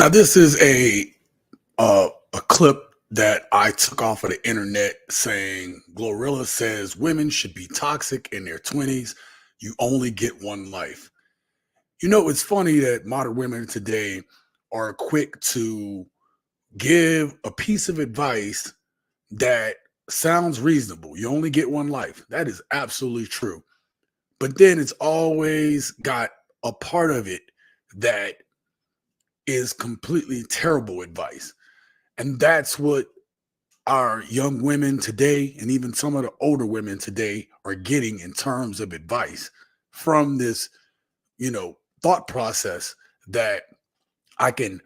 Now, this is a clip that I took off of the internet saying Glorilla says women should be toxic in their 20s. You only get one life. You know, it's funny that modern women today are quick to give a piece of advice that sounds reasonable. You only get one life. That is absolutely true. But then it's always got a part of it that is completely terrible advice. And that's what our young women today, and even some of the older women today, are getting in terms of advice from this, thought process that I can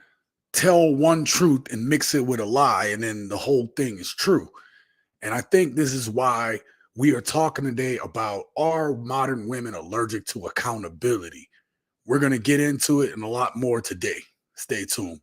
tell one truth and mix it with a lie, and then the whole thing is true. And I think this is why we are talking today about, are modern women allergic to accountability? We're going to get into it and a lot more today. Stay tuned.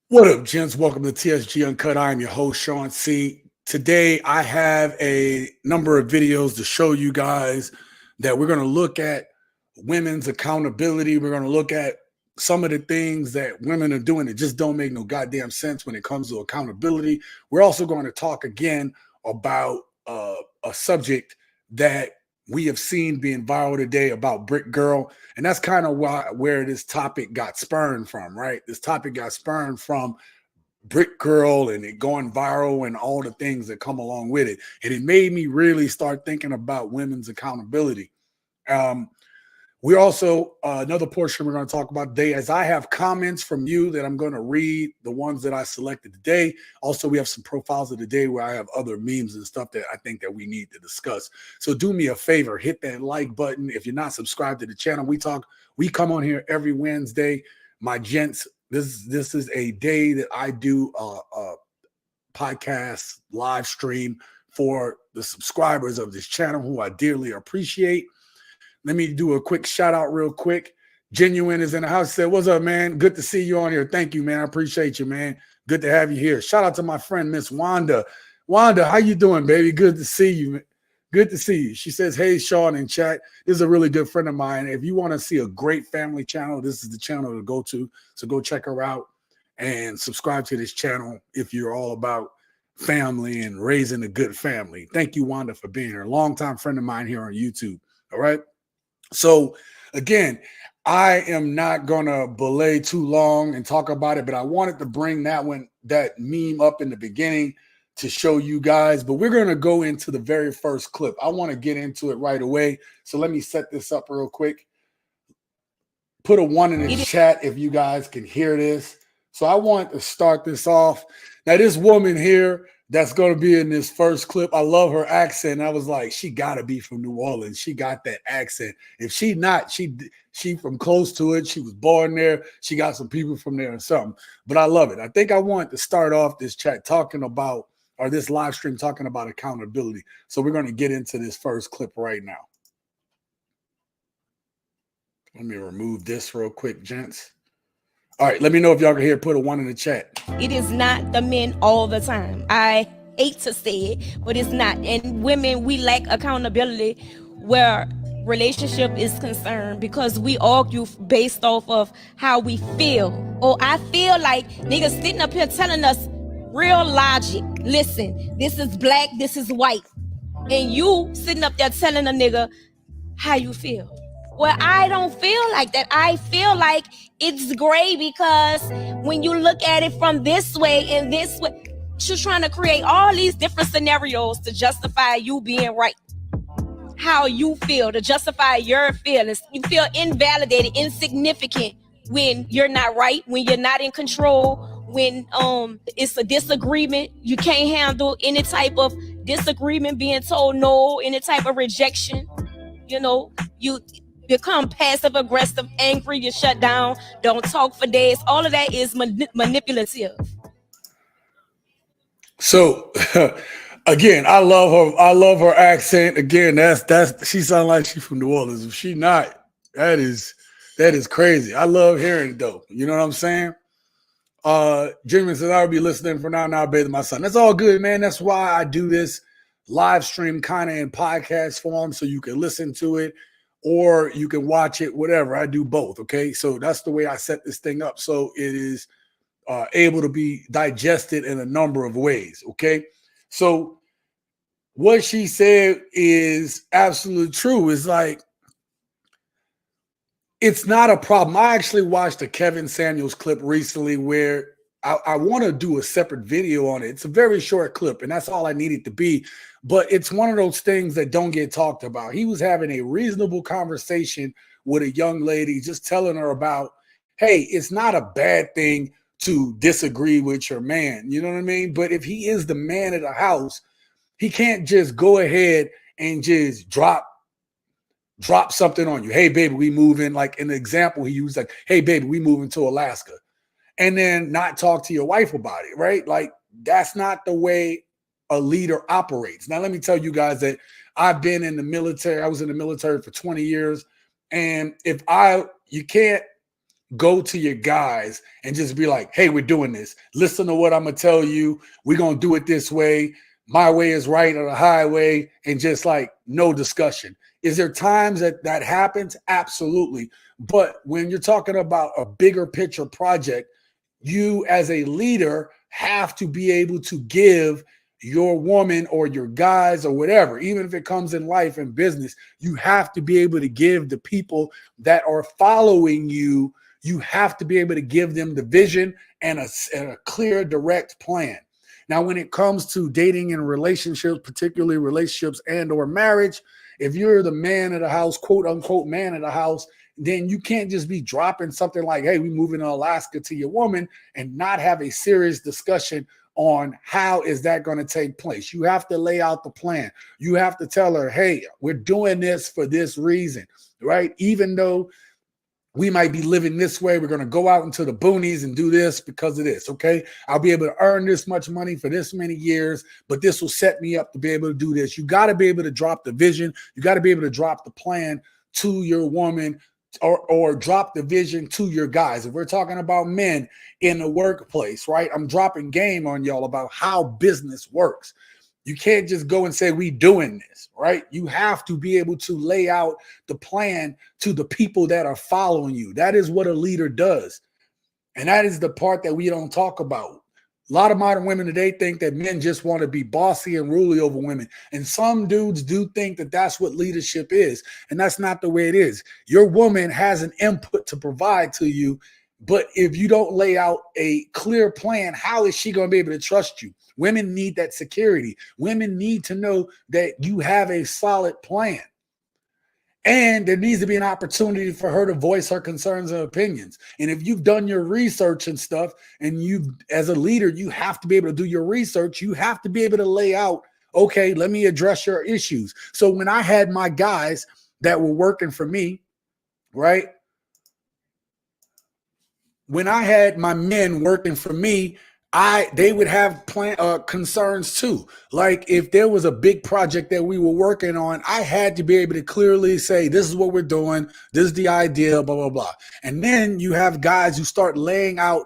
What up, gents? Welcome to TSG Uncut. I am your host, Sean C. Today, I have a number of videos to show you guys that we're going to look at women's accountability. We're going to look at some of the things that women are doing that just don't make no goddamn sense when it comes to accountability. We're also going to talk again about a subject that we have seen being viral today about Brick Girl. And that's kind of where this topic got spurned from, right? This topic got spurned from Brick Girl and it going viral and all the things that come along with it. And it made me really start thinking about women's accountability. We also, another portion we're going to talk about today, as I have comments from you that I'm going to read, the ones that I selected today. Also, we have some profiles of the day where I have other memes and stuff that I think that we need to discuss. So do me a favor, hit that like button. If you're not subscribed to the channel, we come on here every Wednesday. My gents, this is a day that I do a podcast live stream for the subscribers of this channel who I dearly appreciate. Let me do a quick shout out real quick. Genuine is in the house. Said, what's up, man? Good to see you on here. Thank you, man. I appreciate you, man. Good to have you here. Shout out to my friend, Miss Wanda. Wanda, how you doing, baby? Good to see you. Good to see you. She says, hey, Sean in chat. This is a really good friend of mine. If you want to see a great family channel, this is the channel to go to. So go check her out and subscribe to this channel if you're all about family and raising a good family. Thank you, Wanda, for being here. A longtime friend of mine here on YouTube. All right. So again, I am not going to belay too long and talk about it, but I wanted to bring that meme up in the beginning to show you guys. But we're going to go into the very first clip. I want to get into it right away. So let me set this up real quick. Put a 1 in the chat if you guys can hear this. So I want to start this off. Now, this woman here that's going to be in this first clip, I love her accent. I was like, she got to be from New Orleans. She got that accent. If she not, she from close to it. She was born there. She got some people from there or something. But I love it. I think I want to start off this chat talking about, or this live stream talking about accountability. So we're going to get into this first clip right now. Let me remove this real quick, gents. All right, let me know if y'all can hear. Put a 1 in the chat. It is not the men all the time. I hate to say it, but it's not. And women, we lack accountability where relationship is concerned because we argue based off of how we feel. Or I feel like niggas sitting up here telling us real logic. Listen, this is black, this is white. And you sitting up there telling a nigga how you feel. Well, I don't feel like that. I feel like it's gray because when you look at it from this way and this way, she's trying to create all these different scenarios to justify you being right. How you feel, to justify your feelings. You feel invalidated, insignificant when you're not right, when you're not in control, when it's a disagreement. You can't handle any type of disagreement, being told no, any type of rejection. You become passive aggressive, angry, you shut down, don't talk for days. All of that is manipulative. So again, I love her. I love her accent. Again, that's she sounds like she's from New Orleans. If she not, That is crazy. I love hearing it though. You know what I'm saying? Jimmy says, I'll be listening for now bathing my son. That's all good, man. That's why I do this live stream kind of in podcast form so you can listen to it or you can watch it, whatever. I do both, okay? So that's the way I set this thing up. So it is able to be digested in a number of ways, okay? So what she said is absolutely true. It's like, it's not a problem. I actually watched a Kevin Samuels clip recently where I want to do a separate video on it. It's a very short clip, and that's all I need it to be. But it's one of those things that don't get talked about. He was having a reasonable conversation with a young lady, just telling her about, hey, it's not a bad thing to disagree with your man. You know what I mean? But if he is the man of the house, he can't just go ahead and just drop something on you. Hey, baby, we moving. Like in the example he used, like, hey, baby, we moving to Alaska. And then not talk to your wife about it, right? Like, that's not the way a leader operates. Now, let me tell you guys that I've been in the military. I was in the military for 20 years. And you can't go to your guys and just be like, hey, we're doing this. Listen to what I'm going to tell you. We're going to do it this way. My way is right or the highway. And just like no discussion. Is there times that happens? Absolutely. But when you're talking about a bigger picture project, you as a leader have to be able to give your woman or your guys or whatever, even if it comes in life and business, you have to be able to give the people that are following you, you have to be able to give them the vision and a clear, direct plan. Now, when it comes to dating and relationships, particularly relationships and or marriage, if you're the man of the house, quote unquote man of the house, then you can't just be dropping something like, hey, we moving to Alaska to your woman and not have a serious discussion on how is that going to take place. You have to lay out the plan. You have to tell her, hey, we're doing this for this reason, right? Even though we might be living this way, we're going to go out into the boonies and do this because of this, okay? I'll be able to earn this much money for this many years, but this will set me up to be able to do this. You got to be able to drop the vision. You got to be able to drop the plan to your woman, or drop the vision to your guys. If we're talking about men in the workplace, right? I'm dropping game on y'all about how business works. You can't just go and say, we doing this, right? You have to be able to lay out the plan to the people that are following you. That is what a leader does. And that is the part that we don't talk about. A lot of modern women today think that men just want to be bossy and ruly over women. And some dudes do think that that's what leadership is. And that's not the way it is. Your woman has an input to provide to you. But if you don't lay out a clear plan, how is she going to be able to trust you? Women need that security. Women need to know that you have a solid plan. And there needs to be an opportunity for her to voice her concerns and opinions. And if you've done your research and stuff, and as a leader, you have to be able to do your research. You have to be able to lay out, okay, let me address your issues. So when I had my guys that were working for me, right? When I had my men working for me, they would have concerns too. Like if there was a big project that we were working on, I had to be able to clearly say, this is what we're doing. This is the idea, blah, blah, blah. And then you have guys who start laying out,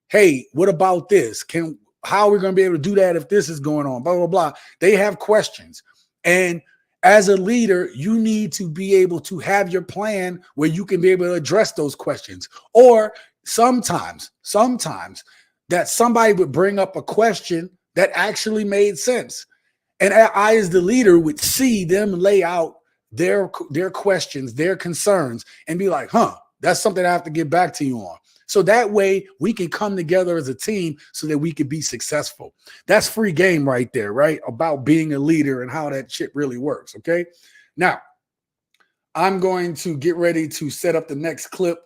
hey, what about this? How are we going to be able to do that if this is going on? Blah, blah, blah. They have questions. And as a leader, you need to be able to have your plan where you can be able to address those questions. Or sometimes that somebody would bring up a question that actually made sense. And I, as the leader, would see them lay out their questions, their concerns, and be like, that's something I have to get back to you on. So that way we can come together as a team so that we can be successful. That's free game right there, right? About being a leader and how that shit really works, okay? Now, I'm going to get ready to set up the next clip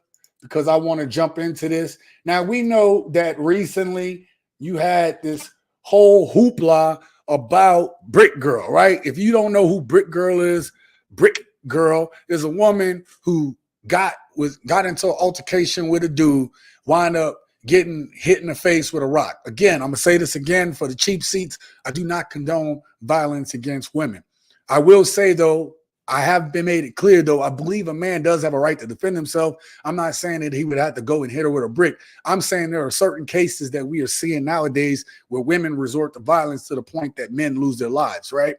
because I want to jump into this. Now, we know that recently you had this whole hoopla about Brick Girl, right? If you don't know who Brick Girl is a woman who got into an altercation with a dude, wound up getting hit in the face with a rock. Again, I'm going to say this again for the cheap seats. I do not condone violence against women. I will say, though, I have been made it clear, though, I believe a man does have a right to defend himself. I'm not saying that he would have to go and hit her with a brick. I'm saying there are certain cases that we are seeing nowadays where women resort to violence to the point that men lose their lives, right?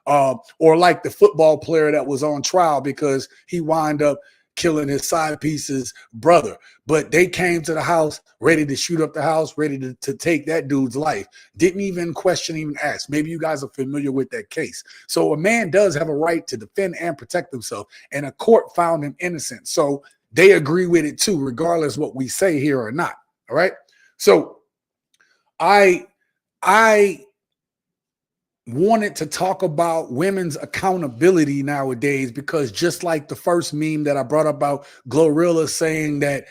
Or like the football player that was on trial because he wound up killing his side piece's brother. But they came to the house ready to shoot up the house, ready to take that dude's life. Didn't even question, even ask. Maybe you guys are familiar with that case. So a man does have a right to defend and protect himself, and a court found him innocent. So they agree with it too, regardless what we say here or not. All right. So I wanted to talk about women's accountability nowadays, because just like the first meme that I brought up about Glorilla saying that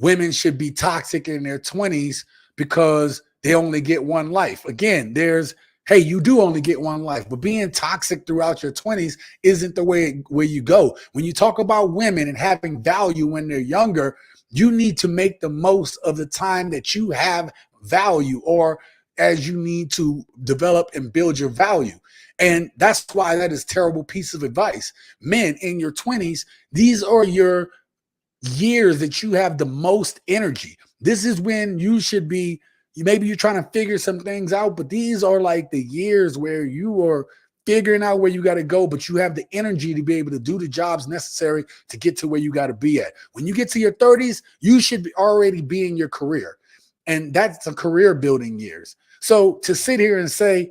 women should be toxic in their 20s because they only get one life. Again, hey, you do only get one life, but being toxic throughout your 20s isn't the way where you go. When you talk about women and having value when they're younger, you need to make the most of the time that you have value, or as you need to develop and build your value. And that's why that is a terrible piece of advice. Men in your 20s, these are your years that you have the most energy. This is when you should be, maybe you're trying to figure some things out, but these are like the years where you are figuring out where you got to go, but you have the energy to be able to do the jobs necessary to get to where you got to be at. When you get to your 30s, you should be already be in your career. And that's a career building years. So to sit here and say,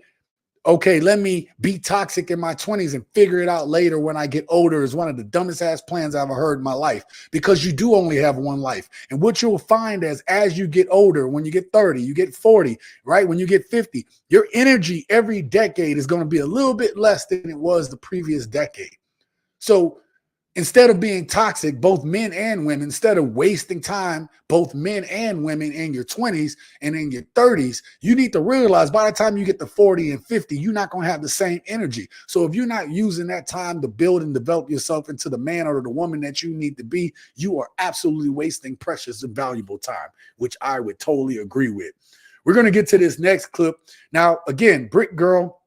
okay, let me be toxic in my 20s and figure it out later when I get older is one of the dumbest ass plans I've ever heard in my life, because you do only have one life. And what you'll find as you get older, when you get 30, you get 40, right? When you get 50, your energy every decade is going to be a little bit less than it was the previous decade. So instead of being toxic, both men and women, instead of wasting time, both men and women in your 20s and in your 30s, you need to realize by the time you get to 40 and 50, you're not going to have the same energy. So if you're not using that time to build and develop yourself into the man or the woman that you need to be, you are absolutely wasting precious and valuable time, which I would totally agree with. We're going to get to this next clip. Now, again, Brick Girl,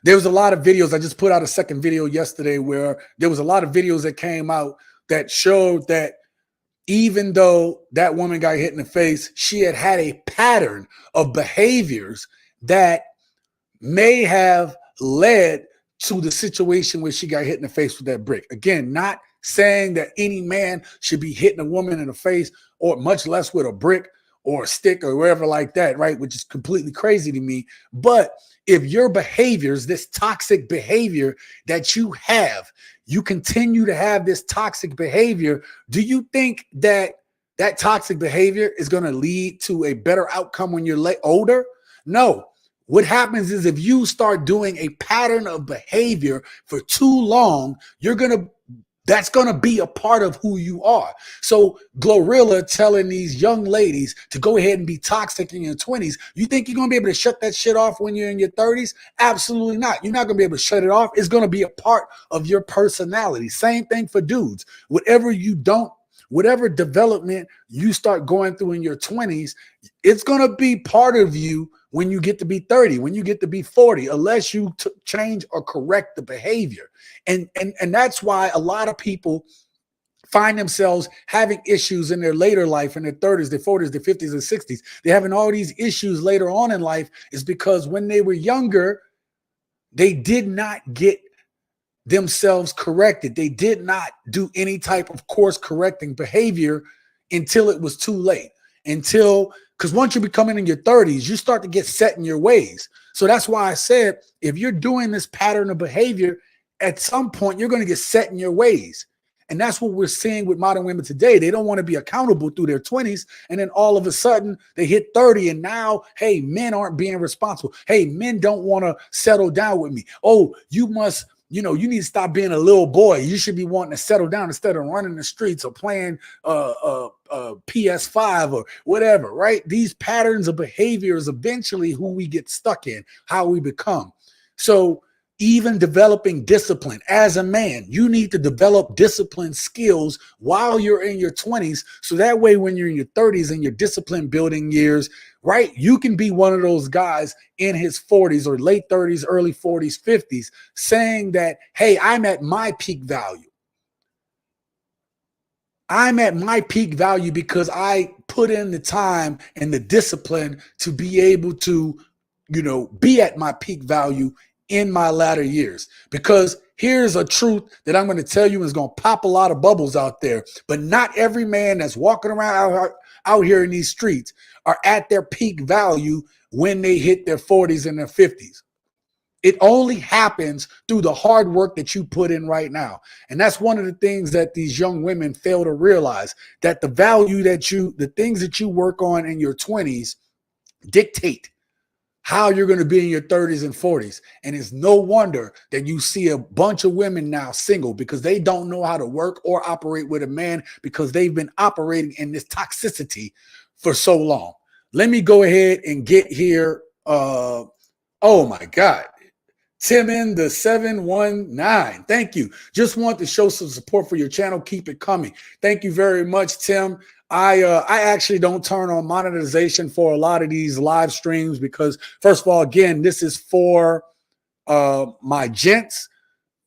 there was a lot of videos. I just put out a second video yesterday where there was a lot of videos that came out that showed that even though that woman got hit in the face, she had a pattern of behaviors that may have led to the situation where she got hit in the face with that brick. Again, not saying that any man should be hitting a woman in the face, or much less with a brick or a stick or wherever like that, right? Which is completely crazy to me. But if your behaviors, this toxic behavior that you have, you continue to have this toxic behavior, do you think that that toxic behavior is going to lead to a better outcome when you're older? No. What happens is if you start doing a pattern of behavior for too long, that's going to be a part of who you are. So Glorilla telling these young ladies to go ahead and be toxic in your 20s, you think you're going to be able to shut that shit off when you're in your 30s? Absolutely not. You're not going to be able to shut it off. It's going to be a part of your personality. Same thing for dudes. Whatever development you start going through in your 20s, it's going to be part of you when you get to be 30, when you get to be 40, unless you change or correct the behavior. And that's why a lot of people find themselves having issues in their later life, in their 30s, their 40s, their 50s, and 60s. They're having all these issues later on in life is because when they were younger, they did not get themselves corrected. They did not do any type of course correcting behavior until it was too late. Because once you're becoming in your 30s, you start to get set in your ways. So that's why I said, if you're doing this pattern of behavior, at some point, you're going to get set in your ways. And that's what we're seeing with modern women today. They don't want to be accountable through their 20s. And then all of a sudden they hit 30 and now, hey, men aren't being responsible. Hey, men don't want to settle down with me. Oh, you need to stop being a little boy. You should be wanting to settle down instead of running the streets or playing PS5 or whatever, right? These patterns of behavior is eventually who we get stuck in, how we become. So even developing discipline. As a man, you need to develop discipline skills while you're in your 20s. So that way, when you're in your 30s and your discipline building years, right, you can be one of those guys in his 40s or late 30s, early 40s, 50s, saying that, hey, I'm at my peak value. I'm at my peak value because I put in the time and the discipline to be able to, be at my peak value in my latter years. Because here's a truth that I'm going to tell you is going to pop a lot of bubbles out there. But not every man that's walking around out here in these streets are at their peak value when they hit their 40s and their 50s. It only happens through the hard work that you put in right now. And that's one of the things that these young women fail to realize, that the things that you work on in your 20s dictate how you're going to be in your 30s and 40s. And it's no wonder that you see a bunch of women now single, because they don't know how to work or operate with a man, because they've been operating in this toxicity for so long. Let me go ahead and get here. Oh my God. Tim in the 719. Thank you. Just want to show some support for your channel. Keep it coming. Thank you very much, Tim. I actually don't turn on monetization for a lot of these live streams because, first of all, again, this is for my gents.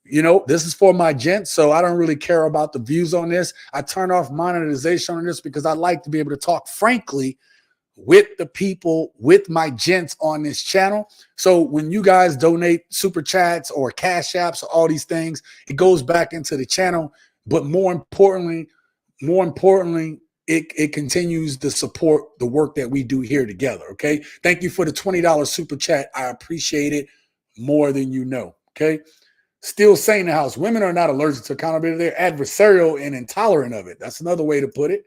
This is for my gents, so I don't really care about the views on this. I turn off monetization on this because I like to be able to talk frankly with the people, with my gents on this channel. So when you guys donate super chats or cash apps or all these things, it goes back into the channel. But more importantly, it continues to support the work that we do here together. Okay. Thank you for the $20 super chat. I appreciate it more than you know. Okay. Still saying in the house, women are not allergic to accountability. They're adversarial and intolerant of it. That's another way to put it.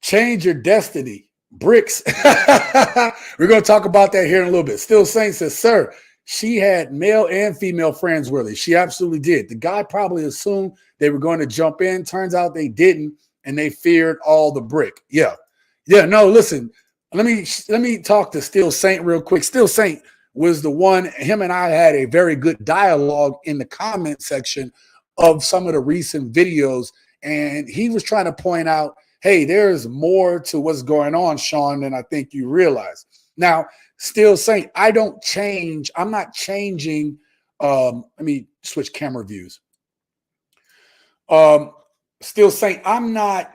Change your destiny. Bricks. We're going to talk about that here in a little bit. Still Saint says, sir, she had male and female friends, really. She absolutely did. The guy probably assumed they were going to jump in. Turns out they didn't, and they feared all the brick. Yeah. No, listen. Let me talk to Still Saint real quick. Still Saint was the one. Him and I had a very good dialogue in the comment section of some of the recent videos, and he was trying to point out, hey, there's more to what's going on, Sean, than I think you realize. Now, Still Saint, I don't change. I'm not changing. Let me switch camera views. Still Saint, I'm not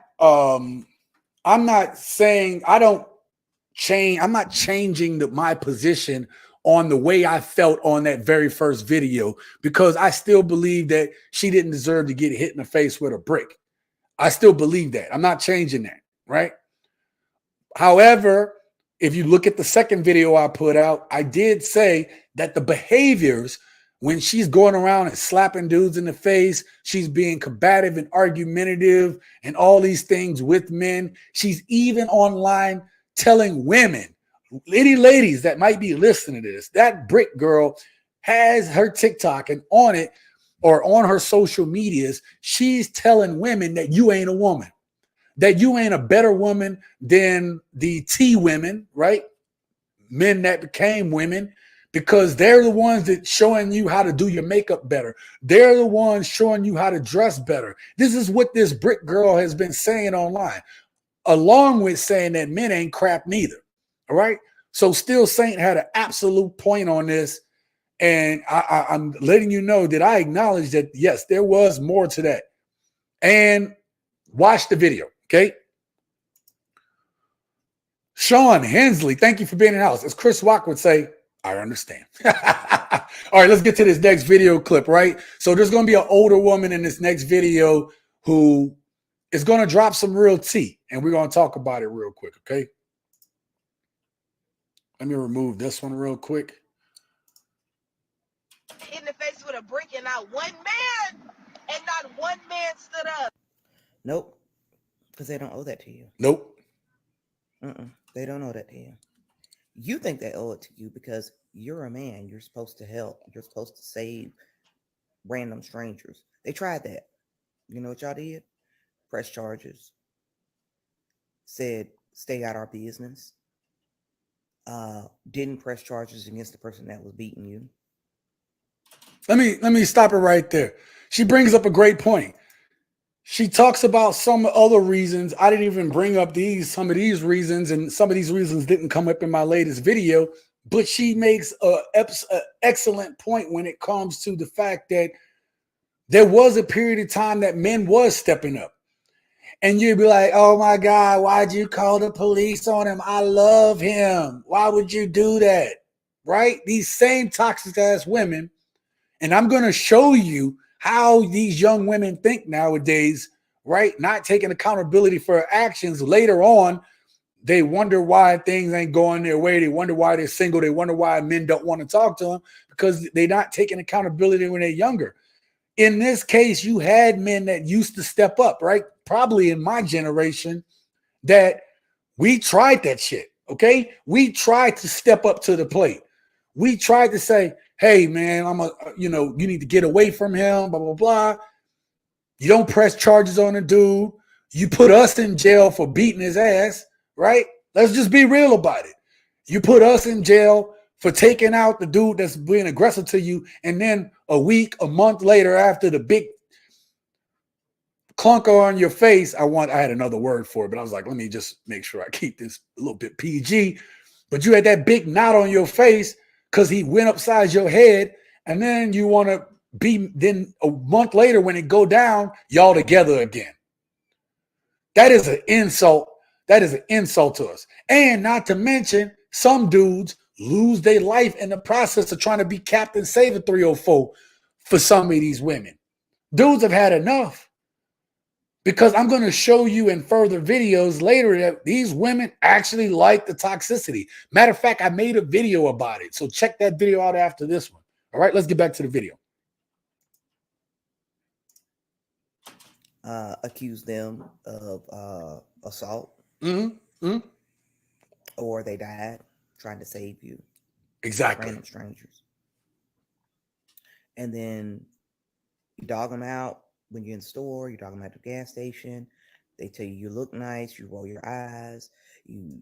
saying I don't change. I'm not changing my position on the way I felt on that very first video, because I still believe that she didn't deserve to get hit in the face with a brick. I still believe that. I'm not changing that, right? However, if you look at the second video I put out, I did say that the behaviors, when she's going around and slapping dudes in the face, she's being combative and argumentative and all these things with men. She's even online telling women, any ladies that might be listening to this, that brick girl has her TikTok, and on it, or on her social medias, she's telling women that you ain't a woman, that you ain't a better woman than the T women, right? Men that became women, because they're the ones that showing you how to do your makeup better. They're the ones showing you how to dress better. This is what this brick girl has been saying online, along with saying that men ain't crap neither. All right. So Still Saint had an absolute point on this. And I'm letting you know that I acknowledge that, yes, there was more to that. And watch the video, okay? Sean Hensley, thank you for being in the house. As Chris Rock would say, I understand. All right, let's get to this next video clip, right? So there's going to be an older woman in this next video who is going to drop some real tea, and we're going to talk about it real quick, okay? Let me remove this one real quick. In the face with a brick, and not one man stood up. Nope, because they don't owe that to you. Nope. They don't owe that to you. You think they owe it to you because you're a man. You're supposed to help. You're supposed to save random strangers. They tried that. You know what y'all did? Press charges. Said, stay out our business. Didn't press charges against the person that was beating you. Let me stop it right there. She brings up a great point. She talks about some other reasons. I didn't even bring up some of these reasons, and some of these reasons didn't come up in my latest video. But she makes an excellent point when it comes to the fact that there was a period of time that men was stepping up. And you'd be like, oh my God, why'd you call the police on him? I love him. Why would you do that? Right? These same toxic ass women. And I'm going to show you how these young women think nowadays, right? Not taking accountability for their actions. Later on, they wonder why things ain't going their way. They wonder why they're single. They wonder why men don't want to talk to them because they're not taking accountability when they're younger. In this case, you had men that used to step up, right? Probably in my generation that we tried that shit, okay? We tried to step up to the plate. We tried to say, hey, man, you need to get away from him, blah, blah, blah. You don't press charges on a dude. You put us in jail for beating his ass, right? Let's just be real about it. You put us in jail for taking out the dude that's being aggressive to you, and then a month later, after the big clunker on your face, I had another word for it, but I was like, let me just make sure I keep this a little bit PG. But you had that big knot on your face because he went upside your head, and then you want to then a month later when it go down, y'all together again. That is an insult. That is an insult to us. And not to mention, some dudes lose their life in the process of trying to be Captain Saver 304 for some of these women. Dudes have had enough. Because I'm going to show you in further videos later that these women actually like the toxicity. Matter of fact, I made a video about it. So check that video out after this one. All right, let's get back to the video. Accuse them of assault. Mm-hmm. Mm-hmm. Or they died trying to save you. Exactly. Random strangers. And then you dog them out when you're in the store, you dog them out at the gas station. They tell you look nice, you roll your eyes, you're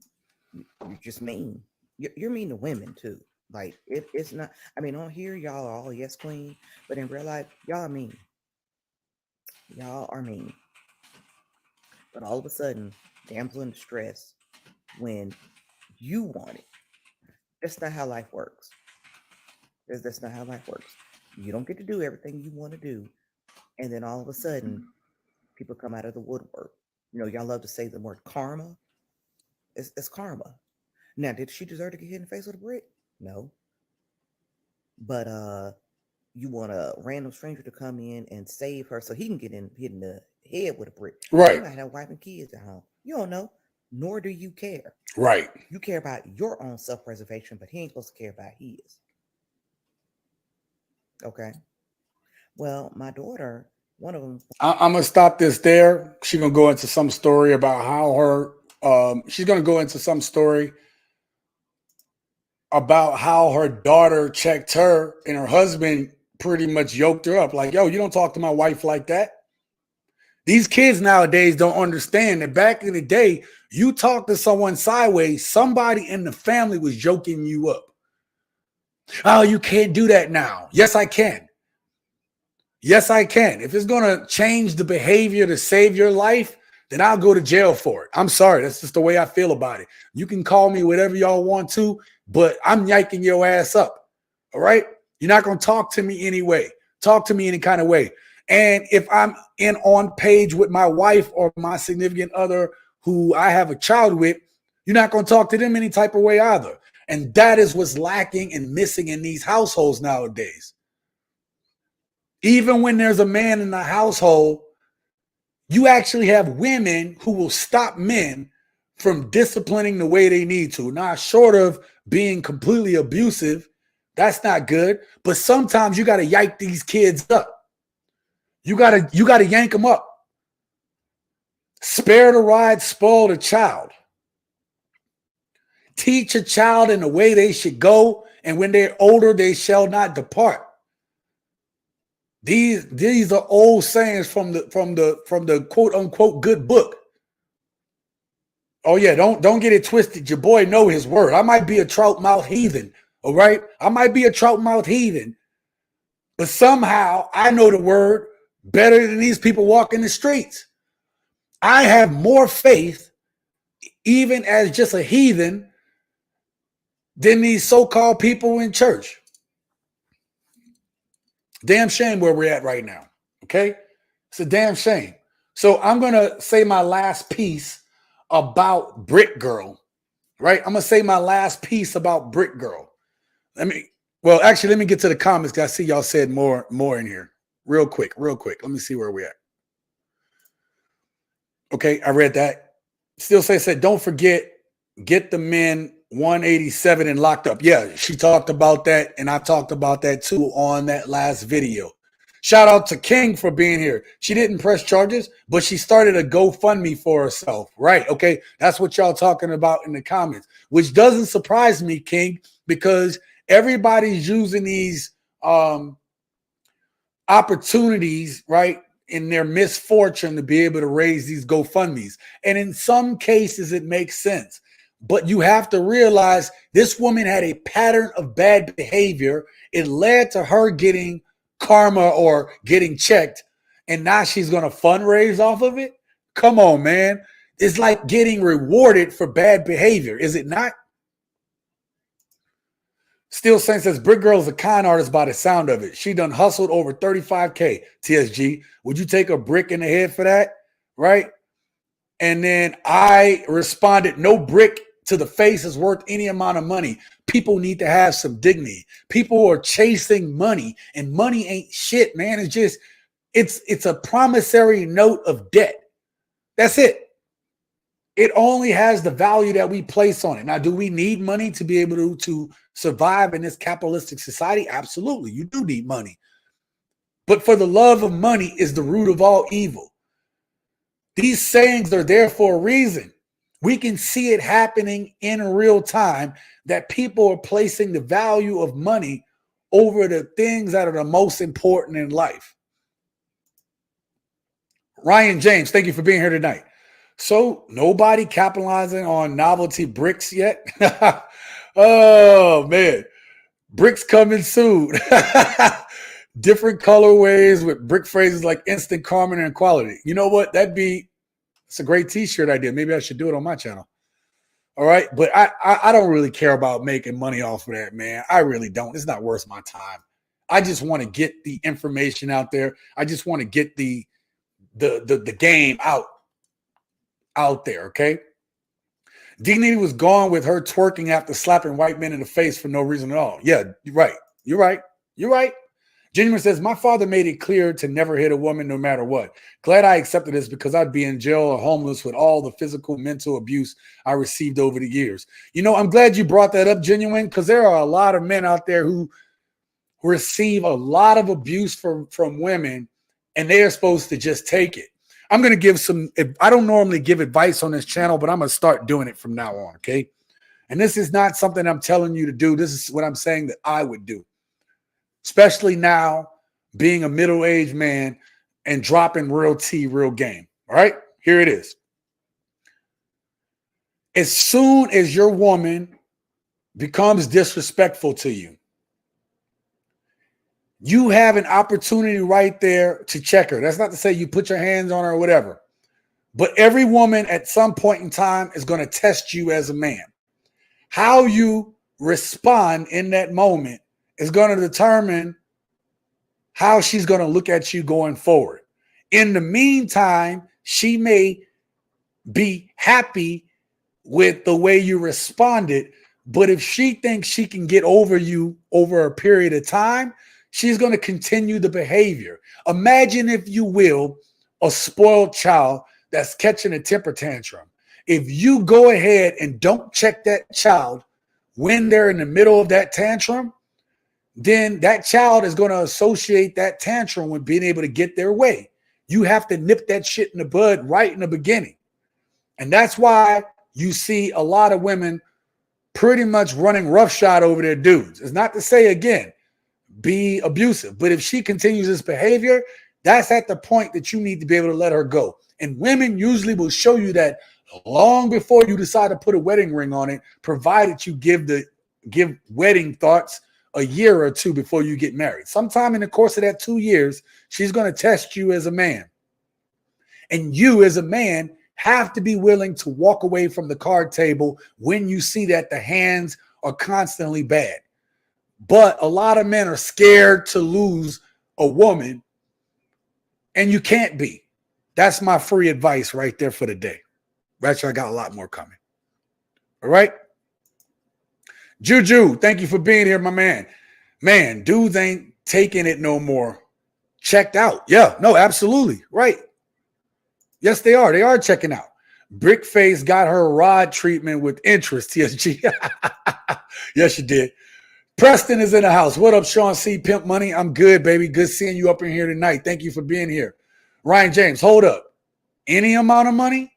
just mean. You're mean to women too. Like it's not, I mean, on here, y'all are all yes queen, but in real life, y'all are mean. Y'all are mean. But all of a sudden, damsel in distress when you want it. That's not how life works. That's not how life works. You don't get to do everything you want to do. And then all of a sudden, people come out of the woodwork. You know, y'all love to say the word karma. It's karma. Now, did she deserve to get hit in the face with a brick? No. But you want a random stranger to come in and save her so he can get hit in the head with a brick. Right. You might have a wife and kids at home. You don't know, nor do you care. Right. You care about your own self-preservation, but he ain't supposed to care about his. Okay. Well, my daughter, one of them. I'm going to stop this there. She's going to go into some story about how she's going to go into some story about how her daughter checked her and her husband pretty much yoked her up. Like, yo, you don't talk to my wife like that. These kids nowadays don't understand that back in the day, you talk to someone sideways, somebody in the family was joking you up. Oh, you can't do that now. Yes, I can. Yes, I can. If it's going to change the behavior to save your life, then I'll go to jail for it. I'm sorry. That's just the way I feel about it. You can call me whatever y'all want to, but I'm yiking your ass up. All right? You're not going to talk to me anyway. Talk to me any kind of way. And if I'm on page with my wife or my significant other who I have a child with, you're not going to talk to them any type of way either. And that is what's lacking and missing in these households nowadays. Even when there's a man in the household, you actually have women who will stop men from disciplining the way they need to. Now, short of being completely abusive, that's not good. But sometimes you got to yike these kids up. You gotta yank them up. Spare the rod, spoil the child. Teach a child in the way they should go, and when they're older, they shall not depart. These are old sayings from the quote unquote good book. Oh yeah, don't get it twisted. Your boy know his word. I might be a trout mouth heathen, all right? I might be a trout mouth heathen, But somehow I know the word better than these people walking the streets. I have more faith, even as just a heathen, than these so-called people in church. Damn shame where we're at right now. Okay? It's a damn shame. So I'm going to say my last piece about Brick Girl, right? I'm going to say my last piece about Brick Girl. Let me get to the comments because I see y'all said more in here. Real quick. Let me see where we're at. Okay, I read that. Still said, don't forget, get the men 187 and locked up. Yeah, she talked about that, and I talked about that too on that last video. Shout out to King for being here. She didn't press charges, but she started a GoFundMe for herself. Right, okay? That's what y'all talking about in the comments, which doesn't surprise me, King, because everybody's using these opportunities, right, in their misfortune to be able to raise these GoFundMes. And in some cases, it makes sense. But you have to realize this woman had a pattern of bad behavior. It led to her getting karma or getting checked. And now she's going to fundraise off of it. Come on, man. It's like getting rewarded for bad behavior. Is it not? Still saying says Brick Girl is a con artist by the sound of it. She done hustled over 35K. TSG, would you take a brick in the head for that? Right? And then I responded, no brick to the face is worth any amount of money. People need to have some dignity. People are chasing money, and money ain't shit, man. It's just, it's a promissory note of debt. That's it. It only has the value that we place on it. Now, do we need money to be able to survive in this capitalistic society? Absolutely. You do need money. But for the love of money is the root of all evil. These sayings are there for a reason. We can see it happening in real time that people are placing the value of money over the things that are the most important in life. Ryan James, thank you for being here tonight. So nobody capitalizing on novelty bricks yet? Oh, man. Bricks coming soon. Different colorways with brick phrases like instant karma and quality. You know what? It's a great t-shirt idea. Maybe I should do it on my channel. All right. But I don't really care about making money off of that, man. I really don't. It's not worth my time. I just want to get the information out there. I just want to get the game out there, okay? Dignity was gone with her twerking after slapping white men in the face for no reason at all. Yeah, you're right. Genuine says, my father made it clear to never hit a woman no matter what. Glad I accepted this because I'd be in jail or homeless with all the physical, mental abuse I received over the years. You know, I'm glad you brought that up, Genuine, because there are a lot of men out there who receive a lot of abuse from women, and they are supposed to just take it. I'm going to give I don't normally give advice on this channel, but I'm going to start doing it from now on, okay? And this is not something I'm telling you to do. This is what I'm saying that I would do, especially now being a middle-aged man and dropping real tea, real game, all right? Here it is. As soon as your woman becomes disrespectful to you, you have an opportunity right there to check her. That's not to say you put your hands on her or whatever. But every woman at some point in time is going to test you as a man. How you respond in that moment is going to determine how she's going to look at you going forward. In the meantime, she may be happy with the way you responded, but if she thinks she can get over you over a period of time, she's going to continue the behavior. Imagine, if you will, a spoiled child that's catching a temper tantrum. If you go ahead and don't check that child when they're in the middle of that tantrum, then that child is going to associate that tantrum with being able to get their way. You have to nip that shit in the bud right in the beginning. And that's why you see a lot of women pretty much running roughshod over their dudes. It's not to say, again, be abusive. But if she continues this behavior, that's at the point that you need to be able to let her go. And women usually will show you that long before you decide to put a wedding ring on it, provided you give wedding thoughts a year or two before you get married. Sometime in the course of that 2 years, she's going to test you as a man. And you as a man have to be willing to walk away from the card table when you see that the hands are constantly bad. But a lot of men are scared to lose a woman, and you can't be. That's my free advice right there for the day. Actually, I got a lot more coming. All right. Juju, thank you for being here, my man. Man, dudes ain't taking it no more. Checked out. Yeah, no, absolutely. Right. Yes, they are. They are checking out. Brickface got her rod treatment with interest, TSG. Yes, you did. Preston is in the house. What up, Sean C. Pimp Money? I'm good, baby. Good seeing you up in here tonight. Thank you for being here. Ryan James, hold up. Any amount of money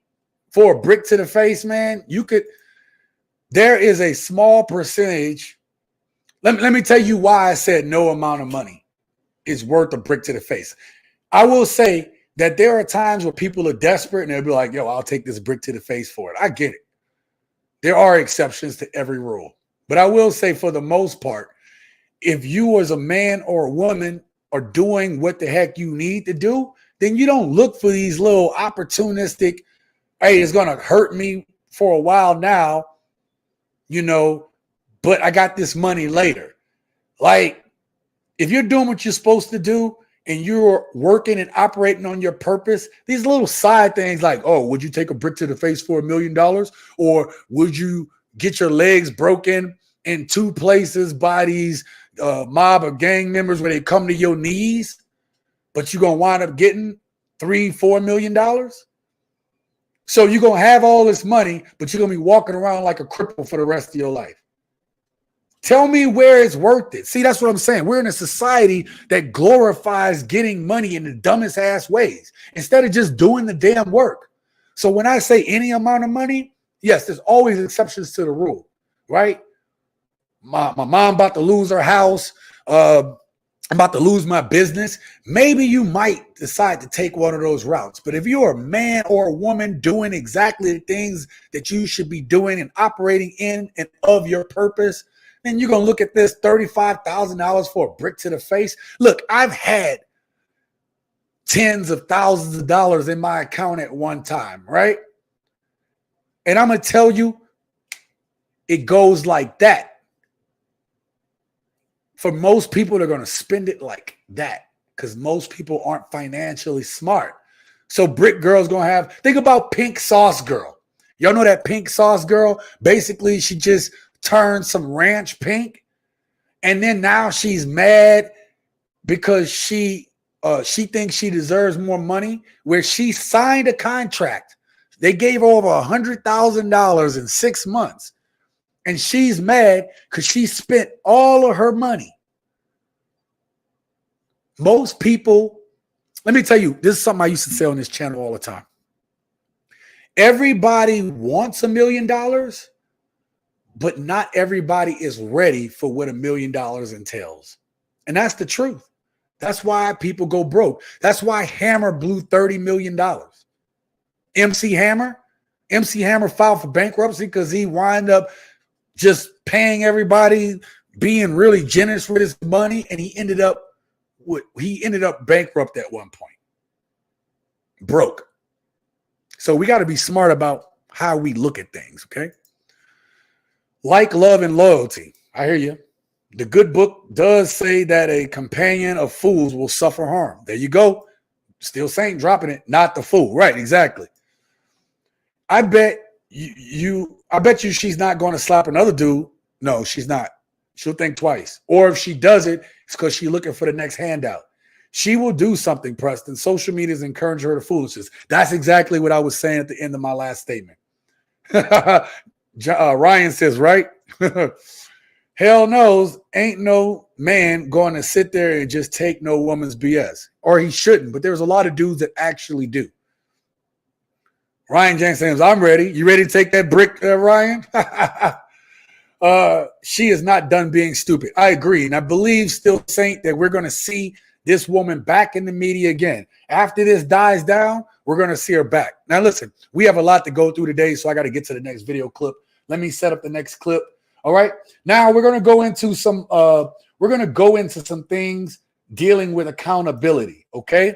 for a brick to the face, man, you could. There is a small percentage. Let me tell you why I said no amount of money is worth a brick to the face. I will say that there are times where people are desperate and they'll be like, yo, I'll take this brick to the face for it. I get it. There are exceptions to every rule. But I will say for the most part, if you as a man or a woman are doing what the heck you need to do, then you don't look for these little opportunistic, hey, it's going to hurt me for a while now, you know, but I got this money later. Like, if you're doing what you're supposed to do and you're working and operating on your purpose, these little side things like, oh, would you take a brick to the face for $1 million? Or would you get your legs broken in 2 places by these mob or gang members where they come to your knees, but you're going to wind up getting $3-4 million? So you're going to have all this money, but you're going to be walking around like a cripple for the rest of your life. Tell me where it's worth it. See, that's what I'm saying. We're in a society that glorifies getting money in the dumbest ass ways instead of just doing the damn work. So when I say any amount of money, yes, there's always exceptions to the rule, right? My mom about to lose her house. I'm about to lose my business. Maybe you might decide to take one of those routes. But if you're a man or a woman doing exactly the things that you should be doing and operating in and of your purpose, then you're going to look at this $35,000 for a brick to the face. Look, I've had tens of thousands of dollars in my account at one time, right? And I'm going to tell you, it goes like that. For most people, they're going to spend it like that because most people aren't financially smart. So Brick Girl's going to have, think about Pink Sauce Girl. Y'all know that Pink Sauce Girl? Basically, she just turned some ranch pink. And then now she's mad because she thinks she deserves more money, where she signed a contract. They gave her over $100,000 in 6 months. And she's mad because she spent all of her money. Most people, let me tell you, this is something I used to say on this channel all the time. Everybody wants $1 million, but not everybody is ready for what $1 million entails. And that's the truth. That's why people go broke. That's why Hammer blew $30 million. MC Hammer filed for bankruptcy because he wound up just paying everybody, being really generous with his money, and he ended up bankrupt at one point. Broke. So we got to be smart about how we look at things, okay? Like, love, and loyalty. I hear you. The good book does say that a companion of fools will suffer harm. There you go. Still Saint dropping it, not the fool. Right, exactly. I bet you she's not going to slap another dude. No, she's not. She'll think twice. Or if she does it, it's because she's looking for the next handout. She will do something, Preston. Social media is encouraging her to foolishness. That's exactly what I was saying at the end of my last statement. Ryan says, right? Hell knows, ain't no man going to sit there and just take no woman's BS. Or he shouldn't, but there's a lot of dudes that actually do. Ryan James says, I'm ready. You ready to take that brick, Ryan? She is not done being stupid. I agree. And I believe still, Saint, that we're going to see this woman back in the media again. After this dies down, we're going to see her back. Now, listen, we have a lot to go through today, so I got to get to the next video clip. Let me set up the next clip. All right. Now we're going to go into some we're going to go into some things dealing with accountability, okay?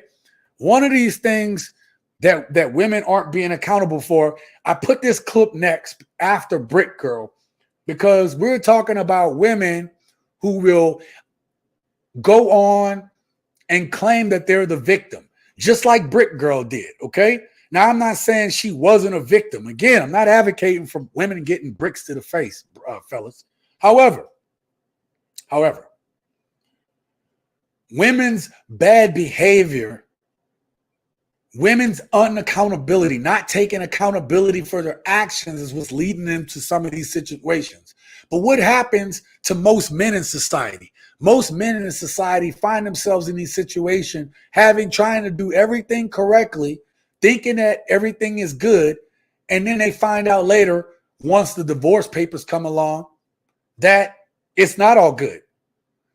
One of these things that women aren't being accountable for, I put this clip next after Brick Girl, because we're talking about women who will go on and claim that they're the victim, just like Brick Girl did, okay? Now, I'm not saying she wasn't a victim. Again, I'm not advocating for women getting bricks to the face, fellas. However, women's bad behavior, women's unaccountability, not taking accountability for their actions is what's leading them to some of these situations. But what happens to most men in society? Most men in society find themselves in these situations trying to do everything correctly, thinking that everything is good, and then they find out later, once the divorce papers come along, that it's not all good,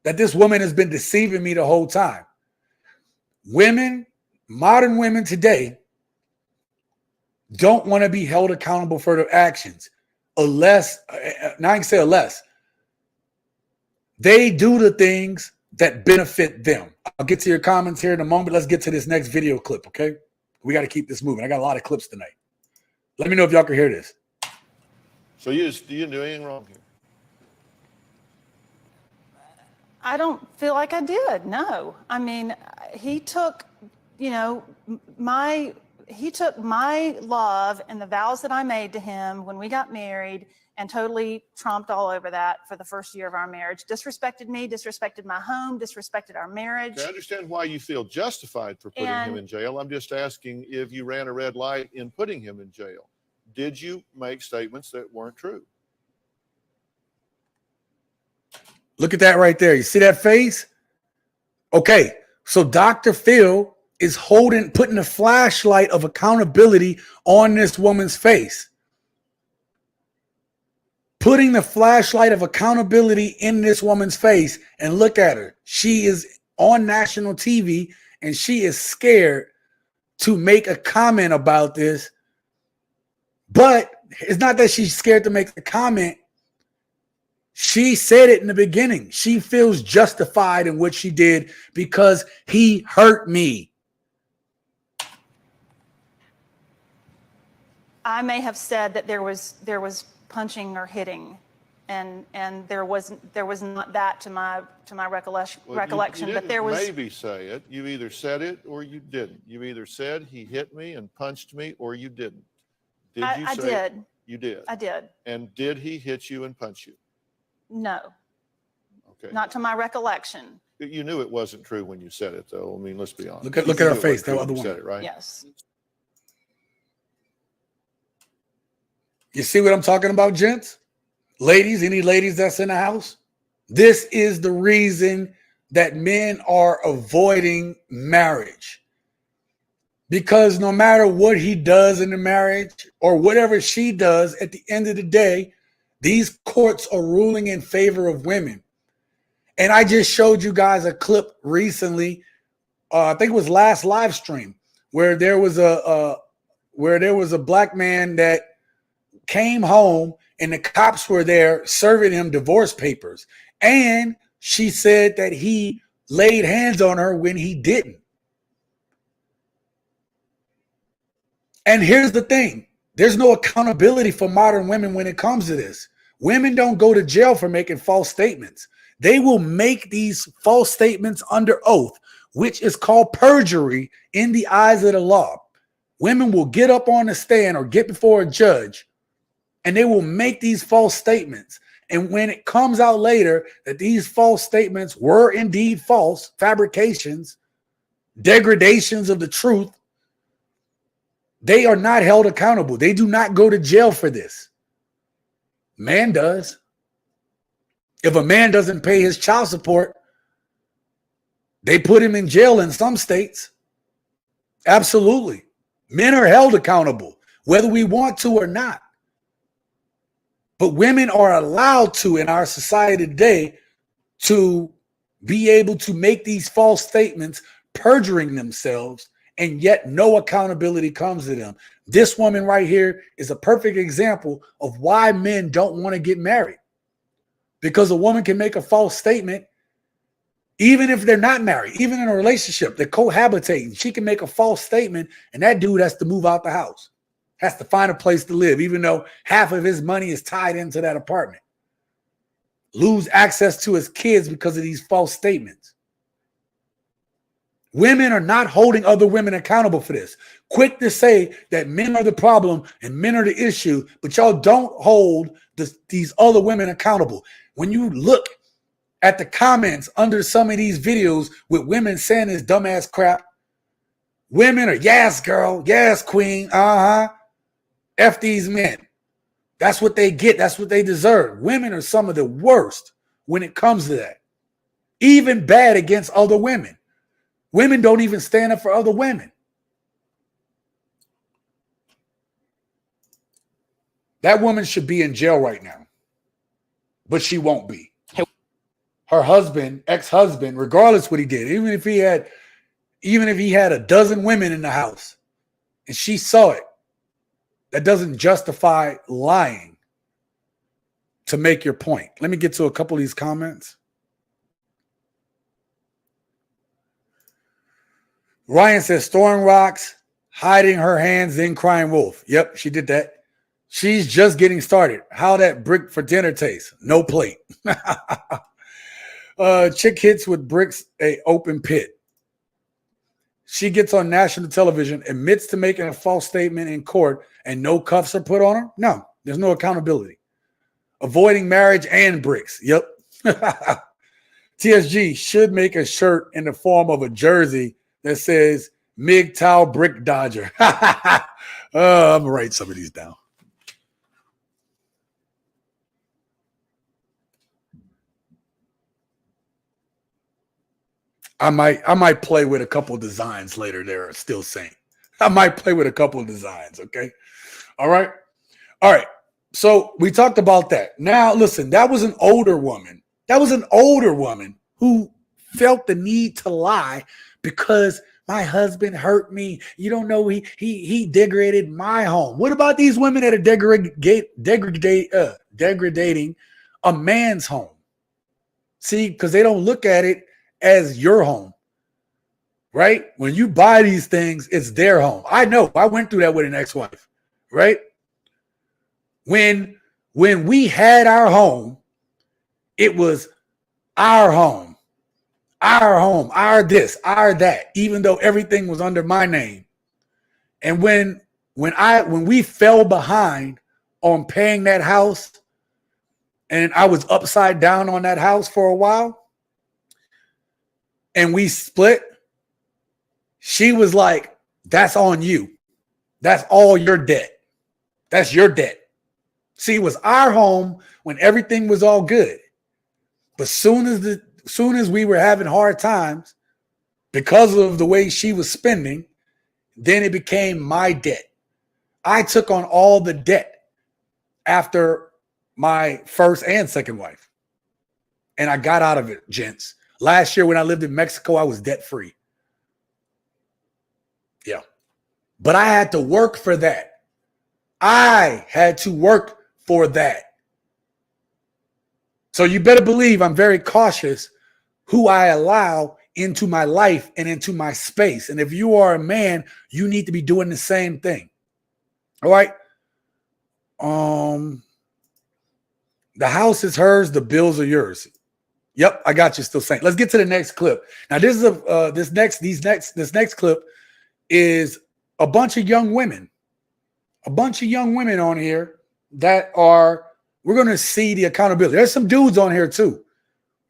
that this woman has been deceiving me the whole time. Women, modern women today, don't want to be held accountable for their actions unless, now I can say unless, they do the things that benefit them. I'll get to your comments here in a moment. Let's get to this next video clip, okay? We got to keep this moving. I got a lot of clips tonight. Let me know if y'all can hear this. So you didn't do anything wrong here? I don't feel like I did, no. I mean, he took, you know, my love and the vows that I made to him when we got married and totally tromped all over that for the first year of our marriage. Disrespected me, disrespected my home, disrespected our marriage. Okay, I understand why you feel justified for putting him in jail. I'm just asking if you ran a red light in putting him in jail. Did you make statements that weren't true? Look at that right there. You see that face? Okay, so Dr. Phil is putting a flashlight of accountability on this woman's face. Putting the flashlight of accountability in this woman's face, and look at her. She is on national TV and she is scared to make a comment about this. But it's not that she's scared to make a comment. She said it in the beginning. She feels justified in what she did because he hurt me. I may have said that there was punching or hitting, and there was not that to my recollection. You but there was maybe say it. You either said it or you didn't. You either said he hit me and punched me or you didn't. Did you say I did. You did. I did. And did he hit you and punch you? No. Okay. Not to my recollection. You knew it wasn't true when you said it, though. I mean, let's be honest. Look at her face. That other one. Said it, right? Yes. You see what I'm talking about, gents? Ladies, any ladies that's in the house? This is the reason that men are avoiding marriage. Because no matter what he does in the marriage or whatever she does, at the end of the day, these courts are ruling in favor of women. And I just showed you guys a clip recently. I think it was last live stream where there was a black man that came home and the cops were there serving him divorce papers. And she said that he laid hands on her when he didn't. And here's the thing. There's no accountability for modern women when it comes to this. Women don't go to jail for making false statements. They will make these false statements under oath, which is called perjury in the eyes of the law. Women will get up on the stand or get before a judge and they will make these false statements. And when it comes out later that these false statements were indeed false, fabrications, degradations of the truth, they are not held accountable. They do not go to jail for this. Man does. If a man doesn't pay his child support, they put him in jail in some states. Absolutely. Men are held accountable, whether we want to or not. But women are allowed to, in our society today, to be able to make these false statements, perjuring themselves, and yet no accountability comes to them. This woman right here is a perfect example of why men don't want to get married. Because a woman can make a false statement Even if they're not married, even in a relationship, they're cohabitating. She can make a false statement, and that dude has to move out the house, has to find a place to live, even though half of his money is tied into that apartment. Lose access to his kids because of these false statements. Women are not holding other women accountable for this. Quick to say that men are the problem and men are the issue, but y'all don't hold these other women accountable. When you look at the comments under some of these videos with women saying this dumbass crap, women are, yes, girl, yes, queen, F these men. That's what they get. That's what they deserve. Women are some of the worst when it comes to that. Even bad against other women. Women don't even stand up for other women. That woman should be in jail right now, but she won't be. Her husband, ex-husband, regardless what he did, even if he had a dozen women in the house and she saw it, that doesn't justify lying to make your point. Let me get to a couple of these comments. Ryan says, throwing rocks, hiding her hands, then crying wolf. Yep, she did that. She's just getting started. How that brick for dinner tastes? No plate. Chick hits with bricks a open pit. She gets on national television, admits to making a false statement in court, and no cuffs are put on her? No, there's no accountability. Avoiding marriage and bricks. Yep. TSG should make a shirt in the form of a jersey that says MGTOW Brick Dodger. I'm going to write some of these down. I might play with a couple of designs later there, still saying. I might play with a couple of designs, okay? All right. So we talked about that. Now, listen, that was an older woman. That was an older woman who felt the need to lie because my husband hurt me. You don't know he degraded my home. What about these women that are degrading a man's home? See, because they don't look at it as your home, right? When you buy these things, it's their home. I know. I went through that with an ex-wife, right? When we had our home, it was our home, our this, our that, even though everything was under my name. And when we fell behind on paying that house, and I was upside down on that house for a while, and we split, she was like, that's on you. That's all your debt. That's your debt. See, it was our home when everything was all good. But soon as we were having hard times because of the way she was spending, then it became my debt. I took on all the debt after my first and second wife. And I got out of it, gents. Last year when I lived in Mexico, I was debt-free. Yeah. But I had to work for that. I had to work for that. So you better believe I'm very cautious who I allow into my life and into my space. And if you are a man, you need to be doing the same thing. All right. The house is hers. The bills are yours. Yep, I got you. Still saying. Let's get to the next clip. Now, this is this next clip is a bunch of young women, on here that are. We're going to see the accountability. There's some dudes on here too,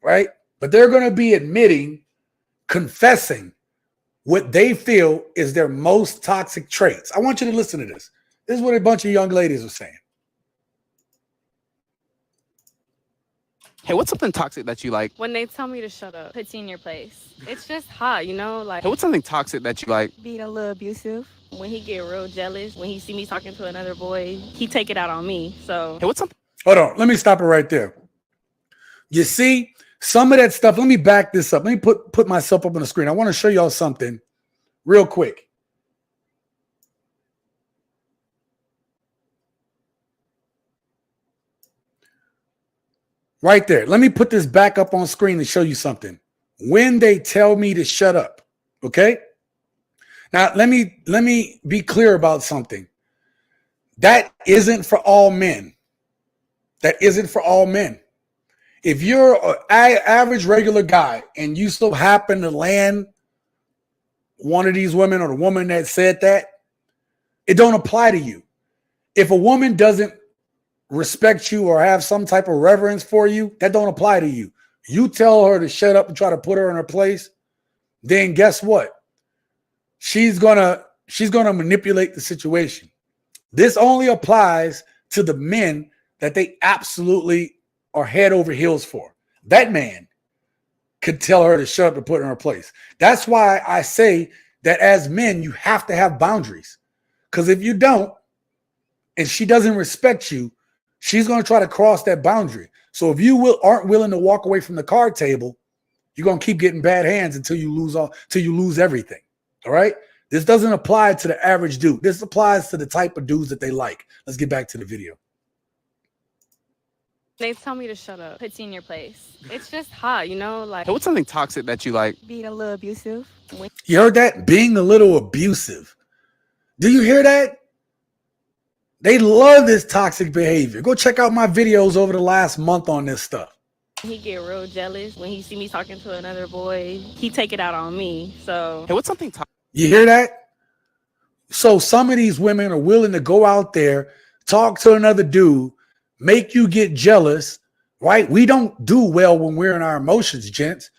right? But they're going to be admitting, confessing what they feel is their most toxic traits. I want you to listen to this. This is what a bunch of young ladies are saying. Hey, what's something toxic that you like? When they tell me to shut up, puts you in your place. It's just hot, you know? Like, Hey, what's something toxic that you like? being a little abusive. When he get real jealous, when he see me talking to another boy, he take it out on me. So Hey, what's something? Hold on. Let me stop it right there. You see, some of that stuff, let me back this up. Let me put myself up on the screen. I want to show y'all something real quick. Right there. Let me put this back up on screen to show you something. when they tell me to shut up. Okay? Now, let me be clear about something. That isn't for all men. That isn't for all men. If you're an average regular guy and you so happen to land one of these women or the woman that said that, it don't apply to you. If a woman doesn't respect you or have some type of reverence for you, that don't apply to you. You tell her to shut up and try to put her in her place, then guess what? She's gonna manipulate the situation. This only applies to the men that they absolutely are head over heels for. That man could tell her to shut up and put her in her place. That's why I say that as men, you have to have boundaries. Because if you don't, and she doesn't respect you, she's going to try to cross that boundary. So if you aren't willing to walk away from the card table, you're going to keep getting bad hands until you lose everything. All right? This doesn't apply to the average dude. This applies to the type of dudes that they like. Let's get back to the video. They tell me to shut up. Puts you in your place. It's just hot, you know? Like, Hey, what's something toxic that you like? being a little abusive. You heard that? Being a little abusive. Do you hear that? They love this toxic behavior. Go check out my videos over the last month on this stuff. He get real jealous when he see me talking to another boy. He take it out on me. So Hey, what's something toxic? You hear that? So some of these women are willing to go out there, talk to another dude, make you get jealous, right? We don't do well when we're in our emotions, gents.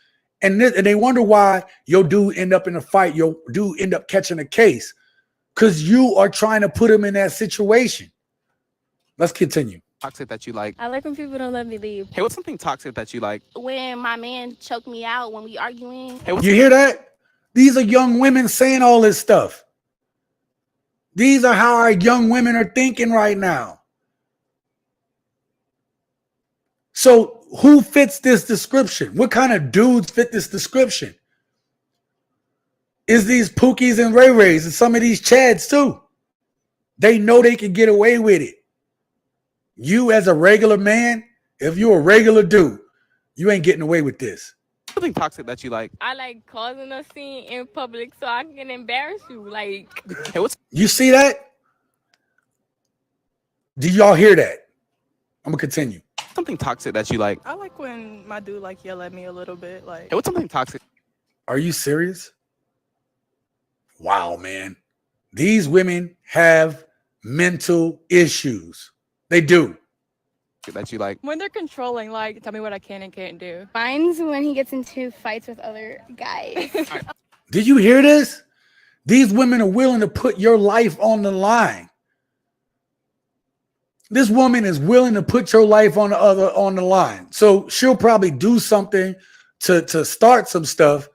And they wonder why your dude end up in a fight, your dude end up catching a case, because you are trying to put him in that situation. Let's continue. Toxic that you like? I like when people don't let me leave. Hey, what's something toxic that you like? When my man choked me out when we arguing. Hey, what's You hear that? These are young women saying all this stuff. These are how our young women are thinking right now. So who fits this description? What kind of dudes fit this description? Is these Pookies and Ray Rays and some of these Chads too? They know they can get away with it. You as a regular man, if you're a regular dude, you ain't getting away with this. something toxic that you like? I like causing a scene in public so I can embarrass you. Like, Hey, what's You see that? Did y'all hear that? I'm gonna continue. something toxic that you like? I like when my dude like yell at me a little bit. Like, Hey, what's something toxic? Are you serious? Wow, man. These women have mental issues. They do. That you like? when they're controlling, like, tell me what I can and can't do. Mine's when he gets into fights with other guys. Did you hear this? These women are willing to put your life on the line. This woman is willing to put your life on the line. So she'll probably do something to start some stuff.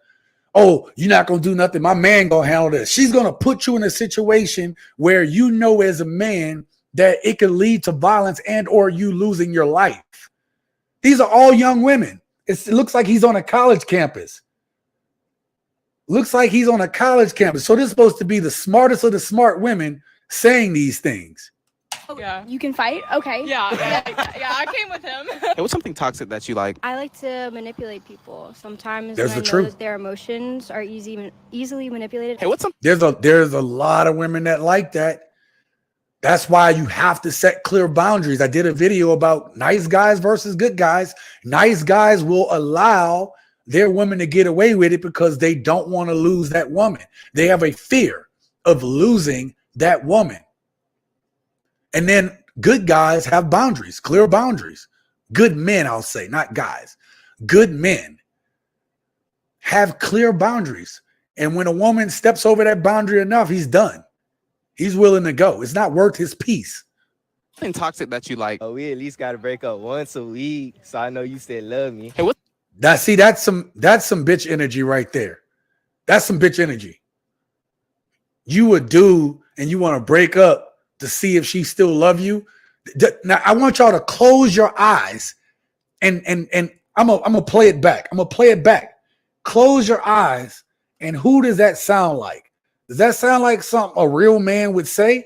Oh, you're not gonna do nothing. My man gonna handle this. She's gonna put you in a situation where you know as a man that it could lead to violence and or you losing your life. These are all young women. It looks like he's on a college campus. Looks like he's on a college campus. So this is supposed to be the smartest of the smart women saying these things. Yeah. You can fight? Okay. Yeah, I came with him. Hey, what's something toxic that you like? I like to manipulate people. Sometimes There's when I the know truth. that their emotions are easily manipulated. Hey, what's some There's a lot of women that like that. That's why you have to set clear boundaries. I did a video about nice guys versus good guys. Nice guys will allow their women to get away with it because they don't want to lose that woman. They have a fear of losing that woman. And then good guys have boundaries, clear boundaries. Good men, I'll say, not guys. Good men have clear boundaries. And when a woman steps over that boundary enough, he's done. He's willing to go. It's not worth his peace. something toxic that you like? Oh, we at least got to break up once a week, so I know you still love me. Hey, what's That's some bitch energy right there. That's some bitch energy. You a dude and you want to break up to see if she still love you. Now I want y'all to close your eyes and I'm gonna play it back. I'm gonna play it back. Close your eyes. And who does that sound like? Does that sound like something a real man would say?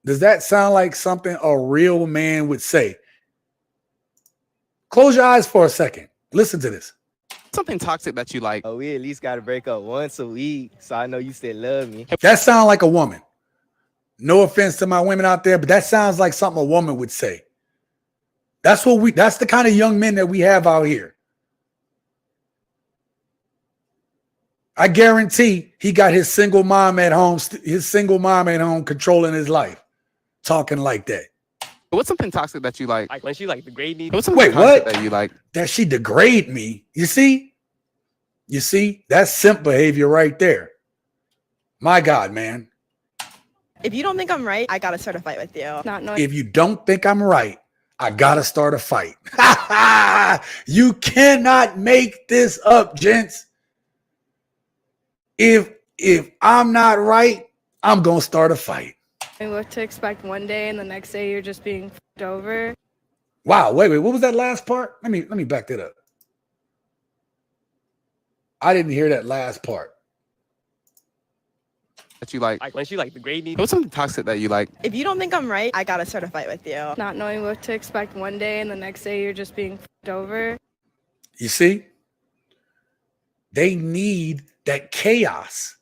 Does that sound like something a real man would say? Close your eyes for a second. Listen to this. Something toxic that you like. Oh, we at least got to break up once a week, so I know you still love me. That sounds like a woman. No offense to my women out there, but that sounds like something a woman would say. That's the kind of young men that we have out here. I guarantee he got his single mom at home controlling his life, talking like that. What's something toxic that you like? Like when she like degrade me. What's something toxic that you like? That she degrade me. You see? That's simp behavior right there. My God, man. If you don't think I'm right, I gotta start a fight with you. Not knowing. If you don't think I'm right, I gotta start a fight. You cannot make this up, gents. If I'm not right, I'm gonna start a fight. What to expect one day and the next day you're just being f***ed over. Wow, wait, what was that last part? Let me back that up. I didn't hear that last part. That you like when she like degrade me. What's something toxic that you like? If you don't think I'm right, I gotta start a fight with you. Not knowing what to expect one day and the next day you're just being f***ed over. You see? They need that chaos.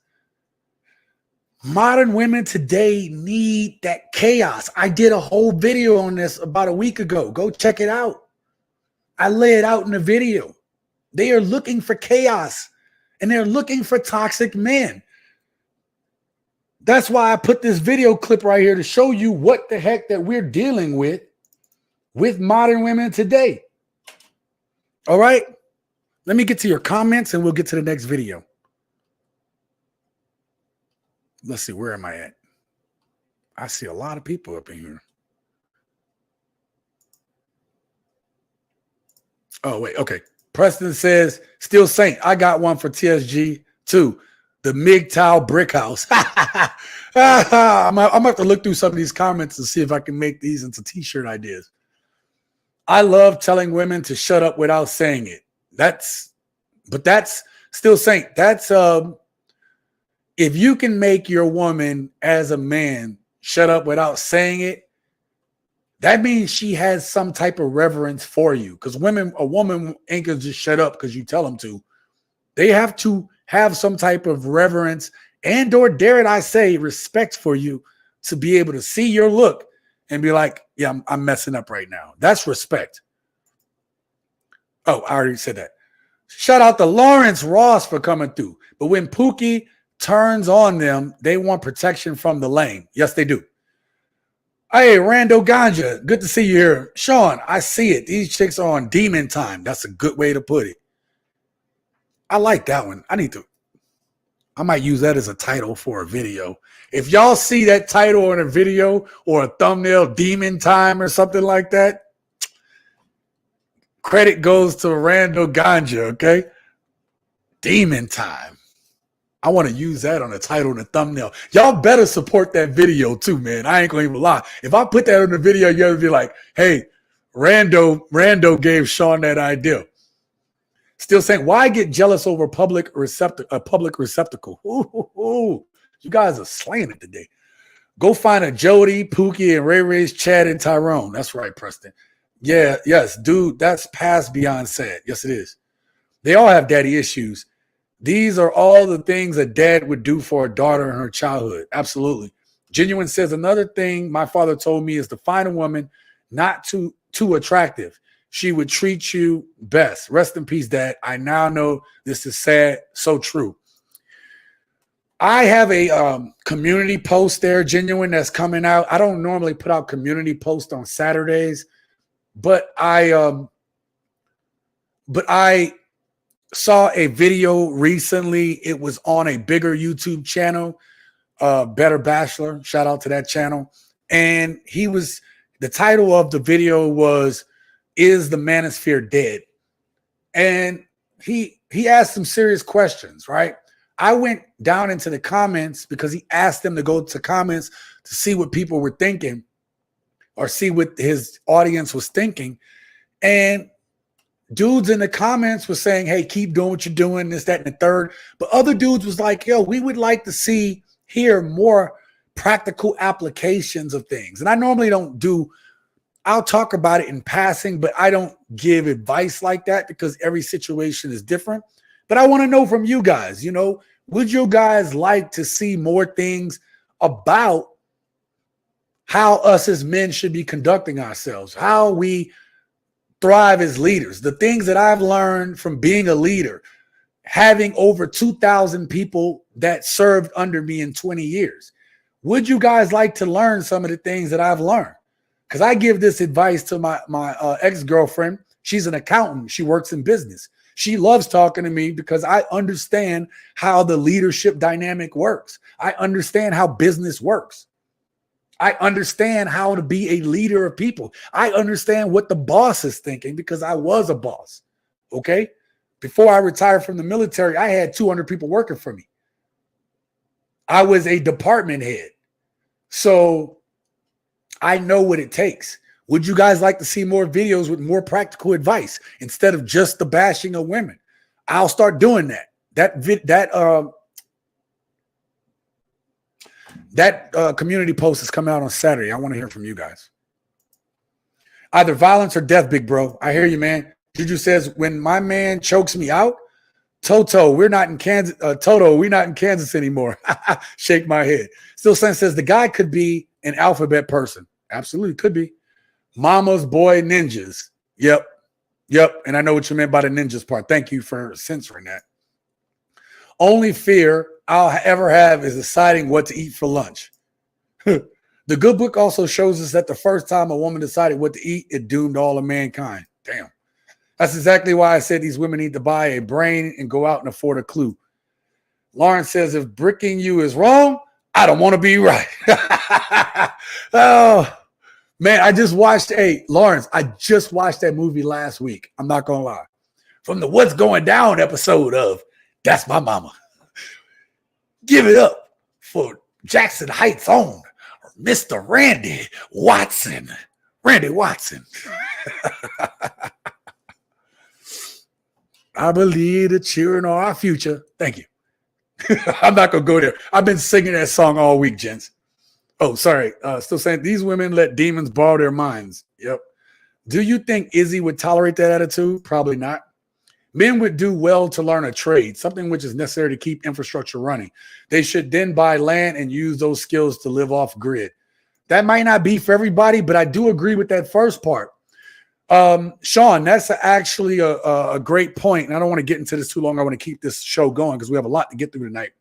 Modern women today need that chaos. I did a whole video on this about a week ago. Go check it out. I lay it out in the video. They are looking for chaos and they're looking for toxic men. That's why I put this video clip right here to show you what the heck that we're dealing with modern women today. All right. Let me get to your comments and we'll get to the next video. Let's see, where am I at? I see a lot of people up in here. Oh, wait, okay. Preston says, still Saint, I got one for TSG too. The MGTOW brick house. I'm going to have to look through some of these comments and see if I can make these into t-shirt ideas. I love telling women to shut up without saying it. That's still Saint. That's if you can make your woman as a man shut up without saying it, that means she has some type of reverence for you. Because a woman ain't gonna just shut up because you tell them to. They have to have some type of reverence and, or dare I say, respect for you to be able to see your look and be like, yeah, I'm messing up right now. That's respect. Oh, I already said that. Shout out to Lawrence Ross for coming through. But when Pookie turns on them, they want protection from the lane. Yes, they do. Hey, Rando Ganja, good to see you here. Sean, I see it. These chicks are on demon time. That's a good way to put it. I like that one. I might use that as a title for a video. If y'all see that title in a video or a thumbnail, demon time or something like that, credit goes to Rando Ganja, okay? Demon time. I want to use that on the title and the thumbnail. Y'all better support that video too, man. I ain't gonna even lie. If I put that on the video, you'll be like, hey, Rando gave Sean that idea. Still saying, why get jealous over a public receptacle? Ooh, you guys are slaying it today. Go find a Jody, Pookie, and Ray Ray's Chad and Tyrone. That's right, Preston. Yeah, yes, dude, that's past beyond sad. Yes, it is. They all have daddy issues. These are all the things a dad would do for a daughter in her childhood. Absolutely. Genuine says, another thing my father told me is to find a woman not too attractive. She would treat you best. Rest in peace, Dad. I now know this is sad, so true. I have a community post there, Genuine, that's coming out. I don't normally put out community posts on Saturdays, but I saw a video recently. It was on a bigger YouTube channel, Better Bachelor. Shout out to that channel. And the title of the video was, "Is the Manosphere Dead?" And he asked some serious questions, right? I went down into the comments because he asked them to go to comments to see what people were thinking or see what his audience was thinking. And dudes in the comments were saying, hey, keep doing what you're doing, this, that, and the third. But other dudes was like, yo, we would like to hear more practical applications of things. And I normally don't do I'll talk about it in passing, but I don't give advice like that because every situation is different. But I want to know from you guys, you know, would you guys like to see more things about how us as men should be conducting ourselves, how we thrive as leaders, the things that I've learned from being a leader, having over 2,000 people that served under me in 20 years. Would you guys like to learn some of the things that I've learned? Because I give this advice to my ex-girlfriend. She's an accountant. She works in business. She loves talking to me because I understand how the leadership dynamic works. I understand how business works. I understand how to be a leader of people. I understand what the boss is thinking because I was a boss. Okay? Before I retired from the military, I had 200 people working for me. I was a department head. So I know what it takes. Would you guys like to see more videos with more practical advice instead of just the bashing of women? I'll start doing that. That community post is coming out on Saturday. I want to hear from you guys. Either violence or death, big bro. I hear you, man. Juju says, when my man chokes me out, Toto, we're not in Kansas. Toto, we're not in Kansas anymore. Shake my head. Still Sense says the guy could be an alphabet person. Absolutely could be. Mama's boy ninjas. Yep. And I know what you meant by the ninjas part. Thank you for censoring that. Only fear I'll ever have is deciding what to eat for lunch. The good book also shows us that the first time a woman decided what to eat, it doomed all of mankind. Damn. That's exactly why I said these women need to buy a brain and go out and afford a clue. Lauren says, if bricking you is wrong, I don't want to be right. Oh, man, I just watched, Lawrence, I just watched that movie last week. I'm not going to lie. From the What's Going Down episode of That's My Mama. Give it up for Jackson Heights' own Mr. Randy Watson. Randy Watson. I believe the children are our future. Thank you. I'm not going to go there. I've been singing that song all week, gents. Oh, sorry. Still saying these women let demons borrow their minds. Yep. Do you think Izzy would tolerate that attitude? Probably not. Men would do well to learn a trade, something which is necessary to keep infrastructure running. They should then buy land and use those skills to live off grid. That might not be for everybody, but I do agree with that first part. Sean, that's actually a great point. And I don't want to get into this too long. I want to keep this show going because we have a lot to get through tonight.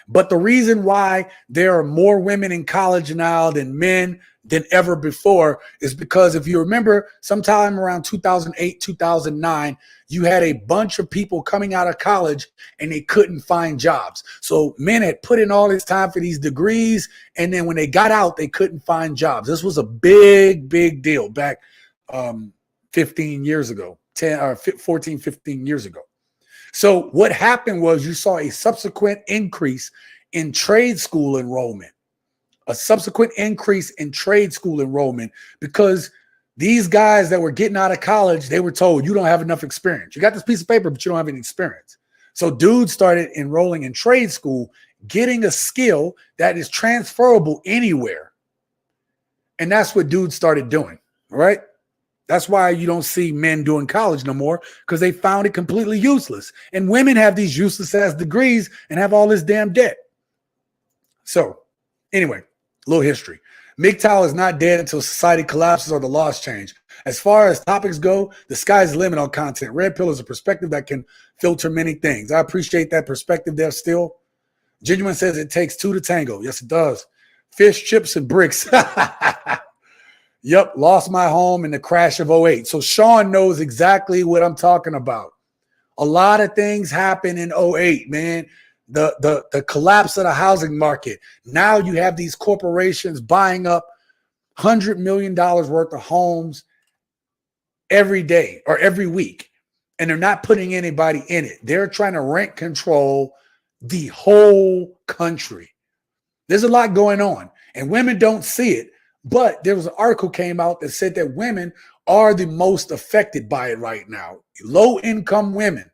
But the reason why there are more women in college now than men than ever before is because if you remember sometime around 2008, 2009, you had a bunch of people coming out of college and they couldn't find jobs. So men had put in all this time for these degrees. And then when they got out, they couldn't find jobs. This was a big, big deal back 15 years ago, 14, 15 years ago. So what happened was you saw a subsequent increase in trade school enrollment, because these guys that were getting out of college, they were told you don't have enough experience. You got this piece of paper, but you don't have any experience. So dudes started enrolling in trade school, getting a skill that is transferable anywhere. And that's what dudes started doing, right? That's why you don't see men doing college no more, because they found it completely useless. And women have these useless ass degrees and have all this damn debt. So anyway, a little history. MGTOW is not dead until society collapses or the laws change. As far as topics go, the sky's the limit on content. Red Pill is a perspective that can filter many things. I appreciate that perspective there still. Genuine says it takes two to tango. Yes, it does. Fish, chips, and bricks. Yep, lost my home in the crash of 08. So Sean knows exactly what I'm talking about. A lot of things happen in 08, man. The collapse of the housing market. Now you have these corporations buying up $100 million worth of homes every day or every week, and they're not putting anybody in it. They're trying to rent control the whole country. There's a lot going on, and women don't see it. But there was an article came out that said that women are the most affected by it right now. Low-income women,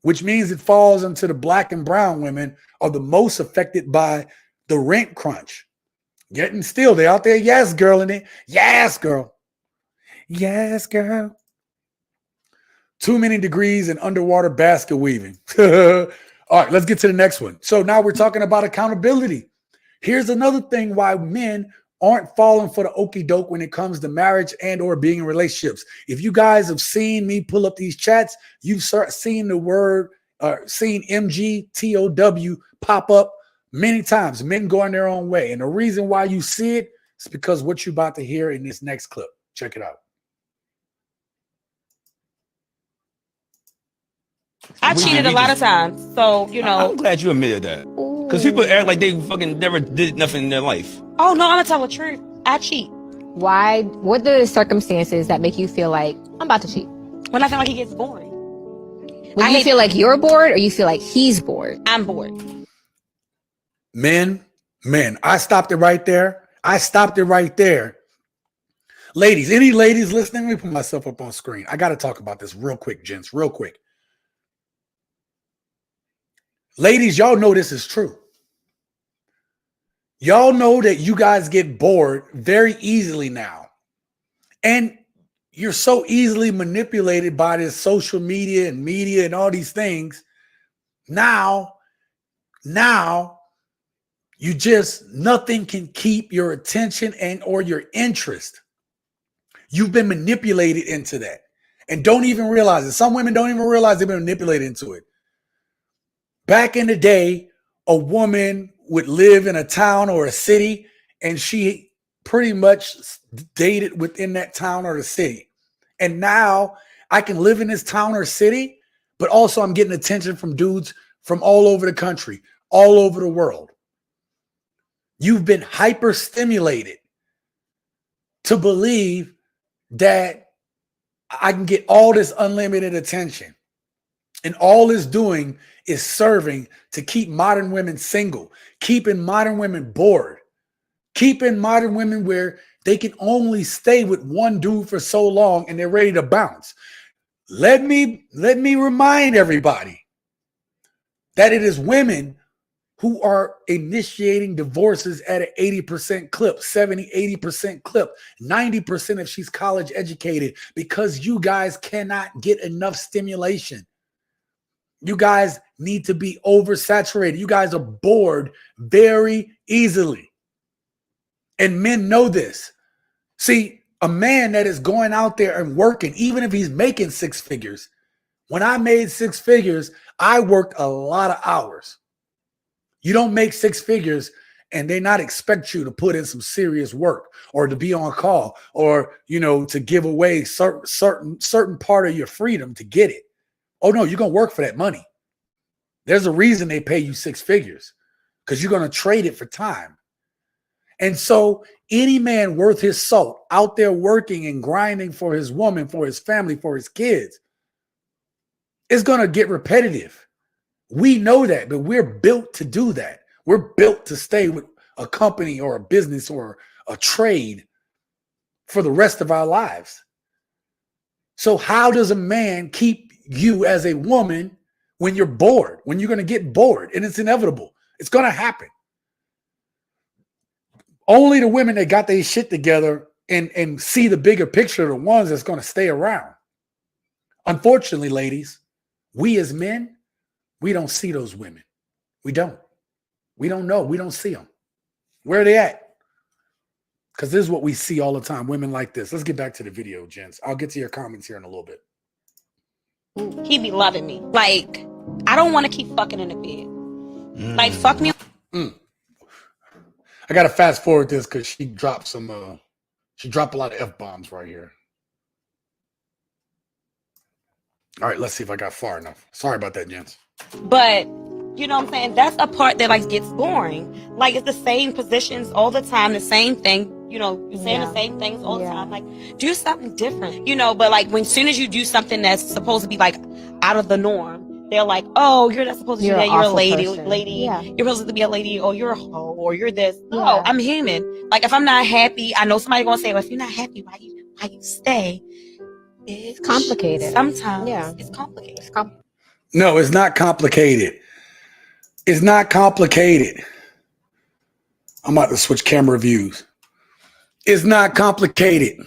which means it falls into the black and brown women, are the most affected by the rent crunch. Getting still. They out there. Yes, girl. In it. Yes, girl. Yes, girl. Too many degrees in underwater basket weaving. All right, let's get to the next one. So now we're talking about accountability. Here's another thing why men aren't falling for the okie doke when it comes to marriage and or being in relationships. If you guys have seen me pull up these chats, you've seen the word, seen MGTOW pop up many times, men going their own way. And the reason why you see it is because what you're about to hear in this next clip. Check it out. I cheated a lot of times, so I'm glad you admitted that. Because people act like they fucking never did nothing in their life. Oh no, I'm gonna tell the truth. I cheat. Why? What are the circumstances that make you feel like I'm about to cheat? When I feel like he gets boring. When you feel like you're bored, or you feel like he's bored? I'm bored. Men, I stopped it right there. Ladies, any ladies listening? Let me put myself up on screen. I got to talk about this real quick, gents, real quick. Ladies, y'all know this is true. Y'all know that you guys get bored very easily now. And you're so easily manipulated by this social media and all these things. Now, you just, nothing can keep your attention and or your interest. You've been manipulated into that and don't even realize it. Some women don't even realize they've been manipulated into it. Back in the day, a woman would live in a town or a city and she pretty much dated within that town or the city. And now I can live in this town or city, but also I'm getting attention from dudes from all over the country, all over the world. You've been hyper-stimulated to believe that I can get all this unlimited attention. And all it's doing is serving to keep modern women single, keeping modern women bored, keeping modern women where they can only stay with one dude for so long and they're ready to bounce. Let me remind everybody that it is women who are initiating divorces at an 80% clip, 70, 80% clip, 90% if she's college educated, because you guys cannot get enough stimulation. You guys need to be oversaturated. You guys are bored very easily. And men know this. See, a man that is going out there and working, even if he's making six figures, when I made six figures, I worked a lot of hours. You don't make six figures and they not expect you to put in some serious work or to be on call or, to give away certain part of your freedom to get it. Oh no, you're going to work for that money. There's a reason they pay you six figures, because you're going to trade it for time. And so any man worth his salt out there working and grinding for his woman, for his family, for his kids, is going to get repetitive. We know that, but we're built to do that. We're built to stay with a company or a business or a trade for the rest of our lives. So how does a man keep you as a woman when you're bored, when you're going to get bored? And it's inevitable. It's going to happen. Only the women that got their shit together and see the bigger picture are the ones that's going to stay around. Unfortunately, ladies, we as men, we don't see those women. We don't. We don't know. We don't see them. Where are they at? Because this is what we see all the time, women like this. Let's get back to the video, gents. I'll get to your comments here in a little bit. He be loving me. Like, I don't want to keep fucking in the bed. Like, fuck me. I got to fast forward this because she dropped a lot of F-bombs right here. All right, let's see if I got far enough. Sorry about that, gents. But, you know what I'm saying? That's a part that, like, gets boring. Like, it's the same positions all the time, the same thing. You're saying the same things all the time. Like, do something different, but like, when soon as you do something that's supposed to be like out of the norm, they're like, oh, you're not supposed to do that. You're a lady. Yeah. You're supposed to be a lady, or you're a hoe, or you're this. No, I'm human. Like, if I'm not happy, I know somebody gonna say, well, if you're not happy, why you stay? It's complicated. Sometimes it's complicated. No, it's not complicated. It's not complicated. I'm about to switch camera views. It's not complicated.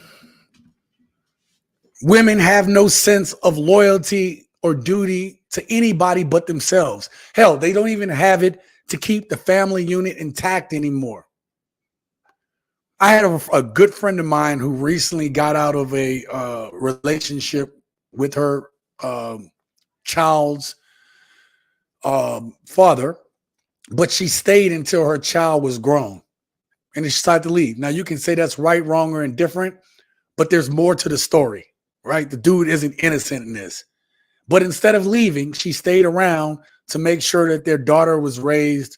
Women have no sense of loyalty or duty to anybody but themselves. Hell, they don't even have it to keep the family unit intact anymore. I had a good friend of mine who recently got out of a relationship with her child's father, but she stayed until her child was grown and she decided to leave. Now, you can say that's right, wrong, or indifferent, but there's more to the story, right? The dude isn't innocent in this. But instead of leaving, she stayed around to make sure that their daughter was raised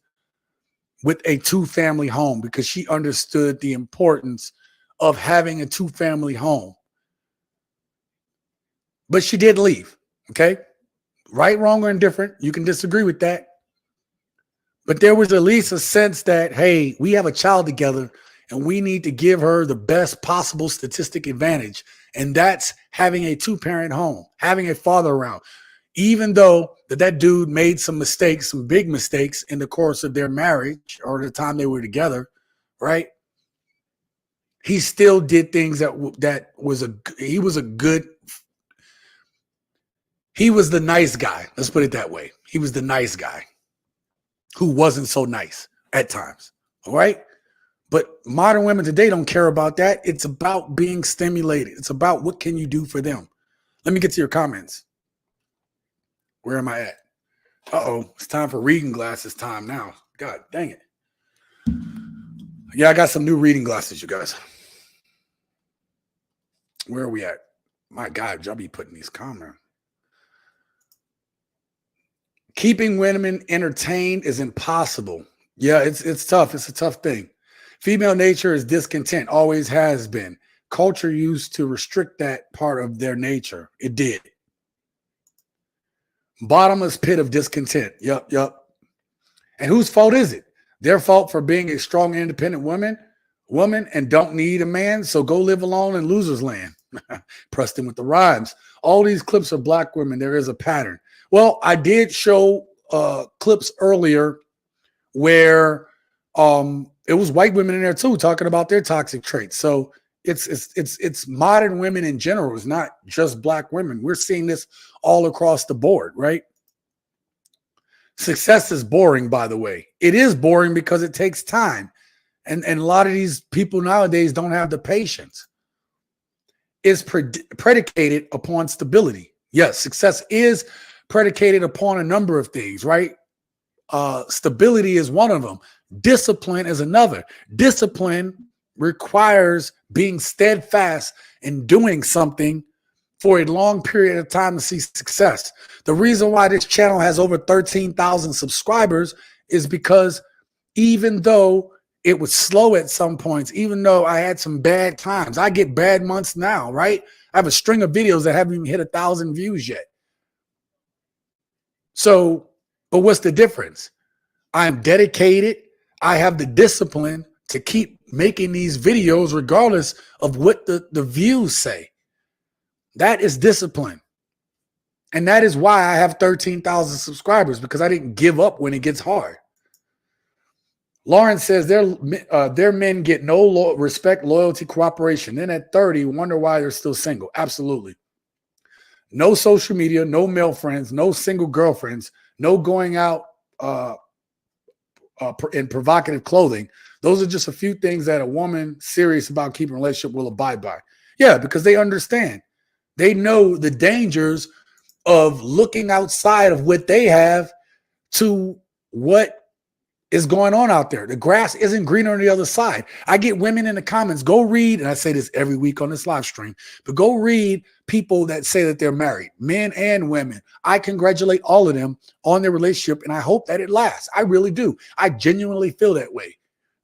with a two-family home because she understood the importance of having a two-family home. But she did leave, okay? Right, wrong, or indifferent. You can disagree with that. But there was at least a sense that, hey, we have a child together and we need to give her the best possible statistic advantage. And that's having a two-parent home, having a father around. Even though that dude made some mistakes, some big mistakes in the course of their marriage or the time they were together, right? He still did things he was the nice guy. Let's put it that way. He was the nice guy who wasn't so nice at times, all right? But modern women today don't care about that. It's about being stimulated. It's about what can you do for them. Let me get to your comments. Where am I at? Uh-oh, it's time for reading glasses time now. God dang it. Yeah, I got some new reading glasses, you guys. Where are we at? My God, y'all be putting these comments. Keeping women entertained is impossible. Yeah, it's tough. It's a tough thing. Female nature is discontent, always has been. Culture used to restrict that part of their nature. It did. Bottomless pit of discontent. Yep. And whose fault is it? Their fault for being a strong, independent woman and don't need a man, so go live alone in loser's land. Preston with the rhymes. All these clips are black women. There is a pattern. Well, I did show clips earlier where it was white women in there too, talking about their toxic traits. So it's modern women in general. It's not just black women. We're seeing this all across the board, right? Success is boring, by the way. It is boring because it takes time. And a lot of these people nowadays don't have the patience. It's predicated upon stability. Yes, success is predicated upon a number of things, right? Stability is one of them. Discipline is another. Discipline requires being steadfast in doing something for a long period of time to see success. The reason why this channel has over 13,000 subscribers is because even though it was slow at some points, even though I had some bad times, I get bad months now, right? I have a string of videos that haven't even hit 1,000 views yet. So, but what's the difference? I'm dedicated. I have the discipline to keep making these videos regardless of what the views say. That is discipline. And that is why I have 13,000 subscribers, because I didn't give up when it gets hard. Lauren says their men get no respect, loyalty, cooperation. Then at 30, wonder why they're still single. Absolutely. No social media, no male friends, no single girlfriends, no going out in provocative clothing. Those are just a few things that a woman serious about keeping a relationship will abide by. Yeah, because they understand. They know the dangers of looking outside of what they have to what is going on out there. The grass isn't greener on the other side. I get women in the comments, go read, and I say this every week on this live stream, but go read people that say that they're married, men and women. I congratulate all of them on their relationship, and I hope that it lasts. I really do. I genuinely feel that way,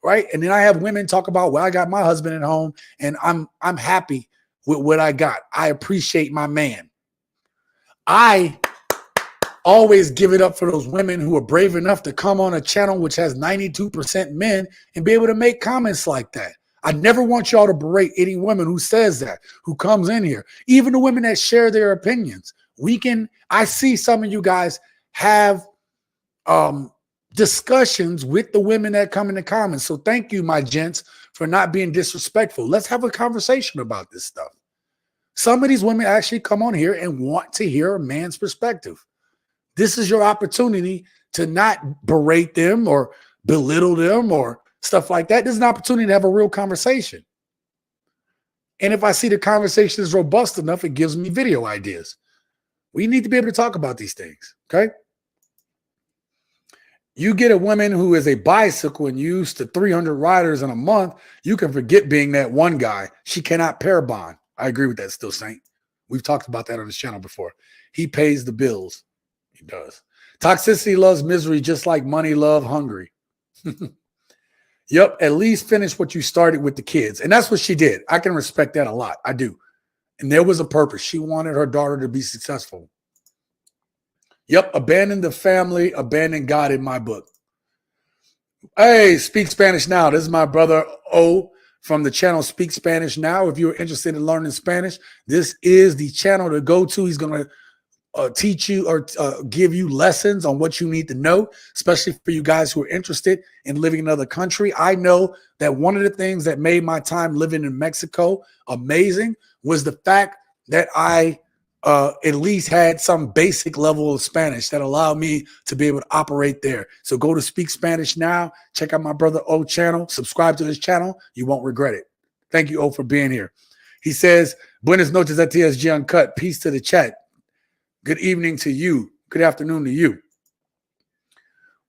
right? And then I have women talk about, well, I got my husband at home, and I'm happy with what I got. I appreciate my man. I always give it up for those women who are brave enough to come on a channel which has 92% men and be able to make comments like that. I never want y'all to berate any woman who says that, who comes in here. Even the women that share their opinions. I see some of you guys have discussions with the women that come in the comments. So thank you, my gents, for not being disrespectful. Let's have a conversation about this stuff. Some of these women actually come on here and want to hear a man's perspective. This is your opportunity to not berate them or belittle them or stuff like that. This is an opportunity to have a real conversation. And if I see the conversation is robust enough, it gives me video ideas. We need to be able to talk about these things, okay? You get a woman who is a bicycle and used to 300 riders in a month, you can forget being that one guy. She cannot pair bond. I agree with that still, Saint. We've talked about that on this channel before. He pays the bills. He does. Toxicity loves misery just like money love hungry. Yep, at least finish what you started with the kids. And that's what she did. I can respect that a lot. I do. And there was a purpose. She wanted her daughter to be successful. Yep, abandon the family, abandon God in my book. Hey, Speak Spanish Now. This is my brother O from the channel Speak Spanish Now. If you're interested in learning Spanish, this is the channel to go to. He's going to teach you or give you lessons on what you need to know, especially for you guys who are interested in living in another country. I know that one of the things that made my time living in Mexico amazing was the fact that I at least had some basic level of Spanish that allowed me to be able to operate there. So go to Speak Spanish Now. Check out my brother O channel. Subscribe to this channel. You won't regret it. Thank you, O, for being here. He says, Buenas noches at TSG Uncut. Peace to the chat. Good evening to you. Good afternoon to you.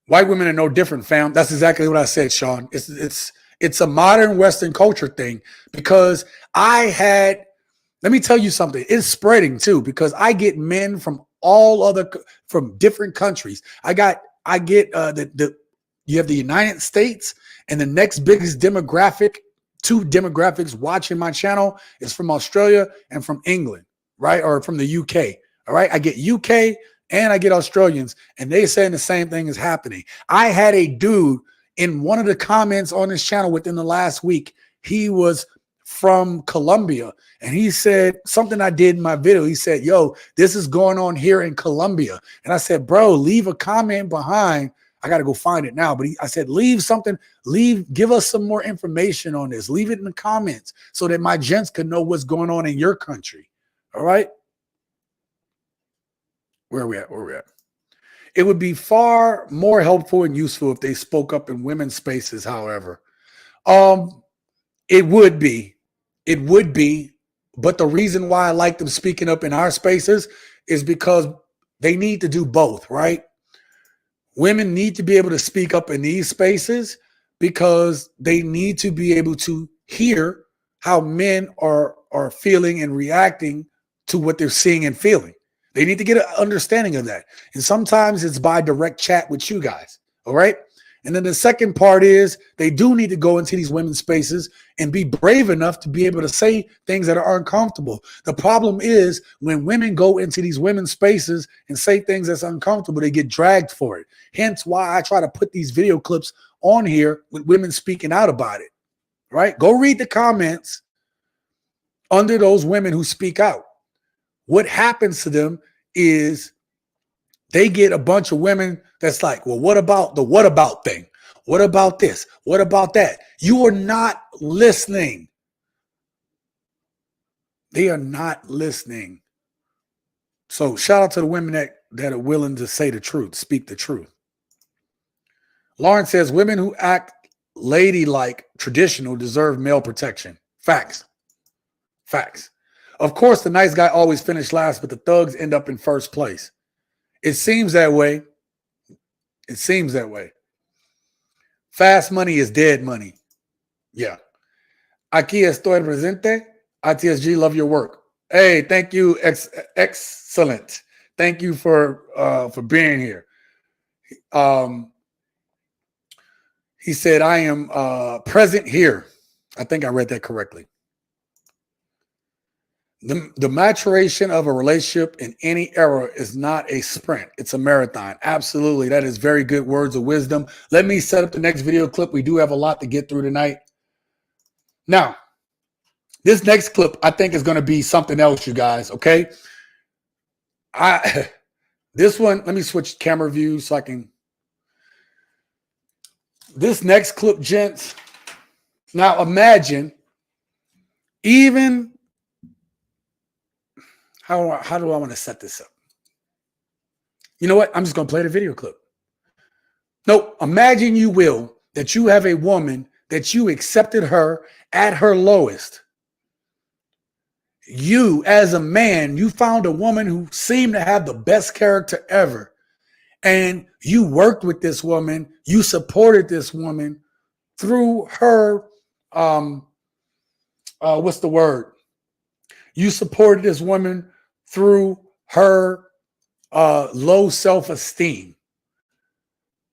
White women are no different, fam. That's exactly what I said, Sean. It's a modern Western culture thing because let me tell you something. It's spreading too because I get men from from different countries. You have the United States, and the next biggest demographic, two demographics watching my channel is from Australia and from England, right? Or from the UK. All right. I get UK and I get Australians, and they saying the same thing is happening. I had a dude in one of the comments on this channel within the last week. He was from Colombia, and he said something I did in my video. He said, yo, this is going on here in Colombia. And I said, bro, leave a comment behind. I got to go find it now. But I said, give us some more information on this. Leave it in the comments so that my gents can know what's going on in your country. All right. Where are we at? It would be far more helpful and useful if they spoke up in women's spaces, however. It would be. But the reason why I like them speaking up in our spaces is because they need to do both, right? Women need to be able to speak up in these spaces because they need to be able to hear how men are feeling and reacting to what they're seeing and feeling. They need to get an understanding of that. And sometimes it's by direct chat with you guys. All right. And then the second part is they do need to go into these women's spaces and be brave enough to be able to say things that are uncomfortable. The problem is when women go into these women's spaces and say things that's uncomfortable, they get dragged for it. Hence why I try to put these video clips on here with women speaking out about it. Right. Go read the comments under those women who speak out. What happens to them is they get a bunch of women that's like, well, what about the what about thing? What about this? What about that? You are not listening. They are not listening. So shout out to the women that are willing to say the truth, speak the truth. Lauren says women who act ladylike, traditional deserve male protection. Facts. Of course, the nice guy always finished last, but the thugs end up in first place. It seems that way. Fast money is dead money. Yeah. Aquí estoy presente. ITSG, love your work. Hey, thank you. Excellent. Thank you for being here. He said, I am present here. I think I read that correctly. The maturation of a relationship in any era is not a sprint. It's a marathon. Absolutely. That is very good words of wisdom. Let me set up the next video clip. We do have a lot to get through tonight. Now, this next clip, I think, is going to be something else, you guys. Okay. This one, let me switch camera views so I can. This next clip, gents. Now imagine, even how do I want to set this up? You know what? I'm just going to play the video clip. No, imagine you will that you have a woman that you accepted her at her lowest. You, as a man, you found a woman who seemed to have the best character ever. And you worked with this woman. You supported this woman through her, what's the word? You supported this woman through her low self-esteem.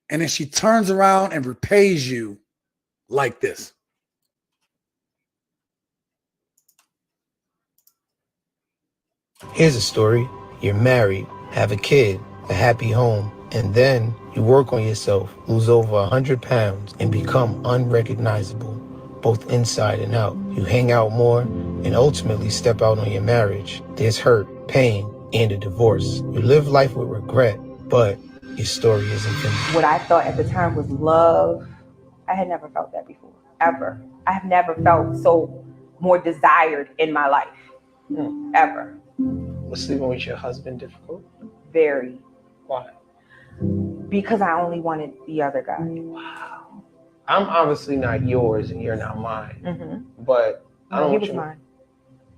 And then she turns around and repays you like this. Here's a story. You're married, have a kid, a happy home, and then you work on yourself, lose over 100 pounds, and become unrecognizable, both inside and out. You hang out more and ultimately step out on your marriage. There's hurt, pain, and a divorce. You live life with regret, but your story isn't finished. What I thought at the time was love, I had never felt that before, ever. I have never felt so more desired in my life, ever. Was sleeping with your husband difficult? Very. Why? Because I only wanted the other guy. Wow. I'm obviously not yours and you're not mine, but I don't he want was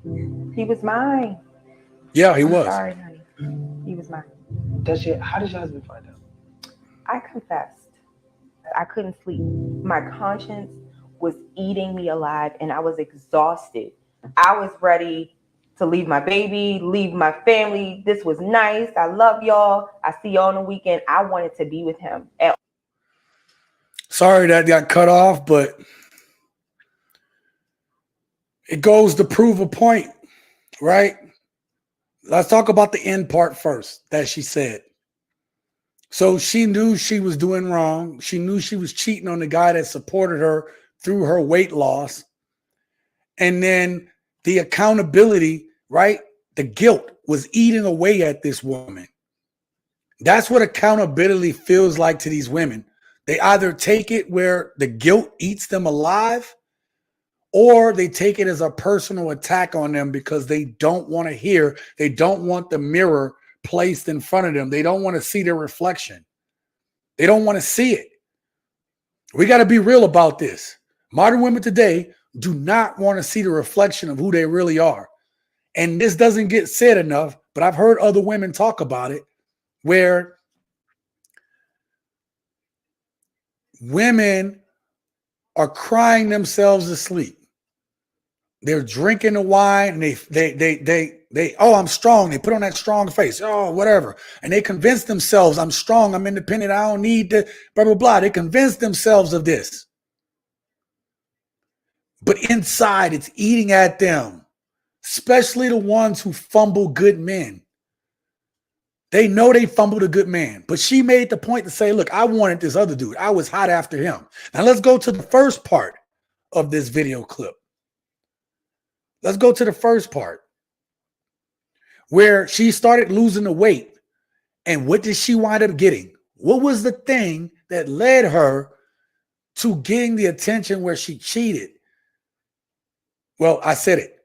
you. mine. He was mine. Yeah, he I'm was. sorry, honey. He was mine. How does your husband find out? I confessed. I couldn't sleep. My conscience was eating me alive and I was exhausted. I was ready to leave my baby, leave my family. This was nice. I love y'all. I see y'all on the weekend. I wanted to be with him. Sorry that got cut off, but it goes to prove a point, right? Let's talk about the end part first that she said. So she knew she was doing wrong. She knew she was cheating on the guy that supported her through her weight loss. And then the accountability, right? The guilt was eating away at this woman. That's what accountability feels like to these women. They either take it where the guilt eats them alive, or they take it as a personal attack on them because they don't want to hear, they don't want the mirror placed in front of them. They don't want to see their reflection. They don't want to see it. We got to be real about this. Modern women today do not want to see the reflection of who they really are. And this doesn't get said enough, but I've heard other women talk about it, where women are crying themselves to sleep. They're drinking the wine and they oh, I'm strong. They put on that strong face. Oh, whatever. And they convince themselves, I'm strong, I'm independent, I don't need to, blah, blah, blah. They convince themselves of this. But inside, it's eating at them, especially the ones who fumble good men. They know they fumbled a good man, but she made the point to say, look, I wanted this other dude. I was hot after him. Now let's go to the first part of this video clip. Let's go to the first part where she started losing the weight. And what did she wind up getting? What was the thing that led her to getting the attention where she cheated? Well, I said it.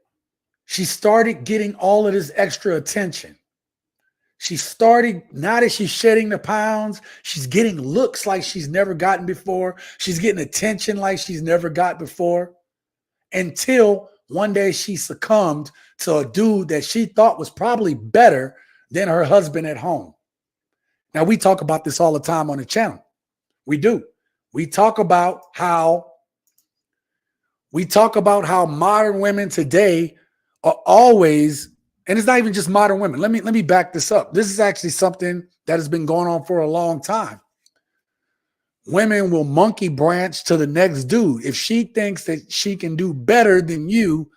She started getting all of this extra attention. She started, now that she's shedding the pounds, she's getting looks like she's never gotten before. She's getting attention like she's never got before. Until one day she succumbed to a dude that she thought was probably better than her husband at home. Now, we talk about this all the time on the channel. We do. We talk about how modern women today are always, and it's not even just modern women. Let me back this up. This is actually something that has been going on for a long time. Women will monkey branch to the next dude. If she thinks that she can do better than you,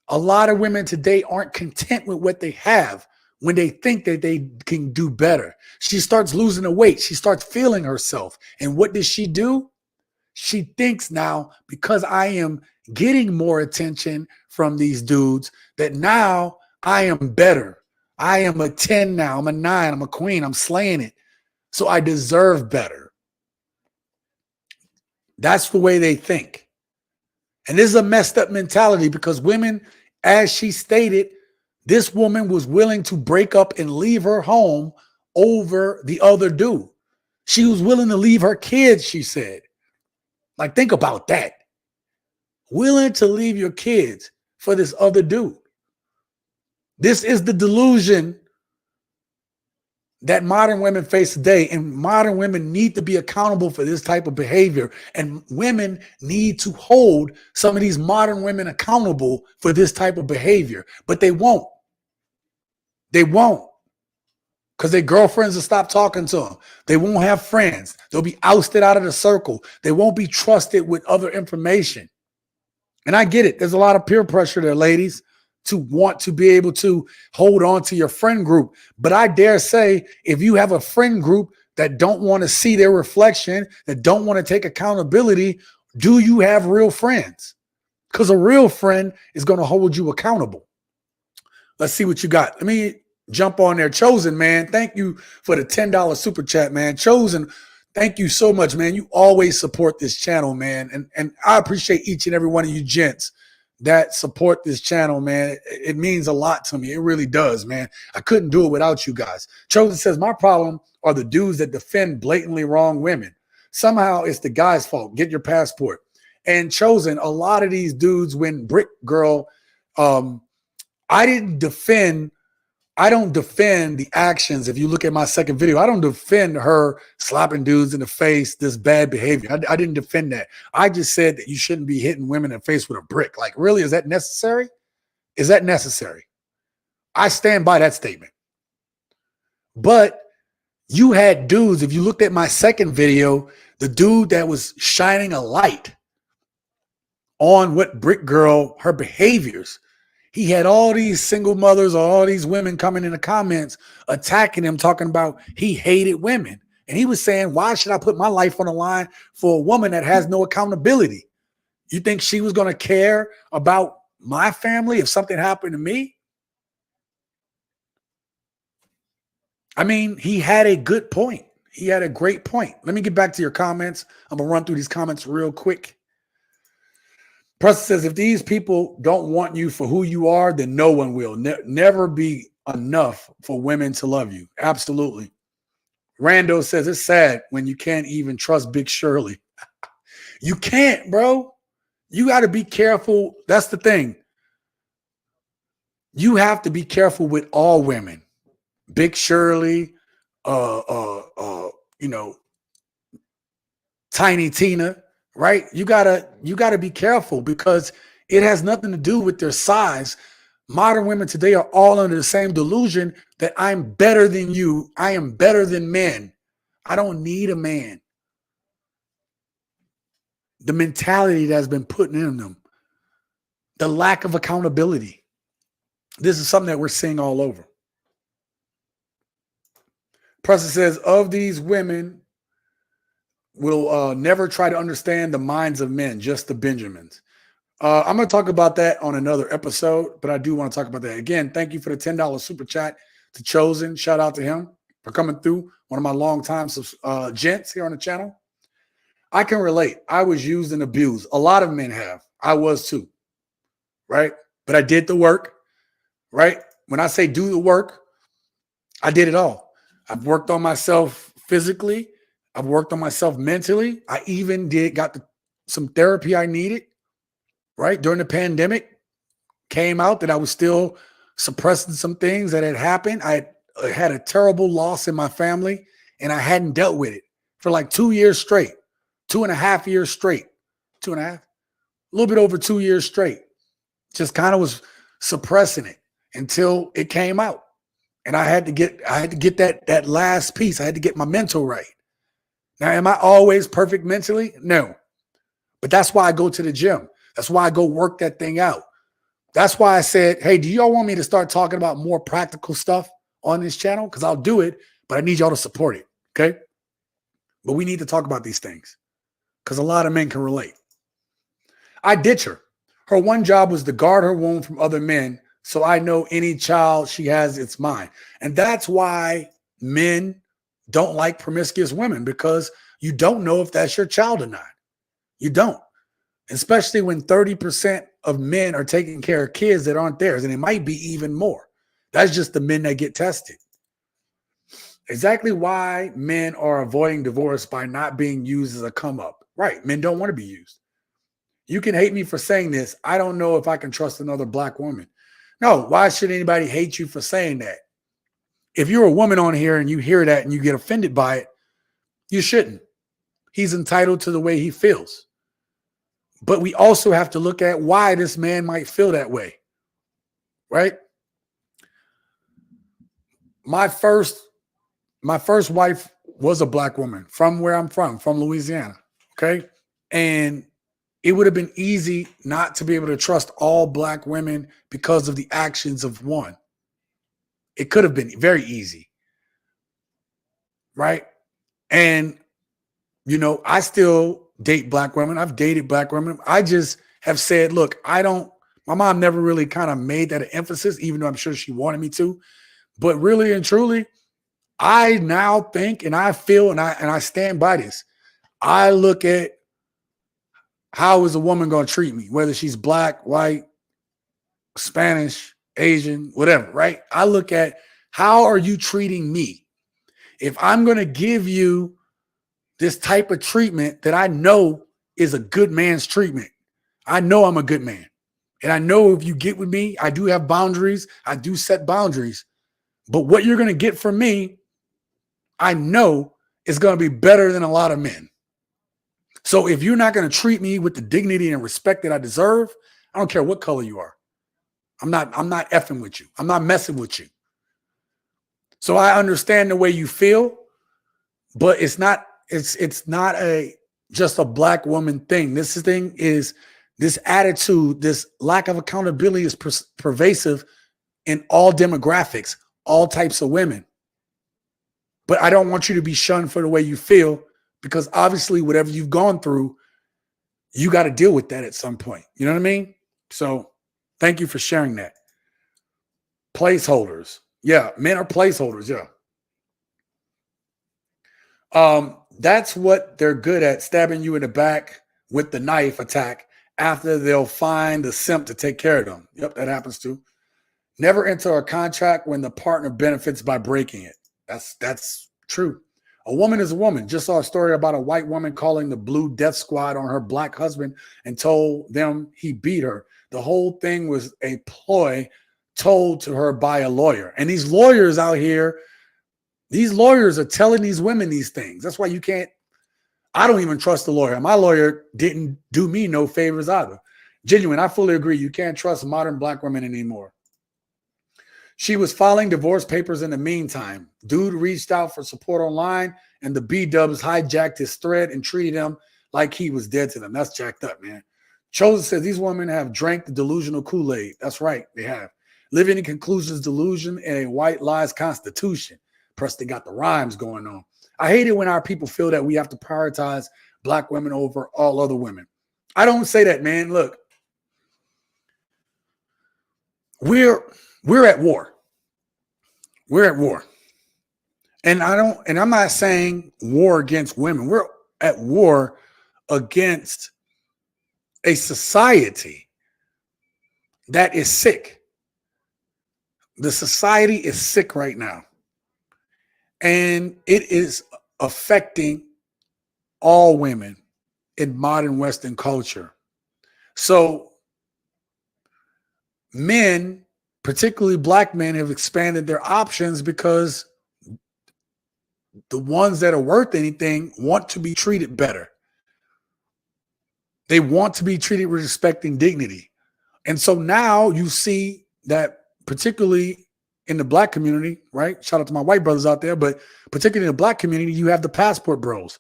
a lot of women today aren't content with what they have when they think that they can do better. She starts losing the weight. She starts feeling herself. And what does she do? She thinks now, because I am getting more attention from these dudes, that now I am better. I am a 10 now. I'm a 9. I'm a queen. I'm slaying it. So I deserve better. That's the way they think. And this is a messed up mentality because women, as she stated, this woman was willing to break up and leave her home over the other dude. She was willing to leave her kids, she said. Like, think about that. Willing to leave your kids for this other dude. This is the delusion that modern women face today, and modern women need to be accountable for this type of behavior, and women need to hold some of these modern women accountable for this type of behavior, but they won't. They won't, because their girlfriends will stop talking to them. They won't have friends. They'll be ousted out of the circle. They won't be trusted with other information. And I get it. There's a lot of peer pressure there, ladies, to want to be able to hold on to your friend group. But I dare say, if you have a friend group that don't want to see their reflection, that don't want to take accountability, do you have real friends? Because a real friend is going to hold you accountable. Let's see what you got. Let me jump on there. Chosen, man. Thank you for the $10 super chat, man. Chosen, thank you so much, man. You always support this channel, man. And I appreciate each and every one of you gents that support this channel, man. It means a lot to me. It really does, man. I couldn't do it without you guys. Chosen says, my problem are the dudes that defend blatantly wrong women. Somehow it's the guy's fault. Get your passport. And Chosen, a lot of these dudes, when Brick Girl, I don't defend the actions. If you look at my second video, I don't defend her slapping dudes in the face, this bad behavior. I didn't defend that. I just said that you shouldn't be hitting women in the face with a brick. Like, really, is that necessary? Is that necessary? I stand by that statement. But you had dudes, if you looked at my second video, the dude that was shining a light on what Brick Girl, her behaviors, he had all these single mothers or all these women coming in the comments attacking him, talking about he hated women. And he was saying, why should I put my life on the line for a woman that has no accountability? You think she was going to care about my family if something happened to me? I mean, he had a good point. He had a great point. Let me get back to your comments. I'm going to run through these comments real quick. Preston says, if these people don't want you for who you are, then no one will. Never be enough for women to love you. Absolutely. Rando says, it's sad when you can't even trust Big Shirley. You can't, bro. You got to be careful. That's the thing. You have to be careful with all women. Big Shirley, Tiny Tina. Right? You gotta be careful because it has nothing to do with their size. Modern women today are all under the same delusion that I'm better than you. I am better than men. I don't need a man. The mentality that has been put in them, the lack of accountability. This is something that we're seeing all over. Preston says, of these women, will never try to understand the minds of men, just the Benjamins. I'm going to talk about that on another episode, but I do want to talk about that. Again, thank you for the $10 super chat to Chosen. Shout out to him for coming through. One of my longtime gents here on the channel. I can relate. I was used and abused. A lot of men have. I was too. Right? But I did the work. Right? When I say do the work, I did it all. I've worked on myself physically. I've worked on myself mentally. I even got some therapy I needed, right? During the pandemic, came out that I was still suppressing some things that had happened. I had a terrible loss in my family, and I hadn't dealt with it for like 2 years straight, 2.5 years straight, 2.5, a little bit over 2 years straight. Just kind of was suppressing it until it came out. And I had to get that last piece. I had to get my mental right. Now, am I always perfect mentally? No. But that's why I go to the gym. That's why I go work that thing out. That's why I said, hey, do y'all want me to start talking about more practical stuff on this channel? Because I'll do it, but I need y'all to support it, okay? But we need to talk about these things because a lot of men can relate. I ditch her. Her one job was to guard her womb from other men, so I know any child she has, it's mine. And that's why men don't like promiscuous women, because you don't know if that's your child or not. You don't. Especially when 30% of men are taking care of kids that aren't theirs, and it might be even more. That's just the men that get tested. Exactly why men are avoiding divorce by not being used as a come up. Right. Men don't want to be used. You can hate me for saying this. I don't know if I can trust another black woman. No, why should anybody hate you for saying that? If you're a woman on here and you hear that and you get offended by it, you shouldn't. He's entitled to the way he feels. But we also have to look at why this man might feel that way. Right? My first wife was a black woman from where I'm from Louisiana. Okay. And it would have been easy not to be able to trust all black women because of the actions of one. It could have been very easy. Right. And, you know, I still date black women. I've dated black women. I just have said, look, my mom never really kind of made that an emphasis, even though I'm sure she wanted me to. But really and truly, I now think and I feel and I stand by this. I look at how is a woman going to treat me, whether she's black, white, Spanish, Asian, whatever, right? I look at how are you treating me? If I'm going to give you this type of treatment that I know is a good man's treatment, I know I'm a good man. And I know if you get with me, I do have boundaries. I do set boundaries. But what you're going to get from me, I know is going to be better than a lot of men. So if you're not going to treat me with the dignity and respect that I deserve, I don't care what color you are. I'm not effing with you. I'm not messing with you. So I understand the way you feel, but it's not just a black woman thing. This thing is this attitude, this lack of accountability is pervasive in all demographics, all types of women. But I don't want you to be shunned for the way you feel, because obviously whatever you've gone through, you got to deal with that at some point. You know what I mean? So thank you for sharing that. Placeholders. Yeah, men are placeholders. Yeah. That's what they're good at, stabbing you in the back with the knife attack after they'll find the simp to take care of them. Yep, that happens too. Never enter a contract when the partner benefits by breaking it. That's true. A woman is a woman. Just saw a story about a white woman calling the Blue Death Squad on her black husband and told them he beat her. The whole thing was a ploy told to her by a lawyer. And these lawyers out here, these lawyers are telling these women these things. That's why I don't even trust the lawyer. My lawyer didn't do me no favors either. Genuine, I fully agree. You can't trust modern black women anymore. She was filing divorce papers in the meantime. Dude reached out for support online, and the B-dubs hijacked his thread and treated him like he was dead to them. That's jacked up, man. Chosen says these women have drank the delusional Kool-Aid. That's right, they have. Living in conclusions, delusion, and a white lies constitution. Plus, they got the rhymes going on. I hate it when our people feel that we have to prioritize black women over all other women. I don't say that, man. Look, we're at war. We're at war. And I'm not saying war against women. We're at war against a society that is sick. The society is sick right now. And it is affecting all women in modern Western culture. So men, particularly black men, have expanded their options because the ones that are worth anything want to be treated better. They want to be treated with respect and dignity. And so now you see that, particularly in the black community, right? Shout out to my white brothers out there, but particularly in the black community, you have the passport bros.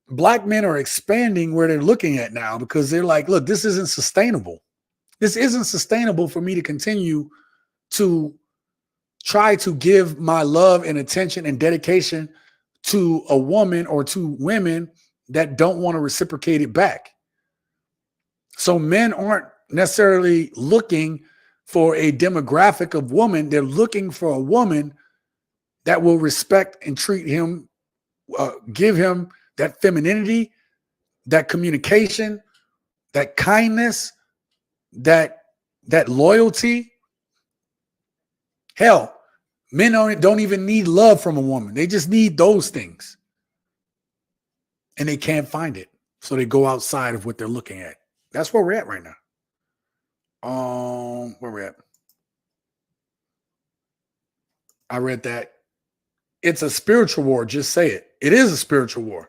Black men are expanding where they're looking at now because they're like, look, this isn't sustainable. This isn't sustainable for me to continue to try to give my love and attention and dedication to a woman or to women that don't want to reciprocate it back. So men aren't necessarily looking for a demographic of woman. They're looking for a woman that will respect and treat him, give him that femininity, that communication, that kindness, that loyalty. Hell, men don't even need love from a woman. They just need those things. And they can't find it. So they go outside of what they're looking at. That's where we're at right now. Where we're at. I read that. It's a spiritual war. Just say it. It is a spiritual war.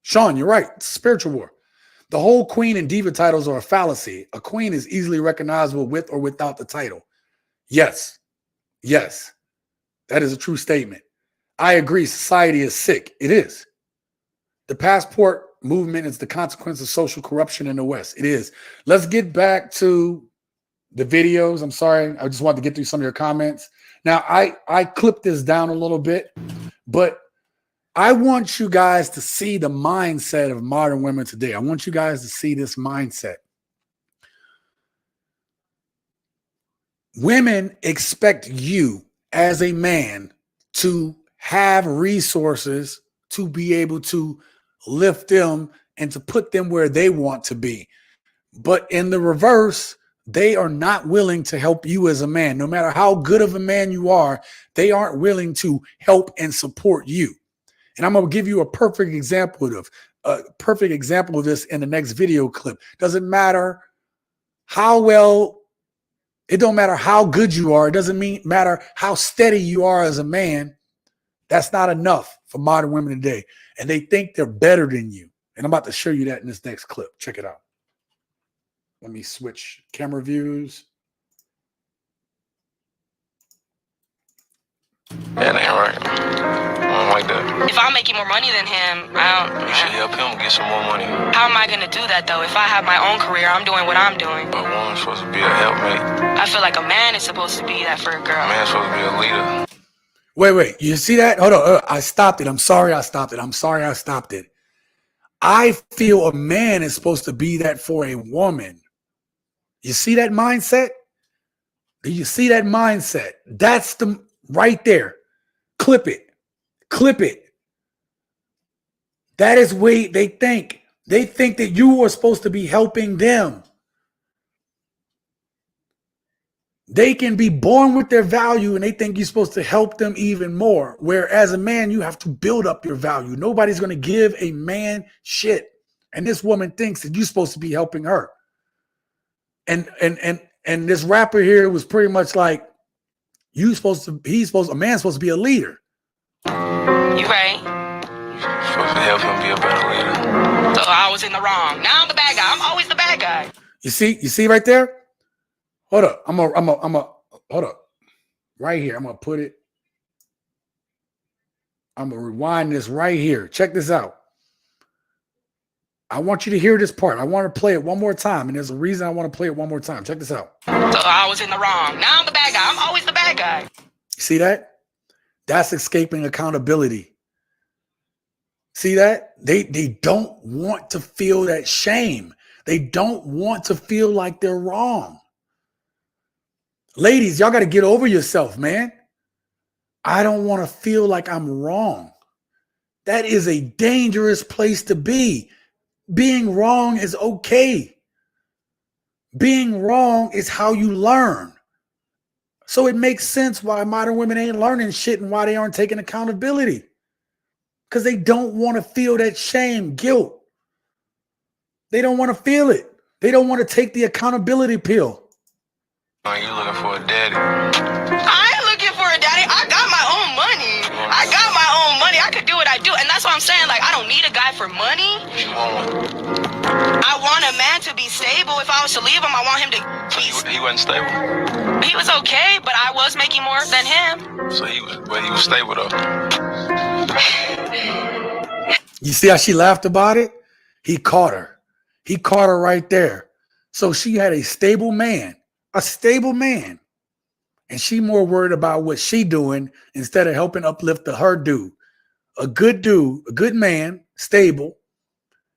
Sean, you're right. It's a spiritual war. The whole queen and diva titles are a fallacy. A queen is easily recognizable with or without the title. Yes. Yes. That is a true statement. I agree. Society is sick. It is. The passport movement is the consequence of social corruption in the West. It is. Let's get back to the videos. I'm sorry. I just wanted to get through some of your comments. Now, I clipped this down a little bit, but I want you guys to see the mindset of modern women today. I want you guys to see this mindset. Women expect you as a man to have resources to be able to lift them and to put them where they want to be. But in the reverse, they are not willing to help you as a man. No matter how good of a man you are, they aren't willing to help and support you. And I'm going to give you a perfect example of this in the next video clip. Doesn't matter how well, it don't matter how good you are. It doesn't matter how steady you are as a man. That's not enough for modern women today. And they think they're better than you. And I'm about to show you that in this next clip. Check it out. Let me switch camera views. That ain't right. I don't like that. If I'm making more money than him, You should help him get some more money. how am I going to do that though? If I have my own career, I'm doing what I'm doing. A woman's supposed to be a helpmate. I feel like a man is supposed to be that for a girl. A man's supposed to be a leader. Wait. You see that? Hold on. I stopped it. I'm sorry I stopped it. I feel a man is supposed to be that for a woman. You see that mindset? Do you see that mindset? That's the right there. Clip it. That is way they think. They think that you are supposed to be helping them. They can be born with their value and they think you're supposed to help them even more. Where as a man, you have to build up your value. Nobody's going to give a man shit. And this woman thinks that you're supposed to be helping her. And this rapper here was pretty much like, a man's supposed to be a leader. You right. You're supposed to help him be a better leader. So I was in the wrong. Now I'm the bad guy. I'm always the bad guy. You see right there? Hold up. I'm hold up. Right here. I'm gonna rewind this right here. Check this out. I want you to hear this part. I want to play it one more time. And there's a reason I want to play it one more time. Check this out. So I was in the wrong. Now I'm the bad guy. I'm always the bad guy. See that? That's escaping accountability. See that? They don't want to feel that shame. They don't want to feel like they're wrong. Ladies, y'all got to get over yourself, man. I don't want to feel like I'm wrong. That is a dangerous place to be. Being wrong is okay. Being wrong is how you learn. So it makes sense why modern women ain't learning shit and why they aren't taking accountability. Because they don't want to feel that shame, guilt. They don't want to feel it. They don't want to take the accountability pill. Are you looking for a daddy? I ain't looking for a daddy. I got my own money. I could do what I do. And that's what I'm saying. Like, I don't need a guy for money. What you want? I want a man to be stable. If I was to leave him, I want him to be He wasn't stable. He was okay, but I was making more than him. So he was stable though. You see how she laughed about it? He caught her. He caught her right there. So she had a stable man. And she more worried about what she doing instead of helping uplift her dude. A good man, stable.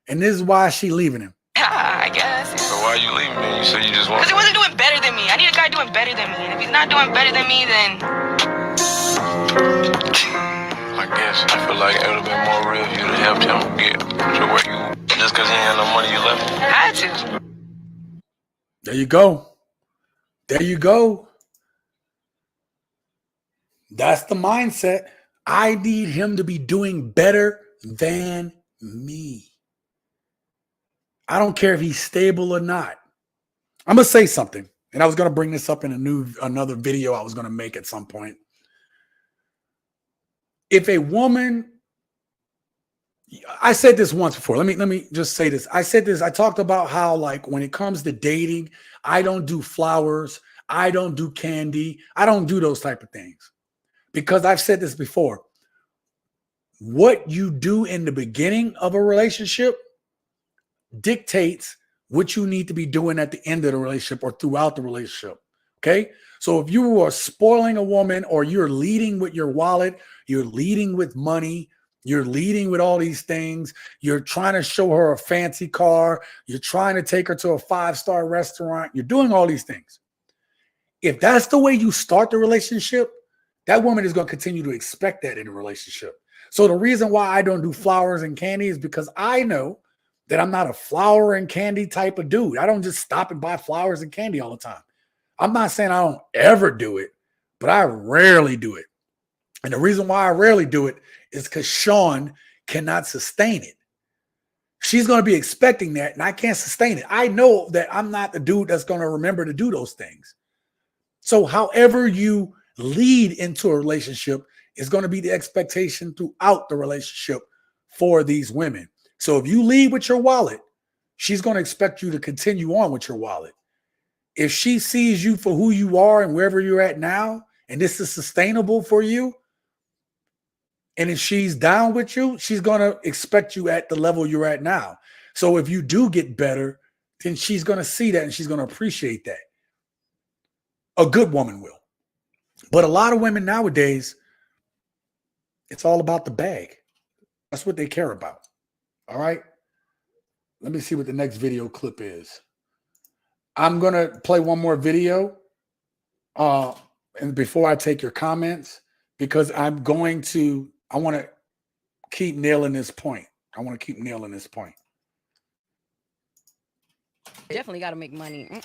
And this is why she leaving him. Yeah, I guess. So why are you leaving me? You said you just want. Because he wasn't doing better than me. I need a guy doing better than me. And if he's not doing better than me, then I guess I feel like it would have been more real if you'd have helped him get to where you Just because he ain't had no money, you left him? Had to. There you go. There you go. That's the mindset. I need him to be doing better than me. I don't care if he's stable or not. I'm going to say something, and I was going to bring this up in another video I was going to make at some point. If a woman, I said this once before. Let me just say this. I said this. I talked about how, like, when it comes to dating, I don't do flowers. I don't do candy. I don't do those type of things. Because I've said this before. What you do in the beginning of a relationship dictates what you need to be doing at the end of the relationship or throughout the relationship. Okay. So if you are spoiling a woman, or you're leading with your wallet, you're leading with money, you're leading with all these things, you're trying to show her a fancy car, you're trying to take her to a 5-star restaurant, you're doing all these things. If that's the way you start the relationship, that woman is going to continue to expect that in a relationship. So the reason why I don't do flowers and candy is because I know that I'm not a flower and candy type of dude. I don't just stop and buy flowers and candy all the time. I'm not saying I don't ever do it, but I rarely do it. And the reason why I rarely do it is because Sean cannot sustain it. She's going to be expecting that, and I can't sustain it. I know that I'm not the dude that's going to remember to do those things. So however you lead into a relationship is going to be the expectation throughout the relationship for these women. So if you lead with your wallet, she's going to expect you to continue on with your wallet. If she sees you for who you are and wherever you're at now, and this is sustainable for you, and if she's down with you, she's going to expect you at the level you're at now. So if you do get better, then she's going to see that and she's going to appreciate that. A good woman will. But a lot of women nowadays, it's all about the bag. That's what they care about. All right. Let me see what the next video clip is. I'm going to play one more video. And before I take your comments, because I want to keep nailing this point. Definitely got to make money.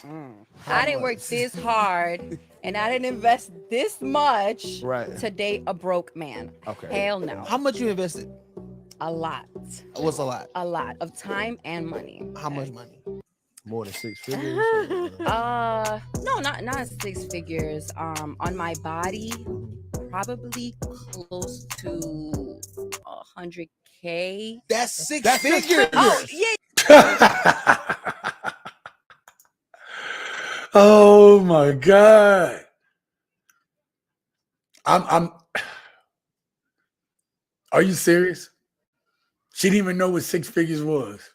I didn't work this hard and I didn't invest this much to date a broke man. Okay. Hell no. How much you invested? A lot. What's a lot? A lot of time and money. How much money? More than 6 figures? No, not 6 figures. On my body, probably close to 100K. That's 6 figures. Oh, yeah. Oh my God. Are you serious? She didn't even know what 6 figures was.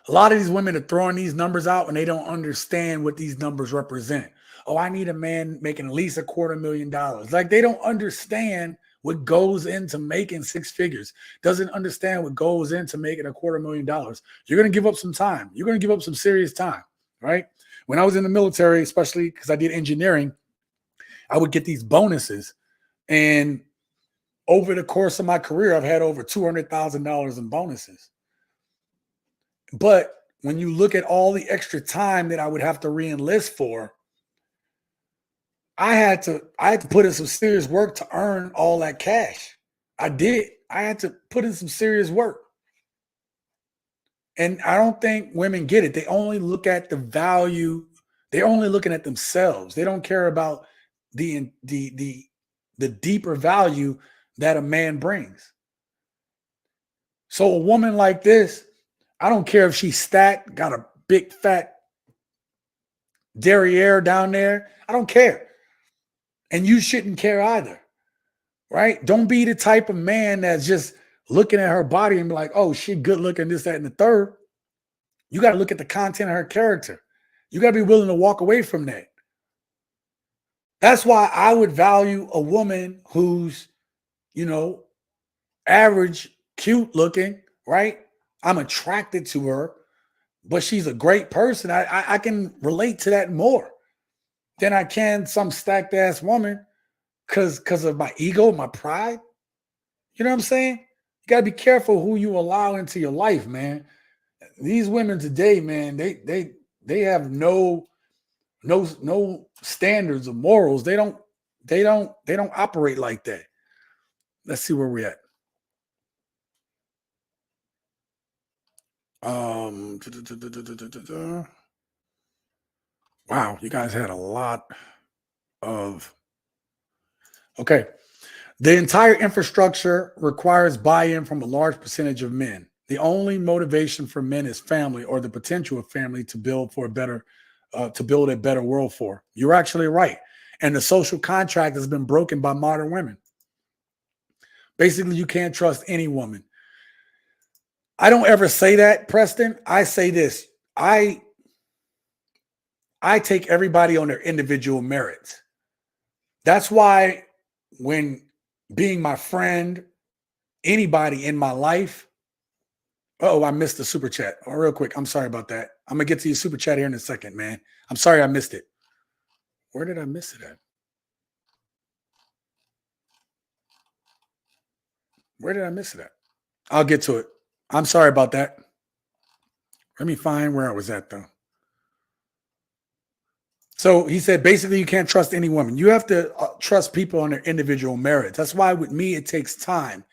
A lot of these women are throwing these numbers out and they don't understand what these numbers represent. Oh, I need a man making at least $250,000. Like, they don't understand what goes into making 6 figures. Doesn't understand what goes into making $250,000. You're going to give up some time. You're going to give up some serious time, right? When I was in the military, especially because I did engineering, I would get these bonuses. And over the course of my career, I've had over $200,000 in bonuses. But when you look at all the extra time that I would have to re-enlist for, I had to put in some serious work to earn all that cash. I did. I had to put in some serious work. And I don't think women get it. They only look at the value. They're only looking at themselves. They don't care about the deeper value that a man brings. So a woman like this, I don't care if she's stacked, got a big fat derriere down there. I don't care. And you shouldn't care either, right? Don't be the type of man that's just looking at her body and be like, oh, she good looking, this, that, and the third. You got to look at the content of her character. You got to be willing to walk away from that. That's why I would value a woman who's, average, cute looking, right? I'm attracted to her, but she's a great person. I can relate to that more than I can some stacked ass woman because of my ego, my pride. You know what I'm saying? You got to be careful who you allow into your life, man. These women today, man, they have no standards of morals. They don't operate like that. Let's see where we're at. Wow, you guys had a lot of. Okay. The entire infrastructure requires buy-in from a large percentage of men. The only motivation for men is family or the potential of family to build for a better, world for. You're actually right. And the social contract has been broken by modern women. Basically, you can't trust any woman. I don't ever say that, Preston. I say this. I take everybody on their individual merits. That's why when being my friend, anybody in my life. Oh, I missed the super chat. Oh, real quick. I'm sorry about that. I'm going to get to your super chat here in a second, man. I'm sorry I missed it. Where did I miss it at? Where did I miss it at? I'll get to it. I'm sorry about that. Let me find where I was at, though. So he said, basically, you can't trust any woman. You have to trust people on their individual merits. That's why with me, it takes time.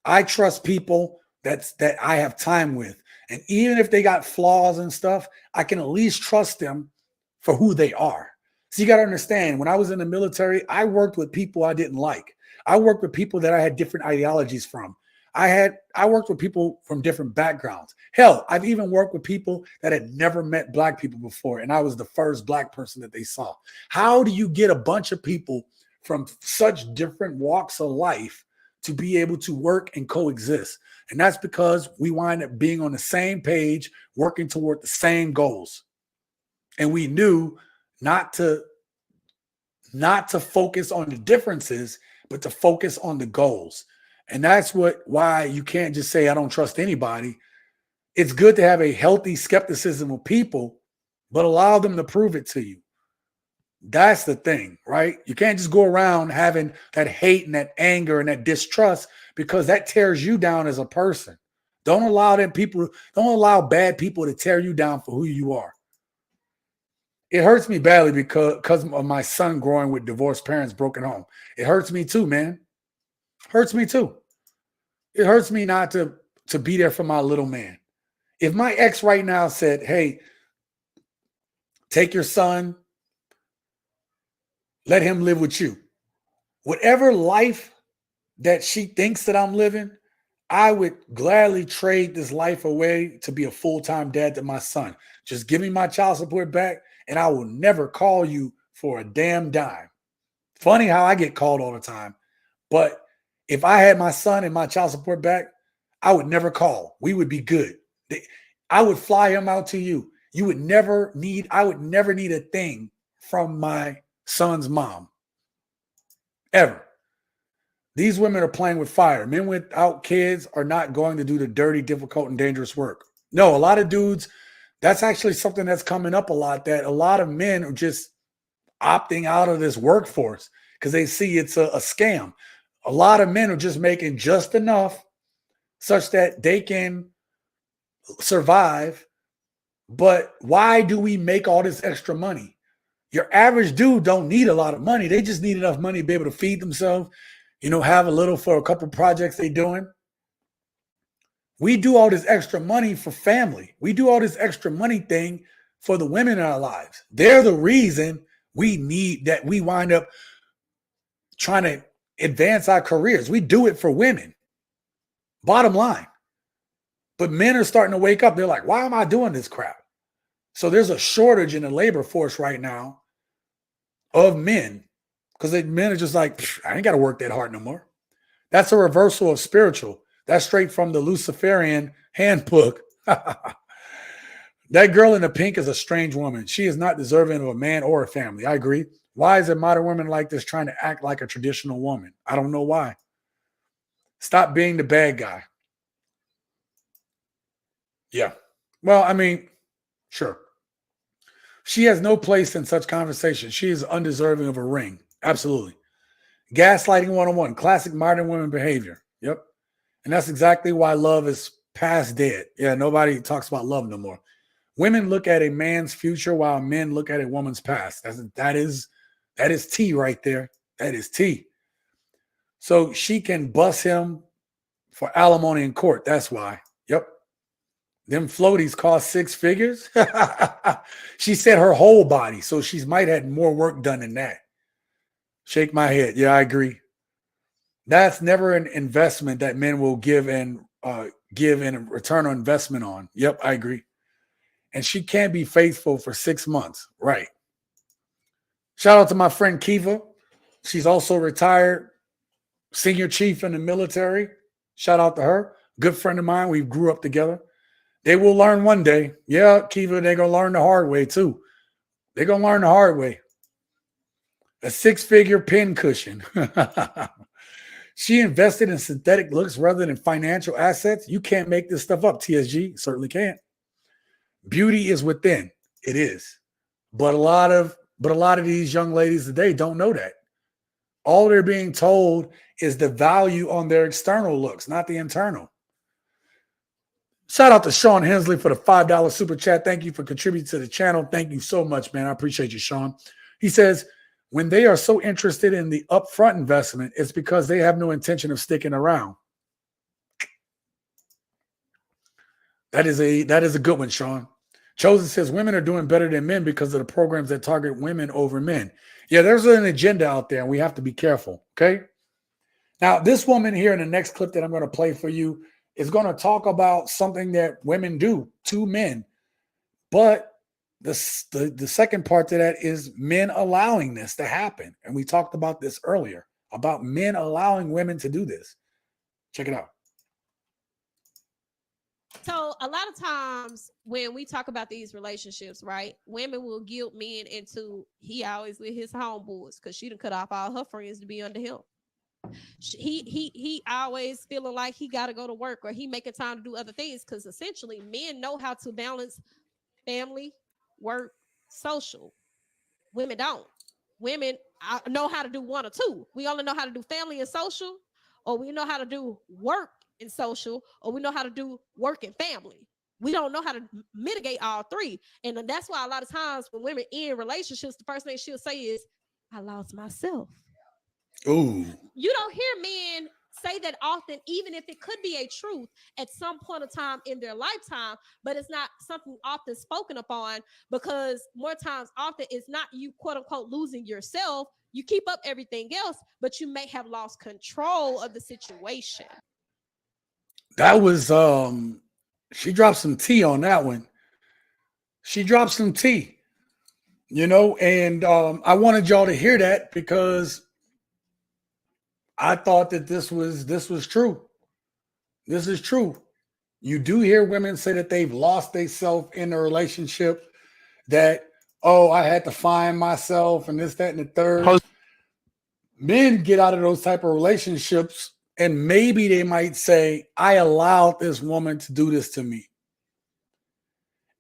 I trust people that I have time with. And even if they got flaws and stuff, I can at least trust them for who they are. So you got to understand, when I was in the military, I worked with people I didn't like. I worked with people that I had different ideologies from. I worked with people from different backgrounds. Hell, I've even worked with people that had never met black people before, and I was the first black person that they saw. How do you get a bunch of people from such different walks of life to be able to work and coexist? And that's because we wind up being on the same page, working toward the same goals. And we knew not to focus on the differences, but to focus on the goals. And that's why you can't just say, I don't trust anybody. It's good to have a healthy skepticism of people, but allow them to prove it to you. That's the thing, right? You can't just go around having that hate and that anger and that distrust, because that tears you down as a person. Don't allow bad people to tear you down for who you are. It hurts me badly because of my son growing with divorced parents, broken home. It hurts me too, man. Hurts me too. It hurts me not to be there for my little man. If my ex right now said, hey, take your son, let him live with you. Whatever life that she thinks that I'm living, I would gladly trade this life away to be a full-time dad to my son. Just give me my child support back, and I will never call you for a damn dime. Funny how I get called all the time, but if I had my son and my child support back, I would never call. We would be good. I would fly him out to you. I would never need a thing from my son's mom. Ever. These women are playing with fire. Men without kids are not going to do the dirty, difficult, and dangerous work. No, a lot of dudes, that's actually something that's coming up a lot, that a lot of men are just opting out of this workforce because they see it's a scam. A lot of men are just making just enough such that they can survive. But why do we make all this extra money? Your average dude don't need a lot of money. They just need enough money to be able to feed themselves, have a little for a couple projects they're doing. We do all this extra money for family. We do all this extra money thing for the women in our lives. They're the reason we wind up trying to advance our careers. We do it for women. Bottom line. But men are starting to wake up. They're like, why am I doing this crap? So there's a shortage in the labor force right now of men, because men are just like, I ain't got to work that hard no more. That's a reversal of spiritual. That's straight from the Luciferian handbook. That girl in the pink is a strange woman. She is not deserving of a man or a family. I agree. Why is it modern women like this trying to act like a traditional woman? I don't know why. Stop being the bad guy. Yeah. Well, I mean, sure. She has no place in such conversation. She is undeserving of a ring. Absolutely. Gaslighting 101. Classic modern women behavior. Yep. And that's exactly why love is past dead. Yeah, nobody talks about love no more. Women look at a man's future while men look at a woman's past. That is tea right there. That is tea. So she can bust him for alimony in court. That's why. Yep. Them floaties cost 6 figures. She said her whole body. So she might have had more work done than that. Shake my head. Yeah, I agree. That's never an investment that men will give and return on investment on. Yep, I agree. And she can't be faithful for 6 months. Right. Shout out to my friend Kiva. She's also retired senior chief in the military. Shout out to her. Good friend of mine. We grew up together. They will learn one day. Yeah, Kiva, they're going to learn the hard way too. They're going to learn the hard way. A 6-figure pin cushion. She invested in synthetic looks rather than financial assets. You can't make this stuff up, TSG. Certainly can't. Beauty is within. It is. But a lot of these young ladies today don't know that. All they're being told is the value on their external looks, not the internal. Shout out to Sean Hensley for the $5 super chat. Thank you for contributing to the channel. Thank you so much, man. I appreciate you, Sean. He says, when they are so interested in the upfront investment, it's because they have no intention of sticking around. That is a good one, Sean. Chosen says women are doing better than men because of the programs that target women over men. Yeah, there's an agenda out there, and we have to be careful, okay? Now, this woman here in the next clip that I'm going to play for you is going to talk about something that women do to men. But the second part to that is men allowing this to happen. And we talked about this earlier, about men allowing women to do this. Check it out. So a lot of times when we talk about these relationships, right, women will guilt men into he always with his homeboys because she done cut off all her friends to be under him. He always feeling like he got to go to work or he making time to do other things because essentially men know how to balance family, work, social. Women don't. Women know how to do one or two. We only know how to do family and social, or we know how to do work and social, or we know how to do work and family. We don't know how to mitigate all three. And that's why a lot of times when women in relationships, the first thing she'll say is, I lost myself. Ooh. You don't hear men say that often, even if it could be a truth at some point of time in their lifetime, but it's not something often spoken upon because more times often it's not you quote unquote losing yourself. You keep up everything else, but you may have lost control of the situation. That was she dropped some tea on that one. She dropped some tea, you know, and I wanted y'all to hear that because I thought that this was true. This is true. You do hear women say that they've lost themselves in a relationship, that, oh, I had to find myself and this, that, and the third. Men get out of those type of relationships and maybe they might say, I allowed this woman to do this to me.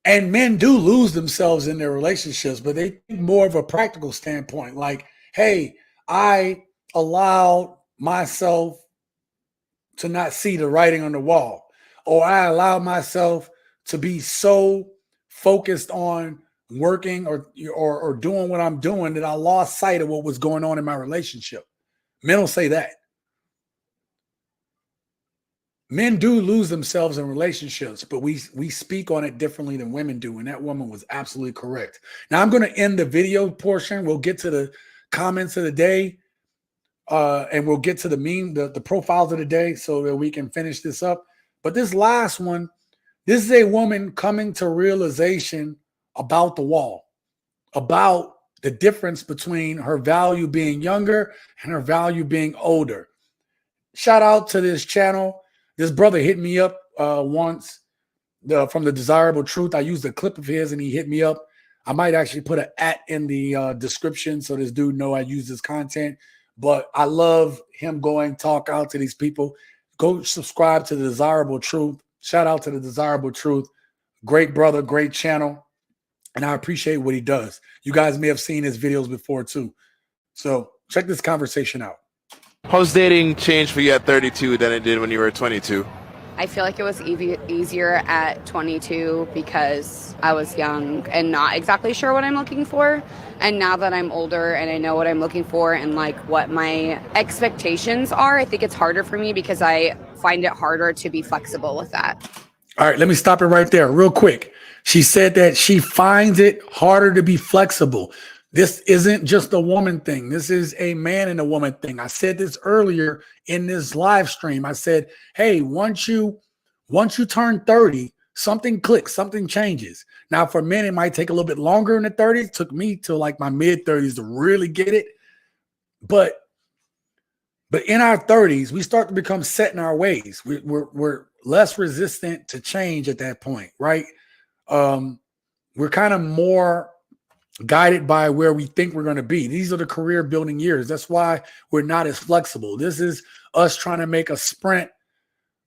And men do lose themselves in their relationships, but they think more of a practical standpoint. Like, hey, I allowed myself to not see the writing on the wall, or I allowed myself to be so focused on working or doing what I'm doing that I lost sight of what was going on in my relationship. Men will say that. Men do lose themselves in relationships, but we speak on it differently than women do, and that woman was absolutely correct. Now I'm going to end the video portion. We'll get to the comments of the day. And we'll get to the profiles of the day so that we can finish this up. But this last one, this is a woman coming to realization about the wall, about the difference between her value being younger and her value being older. Shout out to this channel. This brother hit me up once from the Desirable Truth. I used a clip of his and he hit me up. I might actually put an @ in the description so this dude know I use this content. But I love him going talk out to these people. Go subscribe to the Desirable Truth. Shout out to the Desirable Truth. Great brother, great channel. And I appreciate what he does. You guys may have seen his videos before too. So check this conversation out. How's dating changed for you at 32 than it did when you were 22? I feel like it was easier at 22 because I was young and not exactly sure what I'm looking for. And now that I'm older and I know what I'm looking for and like what my expectations are, I think it's harder for me because I find it harder to be flexible with that. All right, let me stop it right there real quick. She said that she finds it harder to be flexible. This isn't just a woman thing. This is a man and a woman thing. I said this earlier in this live stream. I said, hey, once you turn 30, something clicks, something changes. Now, for men, it might take a little bit longer in the 30s. It took me to like my mid 30s to really get it. But in our 30s, we start to become set in our ways. We're less resistant to change at that point, right? We're kind of more guided by where we think we're going to be. These are the career building years. That's why we're not as flexible. This is us trying to make a sprint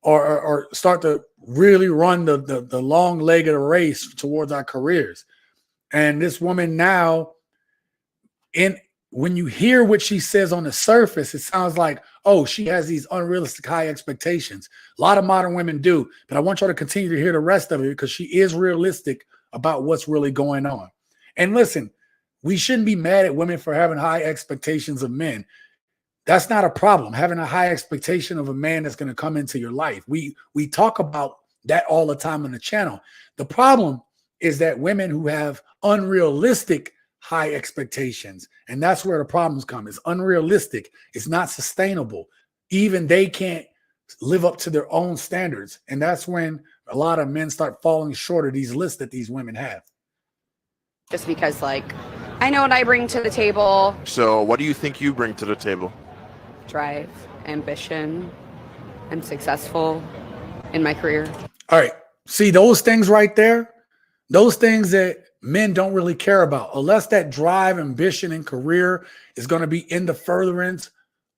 or start to really run the long leg of the race towards our careers. And this woman now, when you hear what she says on the surface, it sounds like, oh, she has these unrealistic high expectations. A lot of modern women do, but I want y'all to continue to hear the rest of it because she is realistic about what's really going on. And listen, we shouldn't be mad at women for having high expectations of men. That's not a problem, having a high expectation of a man that's going to come into your life. We talk about that all the time on the channel. The problem is that women who have unrealistic high expectations, and that's where the problems come. It's unrealistic. It's not sustainable. Even they can't live up to their own standards. And that's when a lot of men start falling short of these lists that these women have. Just because, like, I know what I bring to the table. So what do you think you bring to the table? Drive, ambition. I'm successful in my career. All right. See those things right there? Those things that men don't really care about. Unless that drive, ambition, and career is going to be in the furtherance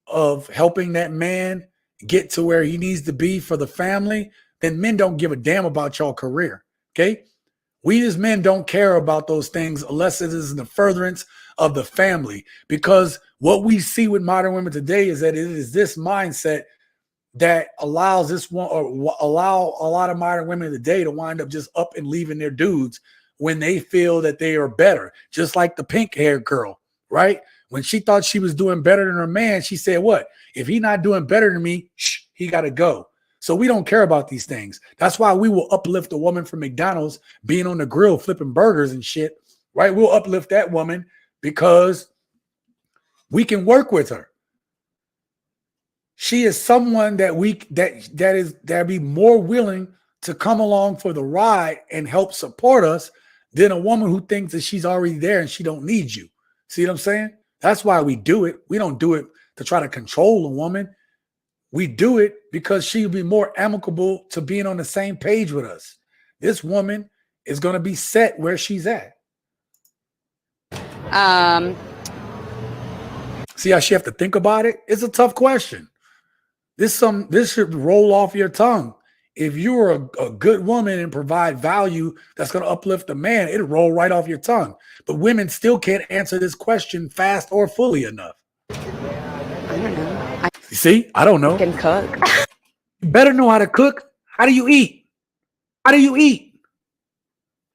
of helping that man get to where he needs to be for the family, then men don't give a damn about your career. Okay? We as men don't care about those things unless it is in the furtherance of the family. Because what we see with modern women today is that it is this mindset that allows this one, or allow a lot of modern women today to wind up just up and leaving their dudes when they feel that they are better. Just like the pink-haired girl, right? When she thought she was doing better than her man, she said, what? If he's not doing better than me, he got to go. So we don't care about these things. That's why we will uplift a woman from McDonald's being on the grill flipping burgers and shit, right? We'll uplift that woman because we can work with her. She is someone that be more willing to come along for the ride and help support us than a woman who thinks that she's already there and she don't need you. See what I'm saying? That's why we do it. We don't do it to try to control a woman. We do it because she will be more amicable to being on the same page with us. This woman is going to be set where she's at. See how she have to think about it? It's a tough question. This should roll off your tongue. If you're a good woman and provide value that's going to uplift a man, it'll roll right off your tongue. But women still can't answer this question fast or fully enough. I don't know. You see, I don't know. I can cook. You better know how to cook. How do you eat? How do you eat?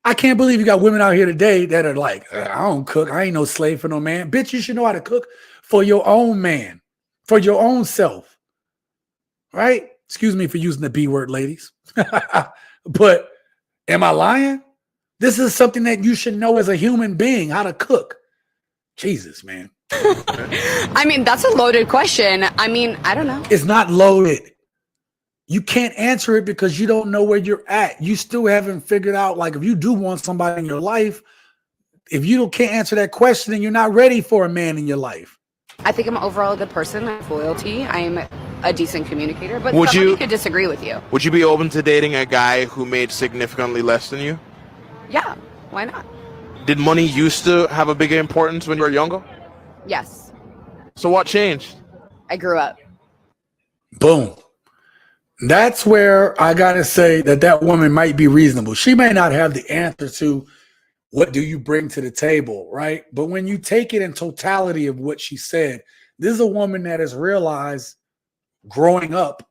I can't believe you got women out here today that are like, I don't cook. I ain't no slave for no man. Bitch, you should know how to cook for your own man, for your own self. Right? Excuse me for using the B word, ladies. But am I lying? This is something that you should know as a human being, how to cook. Jesus, man. I mean, that's a loaded question. I mean, I don't know. It's not loaded. You can't answer it because you don't know where you're at. You still haven't figured out, like, if you do want somebody in your life, if you can't answer that question, then you're not ready for a man in your life. I think I'm overall a good person. I have loyalty. I'm a decent communicator, but Would somebody you- could disagree with you. Would you be open to dating a guy who made significantly less than you? Yeah, why not? Did money used to have a bigger importance when you were younger? Yes, So what changed? I grew up. Boom. That's where I got to say that woman might be reasonable. She may not have the answer to what do you bring to the table, right? But when you take it in totality of what she said, This is a woman that has realized growing up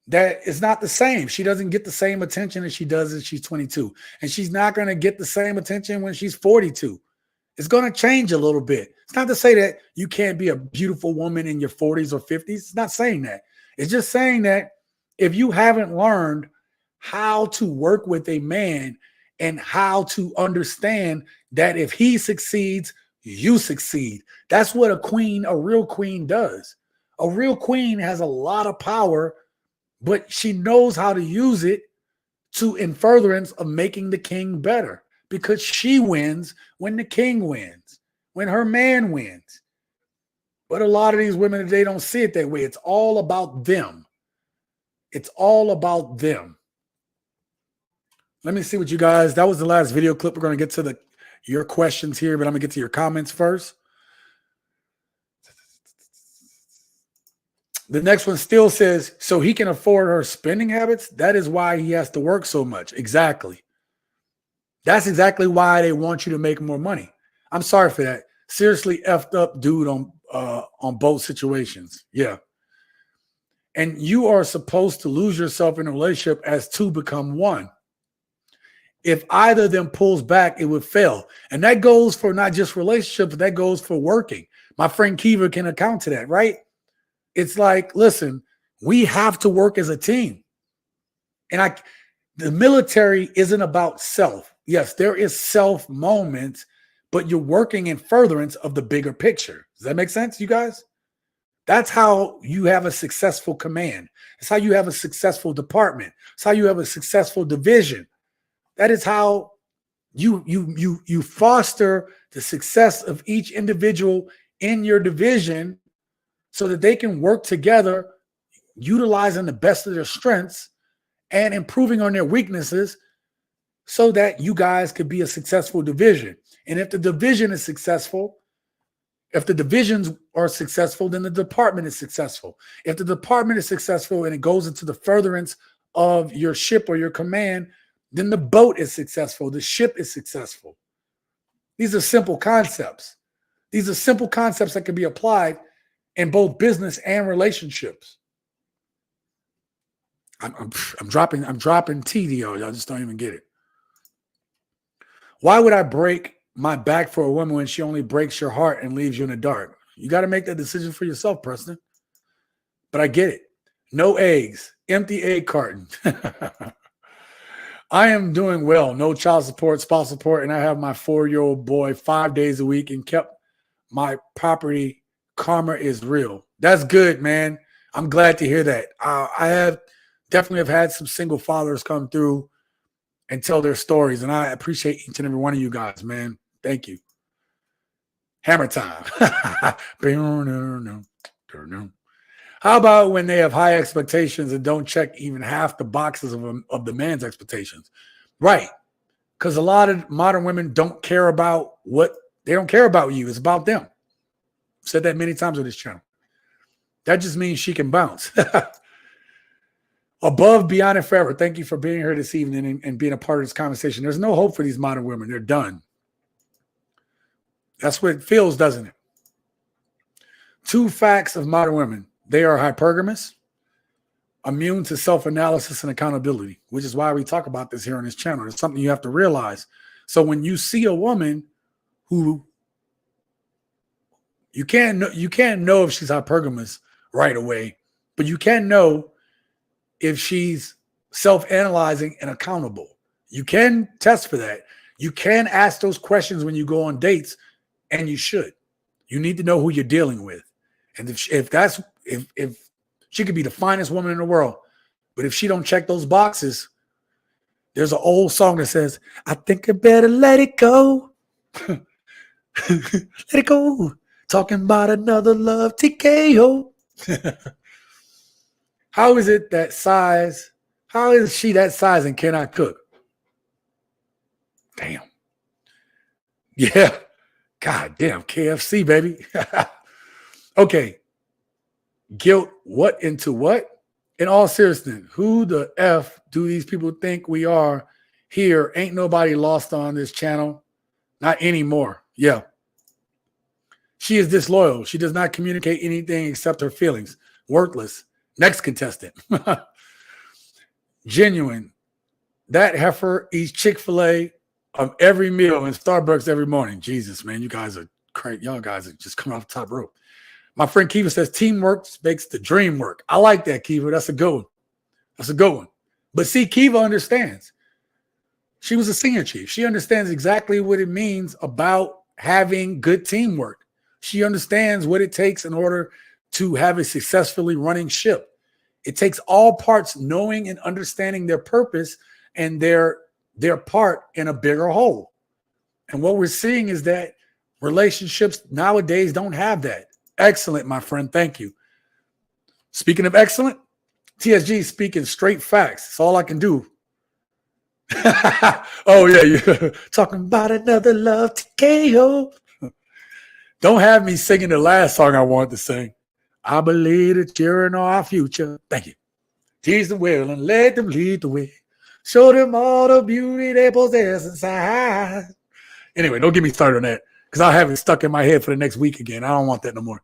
that it's not the same. She doesn't get the same attention as she does as she's 22. And she's not going to get the same attention when she's 42. It's going to change a little bit. It's not to say that you can't be a beautiful woman in your 40s or 50s. It's not saying that. It's just saying that if you haven't learned how to work with a man and how to understand that if he succeeds, you succeed. That's what a real queen does. A real queen has a lot of power, but she knows how to use it in furtherance of making the king better, because she wins when the king wins, when her man wins. But a lot of these women, they don't see it that way. It's all about them. It's all about them. Let me see what you guys, that was the last video clip. We're going to get to your questions here, but I'm going to get to your comments first. The next one still says, so he can afford her spending habits. That is why he has to work so much. Exactly. That's exactly why they want you to make more money. I'm sorry for that. Seriously effed up dude on both situations. Yeah. And you are supposed to lose yourself in a relationship as two become one. If either of them pulls back, it would fail. And that goes for not just relationships, that goes for working. My friend Kiva can account to that, right? It's like, listen, we have to work as a team. And the military isn't about self. Yes, there is self moments, but you're working in furtherance of the bigger picture. Does that make sense, you guys? That's how you have a successful command. That's how you have a successful department. That's how you have a successful division. That is how you foster the success of each individual in your division so that they can work together, utilizing the best of their strengths and improving on their weaknesses so that you guys could be a successful division. And if the division is successful, if the divisions are successful, then the department is successful. If the department is successful and it goes into the furtherance of your ship or your command, then the boat is successful. The ship is successful. These are simple concepts. These are simple concepts that can be applied in both business and relationships. I'm dropping tea to y'all. Y'all just don't even get it. Why would I break my back for a woman when she only breaks your heart and leaves you in the dark? You got to make that decision for yourself, Preston. But I get it. No eggs, empty egg carton. I am doing well. No child support, spouse support, and I have my 4-year-old boy 5 days a week and kept my property. Karma is real. That's good, man. I'm glad to hear that. I definitely have had some single fathers come through and tell their stories, and I appreciate each and every one of you guys, man. Thank you. Hammer time. How about when they have high expectations and don't check even half the boxes of the man's expectations? Right. Because a lot of modern women don't care about they don't care about you. It's about them. I've said that many times on this channel. That just means she can bounce. Above, beyond, and forever. Thank you for being here this evening and being a part of this conversation. There's no hope for these modern women. They're done. That's what it feels, doesn't it? 2 facts of modern women. They are hypergamous, immune to self-analysis and accountability, which is why we talk about this here on this channel. It's something you have to realize. So when you see a woman who you can't know if she's hypergamous right away, but you can know if she's self-analyzing and accountable. You can test for that. You can ask those questions when you go on dates, and you should. You need to know who you're dealing with. And if she could be the finest woman in the world, but if she don't check those boxes, there's an old song that says, I think I better let it go. Let it go. Talking about another love TKO. How is it that size? How is she that size and cannot cook? Damn. Yeah. God damn, KFC, baby. Okay. Guilt, what into what? In all seriousness, who the F do these people think we are here? Ain't nobody lost on this channel. Not anymore. Yeah. She is disloyal. She does not communicate anything except her feelings. Worthless. Next contestant. Genuine. That heifer eats Chick-fil-A of every meal and Starbucks every morning. Jesus, man, you guys are crazy. Y'all guys are just coming off the top rope. My friend Kiva says teamwork makes the dream work. I like that, Kiva. That's a good one. That's a good one. But see, Kiva understands. She was a senior chief. She understands exactly what it means about having good teamwork. She understands what it takes in order to have a successfully running ship. It takes all parts knowing and understanding their purpose and their part in a bigger whole. And what we're seeing is that relationships nowadays don't have that. Excellent, my friend. Thank you. Speaking of excellent, TSG speaking straight facts. That's all I can do. Oh, yeah, you're talking about another love TKO. Don't have me singing the last song I wanted to sing. I believe that you're in our future. Thank you. Tease them well and let them lead the way. Show them all the beauty they possess inside. Anyway, don't get me started on that because I'll have it stuck in my head for the next week again. I don't want that no more.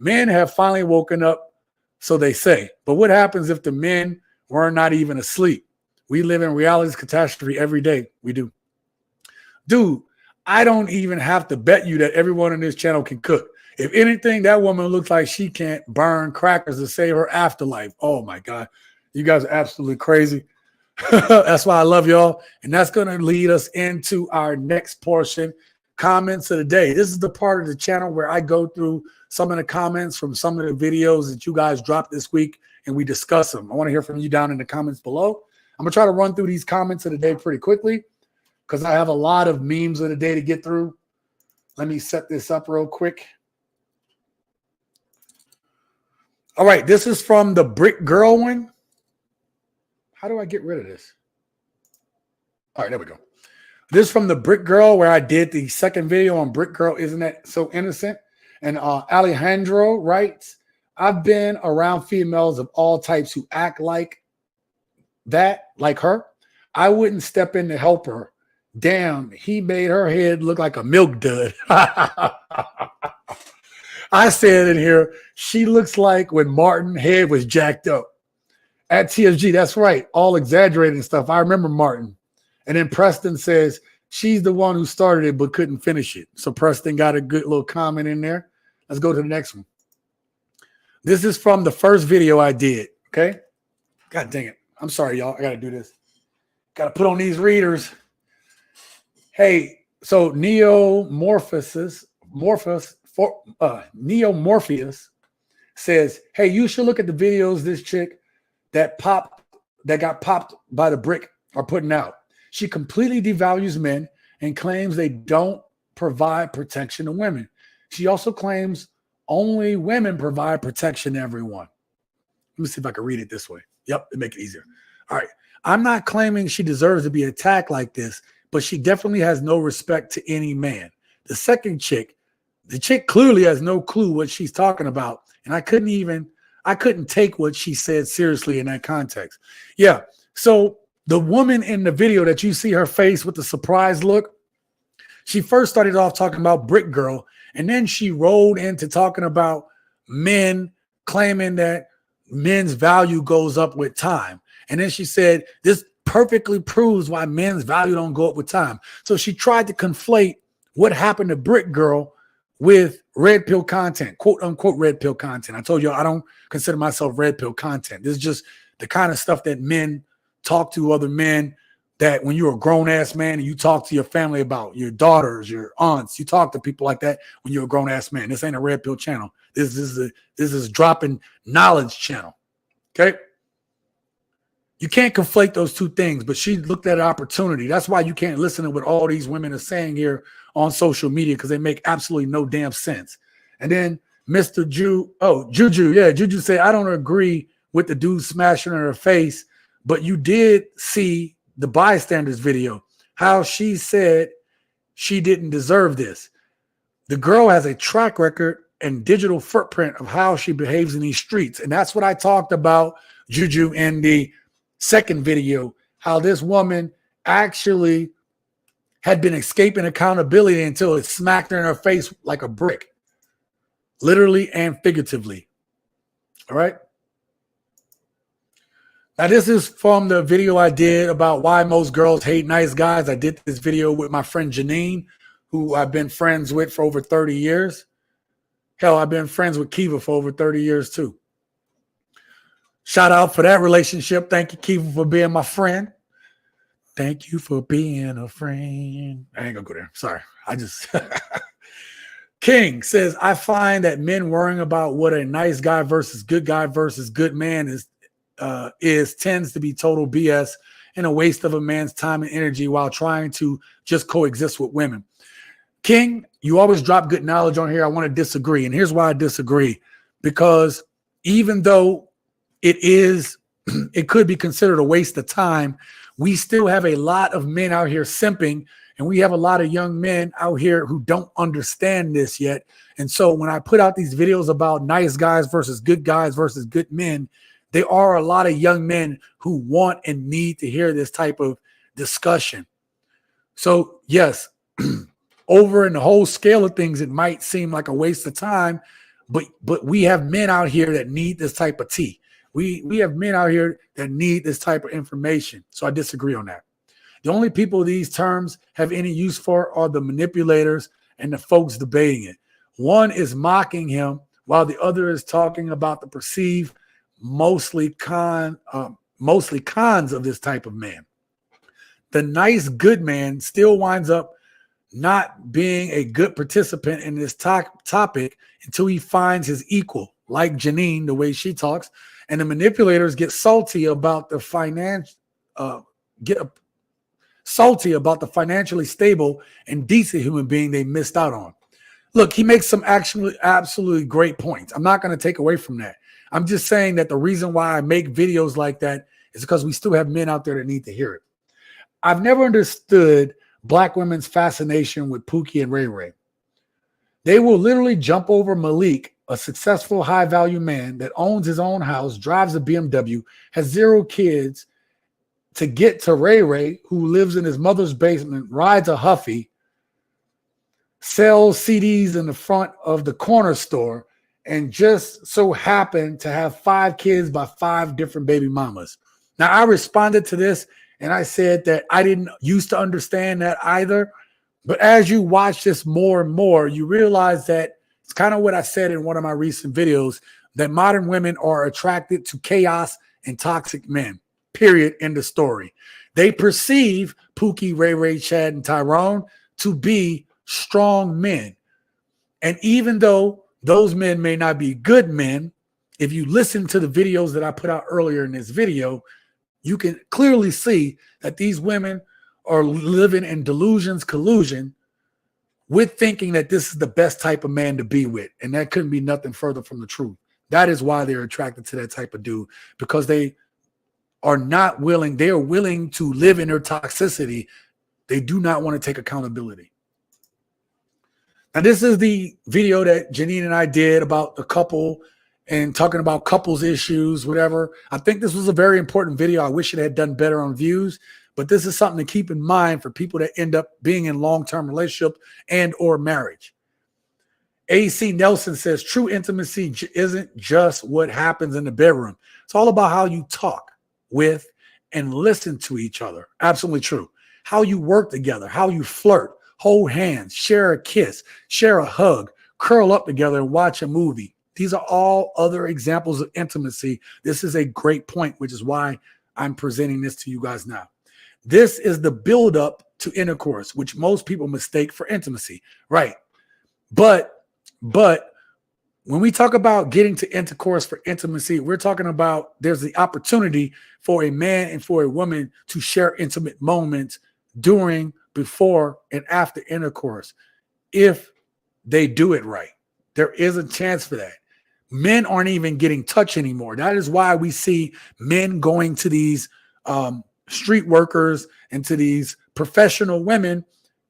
Men have finally woken up, so they say. But what happens if the men were not even asleep? We live in reality's catastrophe every day. We do. Dude, I don't even have to bet you that everyone on this channel can cook. If anything, that woman looks like she can't burn crackers to save her afterlife. Oh, my God. You guys are absolutely crazy. That's why I love y'all. And that's going to lead us into our next portion, comments of the day. This is the part of the channel where I go through some of the comments from some of the videos that you guys dropped this week, and we discuss them. I want to hear from you down in the comments below. I'm going to try to run through these comments of the day pretty quickly because I have a lot of memes of the day to get through. Let me set this up real quick. All right, this is from the Brick Girl one. How do I get rid of this? All right, there we go. This is from the Brick Girl where I did the second video on Brick Girl. Isn't that so innocent? And Alejandro writes, I've been around females of all types who act like that, like her. I wouldn't step in to help her. Damn, he made her head look like a milk dud. I said in here, she looks like when Martin's head was jacked up. At TSG, that's right. All exaggerated and stuff. I remember Martin. And then Preston says, she's the one who started it but couldn't finish it. So Preston got a good little comment in there. Let's go to the next one. This is from the first video I did, okay? God dang it. I'm sorry, y'all. I got to do this. Got to put on these readers. Hey, so Neo Morpheus says, hey, you should look at the videos this chick that got popped by the brick are putting out. She completely devalues men and claims they don't provide protection to women. She also claims only women provide protection to everyone. Let me see if I can read it this way. Yep, it make it easier. All right. I'm not claiming she deserves to be attacked like this, but she definitely has no respect to any man. The second chick, the chick clearly has no clue what she's talking about. And I couldn't take what she said seriously in that context. Yeah. So the woman in the video that you see her face with the surprised look, she first started off talking about Brick Girl, and then she rolled into talking about men claiming that men's value goes up with time. And then she said, this perfectly proves why men's value don't go up with time. So she tried to conflate what happened to Brick Girl with red pill content, quote unquote red pill content. I told you I don't consider myself red pill content. This is just the kind of stuff that men talk to other men, that when you're a grown ass man and you talk to your family about, your daughters, your aunts, you talk to people like that when you're a grown ass man. This ain't a red pill channel. This is dropping knowledge channel. Okay. You can't conflate those two things, but she looked at an opportunity. That's why you can't listen to what all these women are saying here on social media, because they make absolutely no damn sense. And then Mr. Juju said, I don't agree with the dude smashing her face, but you did see the bystanders video, how she said she didn't deserve this. The girl has a track record and digital footprint of how she behaves in these streets. And that's what I talked about, Juju, in the second video, how this woman actually had been escaping accountability until it smacked her in her face like a brick. literally and figuratively. All right. Now, this is from the video I did about why most girls hate nice guys. I did this video with my friend Janine, who I've been friends with for over 30 years. Hell, I've been friends with Kiva for over 30 years too. Shout out for that relationship. Thank you, Kiva, for being my friend. Thank you for being a friend. I ain't gonna go there. Sorry. I just... King says, I find that men worrying about what a nice guy versus good man is tends to be total BS and a waste of a man's time and energy while trying to just coexist with women. King, you always drop good knowledge on here. I want to disagree. And here's why I disagree. Because even though it could be considered a waste of time, we still have a lot of men out here simping, and we have a lot of young men out here who don't understand this yet. And so when I put out these videos about nice guys versus good men, there are a lot of young men who want and need to hear this type of discussion. So yes, over in the whole scale of things, it might seem like a waste of time, but we have men out here that need this type of tea. We have men out here that need this type of information. So I disagree on that. The only people these terms have any use for are the manipulators and the folks debating it. One is mocking him while the other is talking about the perceived mostly cons of this type of man. The nice good man still winds up not being a good participant in this topic until he finds his equal, like Janine, the way she talks, and the manipulators get salty about the financially stable and decent human being they missed out on. Look, he makes some actually absolutely great points. I'm not going to take away from that. I'm just saying that the reason why I make videos like that is because we still have men out there that need to hear it. I've never understood black women's fascination with Pookie and Ray Ray. They will literally jump over Malik, a successful high-value man that owns his own house, drives a BMW, has 0 kids, to get to Ray Ray, who lives in his mother's basement, rides a Huffy, sells CDs in the front of the corner store, and just so happened to have 5 kids by 5 different baby mamas. Now, I responded to this, and I said that I didn't used to understand that either. But as you watch this more and more, you realize that it's kind of what I said in one of my recent videos, that modern women are attracted to chaos and toxic men. Period. End of story. They perceive Pookie, Ray Ray, Chad, and Tyrone to be strong men. And even though those men may not be good men, if you listen to the videos that I put out earlier in this video, you can clearly see that these women are living in collusion with thinking that this is the best type of man to be with. And that couldn't be nothing further from the truth. That is why they're attracted to that type of dude, because they are not willing. They are willing to live in their toxicity. They do not want to take accountability. Now, this is the video that Janine and I did about the couple and talking about couples issues, whatever. I think this was a very important video. I wish it had done better on views, but this is something to keep in mind for people that end up being in long-term relationship and or marriage. AC Nelson says, true intimacy isn't just what happens in the bedroom. It's all about how you talk with and listen to each other. Absolutely true. How you work together, how you flirt, hold hands, share a kiss, share a hug, curl up together and watch a movie. These are all other examples of intimacy. This is a great point, which is why I'm presenting this to you guys now. This is the buildup to intercourse, which most people mistake for intimacy, right? But when we talk about getting to intercourse for intimacy, we're talking about there's the opportunity for a man and for a woman to share intimate moments during, before, and after intercourse. If they do it right, there is a chance for that. Men aren't even getting touched anymore. That is why we see men going to these street workers and to these professional women,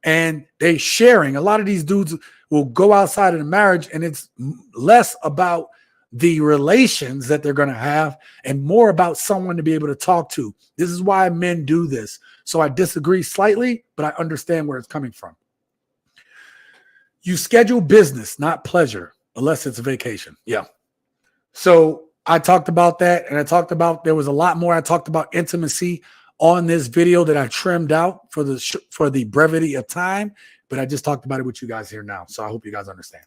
and they sharing. A lot of these dudes will go outside of the marriage, and it's less about the relations that they're going to have and more about someone to be able to talk to. This is why men do this. So I disagree slightly, but I understand where it's coming from. You schedule business, not pleasure. unless it's a vacation. Yeah. So I talked about that, and I talked about there was a lot more. I talked about intimacy on this video that I trimmed out for the brevity of time, but I just talked about it with you guys here now. So I hope you guys understand.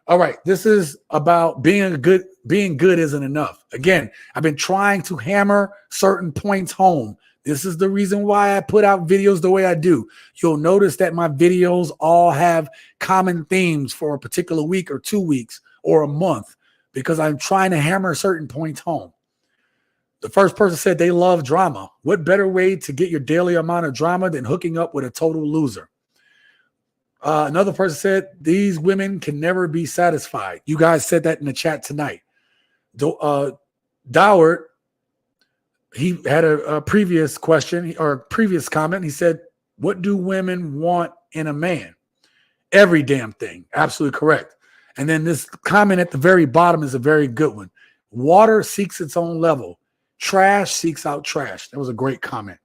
All right, this is about being good isn't enough. Again, I've been trying to hammer certain points home. This is the reason why I put out videos the way I do. You'll notice that my videos all have common themes for a particular week or 2 weeks or a month, because I'm trying to hammer certain points home. The first person said they love drama. What better way to get your daily amount of drama than hooking up with a total loser? Another person said these women can never be satisfied. You guys said that in the chat tonight. Doward, he had a previous question or previous comment. He said, what do women want in a man? Every damn thing. Absolutely correct. And then this comment at the very bottom is a very good one. Water seeks its own level. Trash seeks out trash. That was a great comment.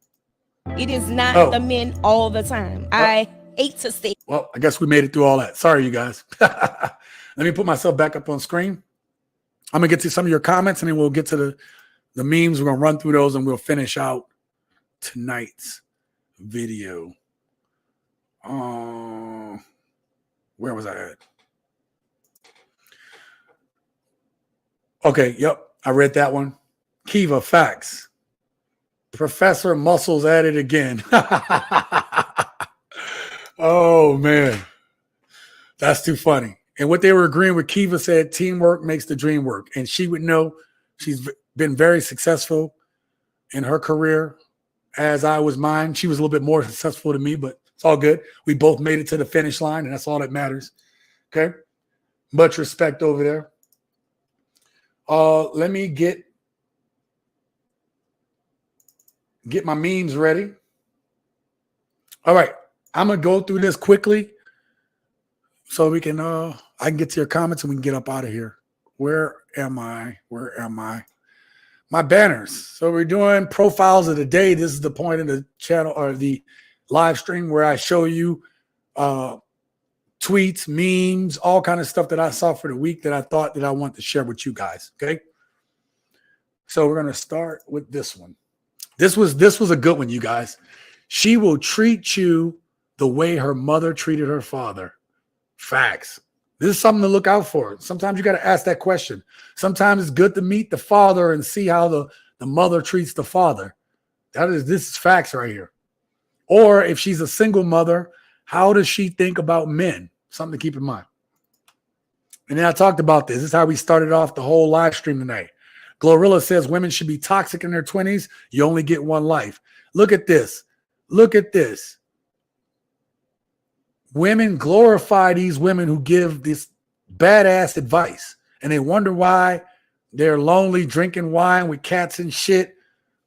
It is not the men all the time. I hate to say. Well, I guess we made it through all that. Sorry, you guys. Let me put myself back up on screen. I'm going to get to some of your comments, and then we'll get to the memes. We're going to run through those, and we'll finish out tonight's video. Where was I at? Okay, yep. I read that one. Kiva, facts. Professor Muscles at it again. Oh, man. That's too funny. And what they were agreeing with, Kiva said, teamwork makes the dream work. And she would know. She's been very successful in her career, as I was mine. She was a little bit more successful than me, but it's all good. We both made it to the finish line, and that's all that matters. Okay? Much respect over there. Let me get my memes ready. All right. I'm going to go through this quickly so we can I can get to your comments and we can get up out of here. Where am I? My banners. So we're doing profiles of the day. This is the point of the channel or the live stream where I show you tweets, memes, all kind of stuff that I saw for the week that I thought that I want to share with you guys. Okay. So we're going to start with this one. This was a good one, you guys. She will treat you the way her mother treated her father. Facts. This is something to look out for. Sometimes you got to ask that question. Sometimes it's good to meet the father and see how the mother treats the father. This is facts right here. Or if she's a single mother, how does she think about men? Something to keep in mind. And then I talked about this. This is how we started off the whole live stream tonight. Glorilla says women should be toxic in their 20s. You only get one life. Look at this. Look at this. Women glorify these women who give this badass advice, and they wonder why they're lonely, drinking wine with cats and shit,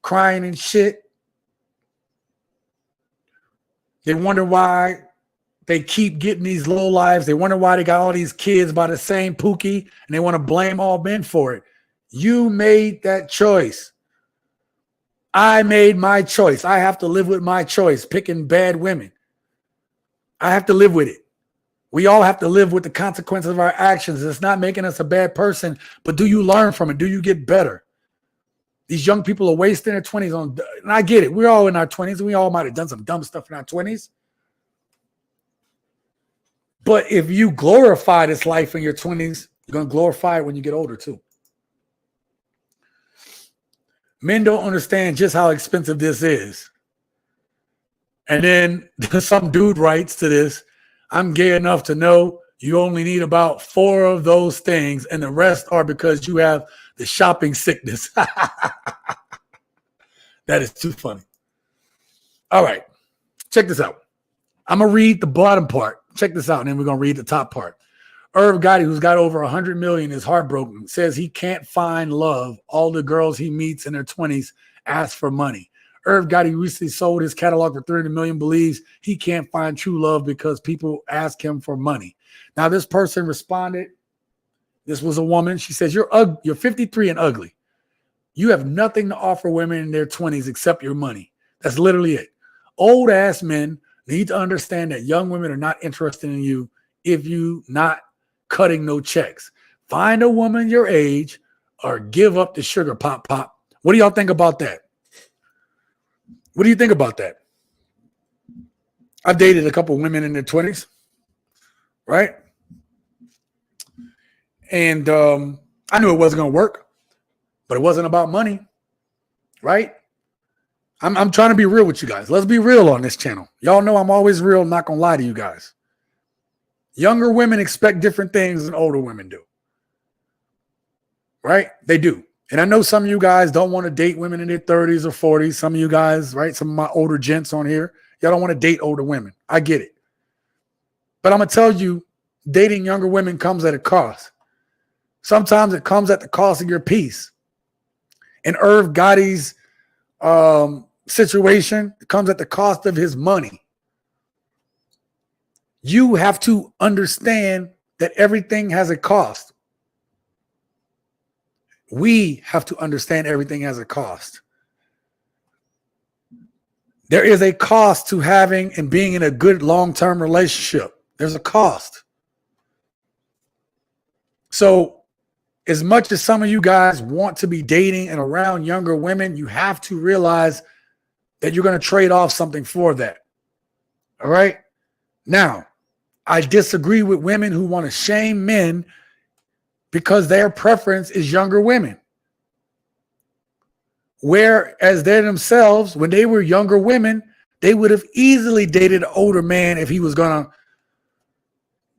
crying and shit. They wonder why they keep getting these low lives. They wonder why they got all these kids by the same Pookie, and they want to blame all men for it. You made that choice. I made my choice. I have to live with my choice, picking bad women. I have to live with it. We all have to live with the consequences of our actions. It's not making us a bad person, but do you learn from it? Do you get better? These young people are wasting their 20s on, and I get it. We're all in our 20s, and we all might have done some dumb stuff in our 20s. But if you glorify this life in your 20s, you're going to glorify it when you get older too. Men don't understand just how expensive this is. And then some dude writes to this, I'm gay enough to know you only need about 4 of those things, and the rest are because you have the shopping sickness. That is too funny. All right, check this out. I'm going to read the bottom part. Check this out, and then we're going to read the top part. Irv Gotti, who's got over 100 million, is heartbroken, says he can't find love. All the girls he meets in their 20s ask for money. Irv Gotti recently sold his catalog for 300 million, believes he can't find true love because people ask him for money. Now, this person responded. This was a woman. She says, you're 53 and ugly. You have nothing to offer women in their 20s except your money. That's literally it. Old ass men need to understand that young women are not interested in you if you not cutting no checks. Find a woman your age or give up the sugar pop. What do y'all think about that? What do you think about that? I've dated a couple women in their 20s, right? And I knew it wasn't going to work, but it wasn't about money, right? I'm trying to be real with you guys. Let's be real on this channel. Y'all know I'm always real. I'm not going to lie to you guys. Younger women expect different things than older women do, right? They do. And I know some of you guys don't want to date women in their 30s or 40s. Some of you guys, right? Some of my older gents on here, y'all don't want to date older women. I get it. But I'm going to tell you, dating younger women comes at a cost. Sometimes it comes at the cost of your peace. In Irv Gotti's situation, it comes at the cost of his money. You have to understand that everything has a cost. We have to understand everything has a cost. There is a cost to having and being in a good long-term relationship. There's a cost. So as much as some of you guys want to be dating and around younger women, you have to realize that you're going to trade off something for that. All right? Now, I disagree with women who want to shame men because their preference is younger women. Whereas they themselves, when they were younger women, they would have easily dated an older man if he was going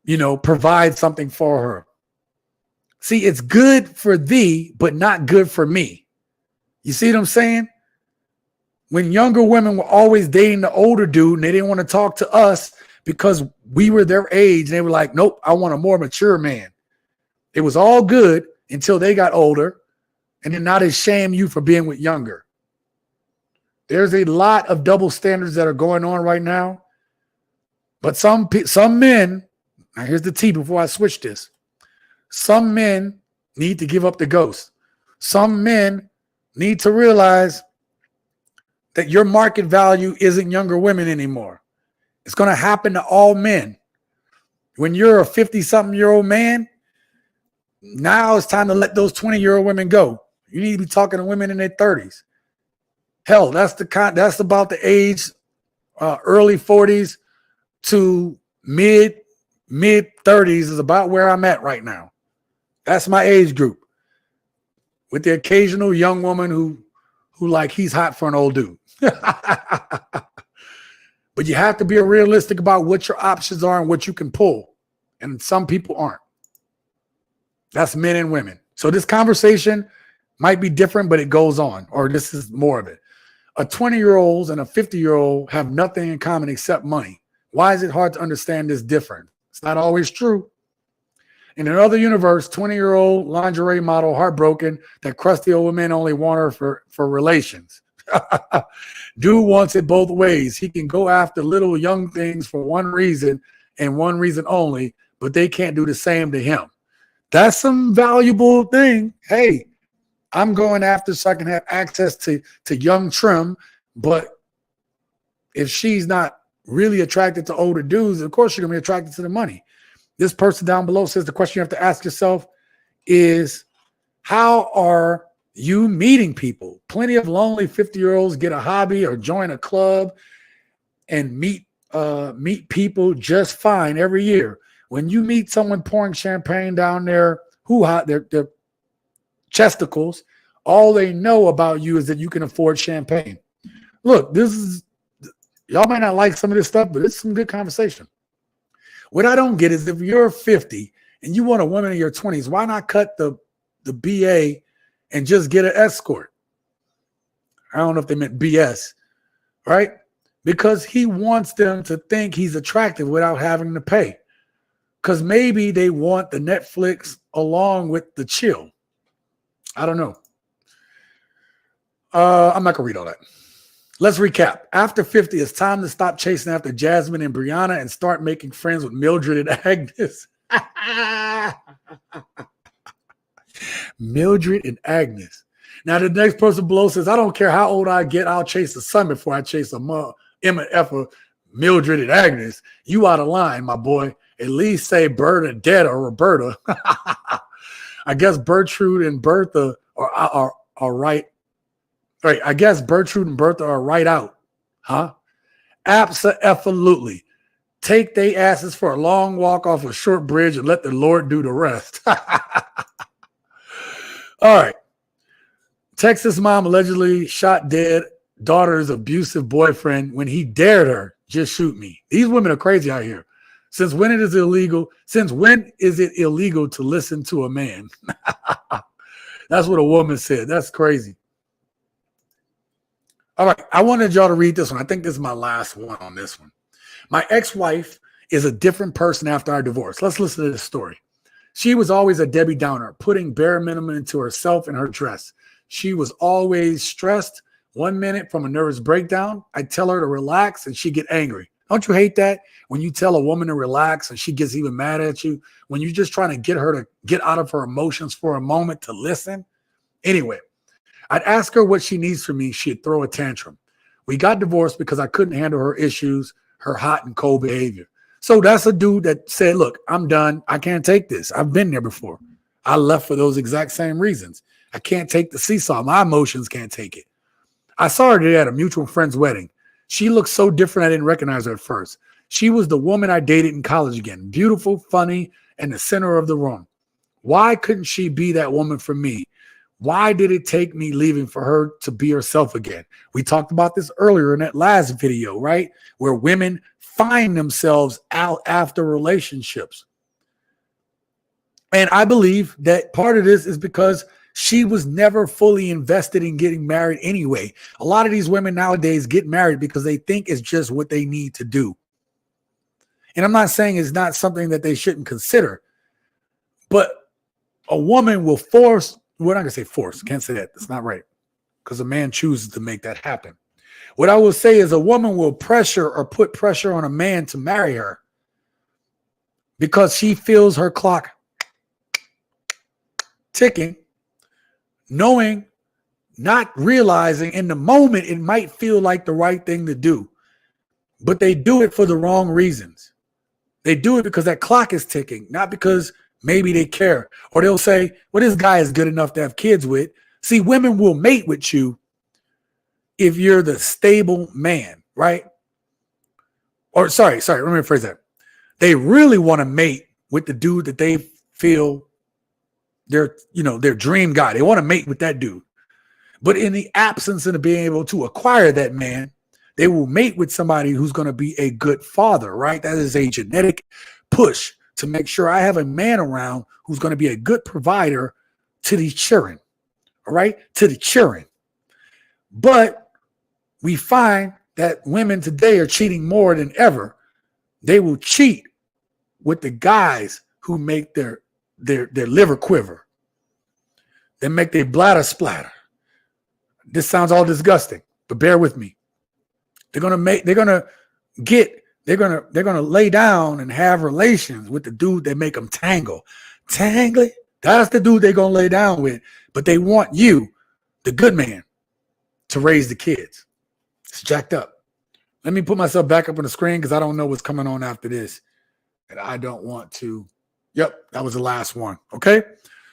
to, provide something for her. See, it's good for thee, but not good for me. You see what I'm saying? When younger women were always dating the older dude and they didn't want to talk to us because we were their age, and they were like, nope, I want a more mature man. It was all good until they got older, and then now they shame you for being with younger. There's a lot of double standards that are going on right now. But some men, now here's the tea before I switch this. Some men need to give up the ghost. Some men need to realize that your market value isn't younger women anymore. It's going to happen to all men. When you're a 50-something-year-old man, now it's time to let those 20-year-old women go. You need to be talking to women in their 30s. Hell, that's about the age, early 40s to mid 30s is about where I'm at right now. That's my age group. With the occasional young woman who like he's hot for an old dude. But you have to be realistic about what your options are and what you can pull. And some people aren't. That's men and women. So this conversation might be different, but it goes on, or this is more of it. A 20-year-old and a 50-year-old have nothing in common except money. Why is it hard to understand this different? It's not always true. In another universe, 20-year-old lingerie model, heartbroken, that crusty old woman only want her for relations. Dude wants it both ways. He can go after little young things for one reason and one reason only, but they can't do the same to him. That's some valuable thing. Hey, I'm going after so I can have access to young trim, but if she's not really attracted to older dudes, of course you're going to be attracted to the money. This person down below says the question you have to ask yourself is, how are you meeting people? Plenty of lonely 50-year-olds get a hobby or join a club and meet people just fine every year. When you meet someone pouring champagne down their chesticles, all they know about you is that you can afford champagne. Look, y'all might not like some of this stuff, but it's some good conversation. What I don't get is if you're 50 and you want a woman in your 20s, why not cut the BA and just get an escort? I don't know if they meant BS, right? Because he wants them to think he's attractive without having to pay. Because maybe they want the Netflix along with the chill. I don't know. I'm not going to read all that. Let's recap. After 50, it's time to stop chasing after Jasmine and Brianna and start making friends with Mildred and Agnes. Mildred and Agnes. Now, the next person below says, I don't care how old I get, I'll chase a son before I chase a Emma, Effa, Mildred, and Agnes. You out of line, my boy. At least say Bernadette or Roberta. I guess Bertrude and Bertha are right. Right. I guess Bertrude and Bertha are right out. Huh? Absolutely. Take they asses for a long walk off a short bridge and let the Lord do the rest. All right. Texas mom allegedly shot dead daughter's abusive boyfriend when he dared her, just shoot me. These women are crazy out here. Since when is it illegal to listen to a man? That's what a woman said. That's crazy. All right. I wanted y'all to read this one. I think this is my last one on this one. My ex-wife is a different person after our divorce. Let's listen to this story. She was always a Debbie Downer, putting bare minimum into herself and her dress. She was always stressed. 1 minute from a nervous breakdown, I tell her to relax and she get angry. Don't you hate that? When you tell a woman to relax and she gets even mad at you, when you're just trying to get her to get out of her emotions for a moment to listen. Anyway, I'd ask her what she needs from me. She'd throw a tantrum. We got divorced because I couldn't handle her issues, her hot and cold behavior. So that's a dude that said, look, I'm done. I can't take this. I've been there before. I left for those exact same reasons. I can't take the seesaw. My emotions can't take it. I saw her today at a mutual friend's wedding. She looked so different I didn't recognize her at first. She was the woman I dated in college again. Beautiful, funny, and the center of the room. Why couldn't she be that woman for me? Why did it take me leaving for her to be herself again? We talked about this earlier in that last video, right? Where women find themselves out after relationships. And I believe that part of this is because she was never fully invested in getting married anyway. A lot of these women nowadays get married because they think it's just what they need to do. And I'm not saying it's not something that they shouldn't consider, but a woman will force, we're not going to say force, can't say that. That's not right, because a man chooses to make that happen. What I will say is a woman will pressure or put pressure on a man to marry her because she feels her clock ticking, knowing, not realizing in the moment it might feel like the right thing to do, but they do it for the wrong reasons. They do it because that clock is ticking, not because maybe they care. Or they'll say, well, this guy is good enough to have kids with. See, women will mate with you if you're the stable man, right? Or sorry, let me rephrase that. They really want to mate with the dude that they feel their dream guy. They want to mate with that dude. But in the absence of being able to acquire that man, they will mate with somebody who's going to be a good father, right? That is a genetic push to make sure I have a man around who's going to be a good provider to the children, all right? To the children. But we find that women today are cheating more than ever. They will cheat with the guys who make their liver quiver. They make their bladder splatter. This sounds all disgusting, but bear with me. They're gonna lay down and have relations with the dude that make them tangle. Tangly, that's the dude they're gonna lay down with, but they want you, the good man, to raise the kids. It's jacked up. Let me put myself back up on the screen because I don't know what's coming on after this. And I don't want to. Yep, that was the last one. Okay.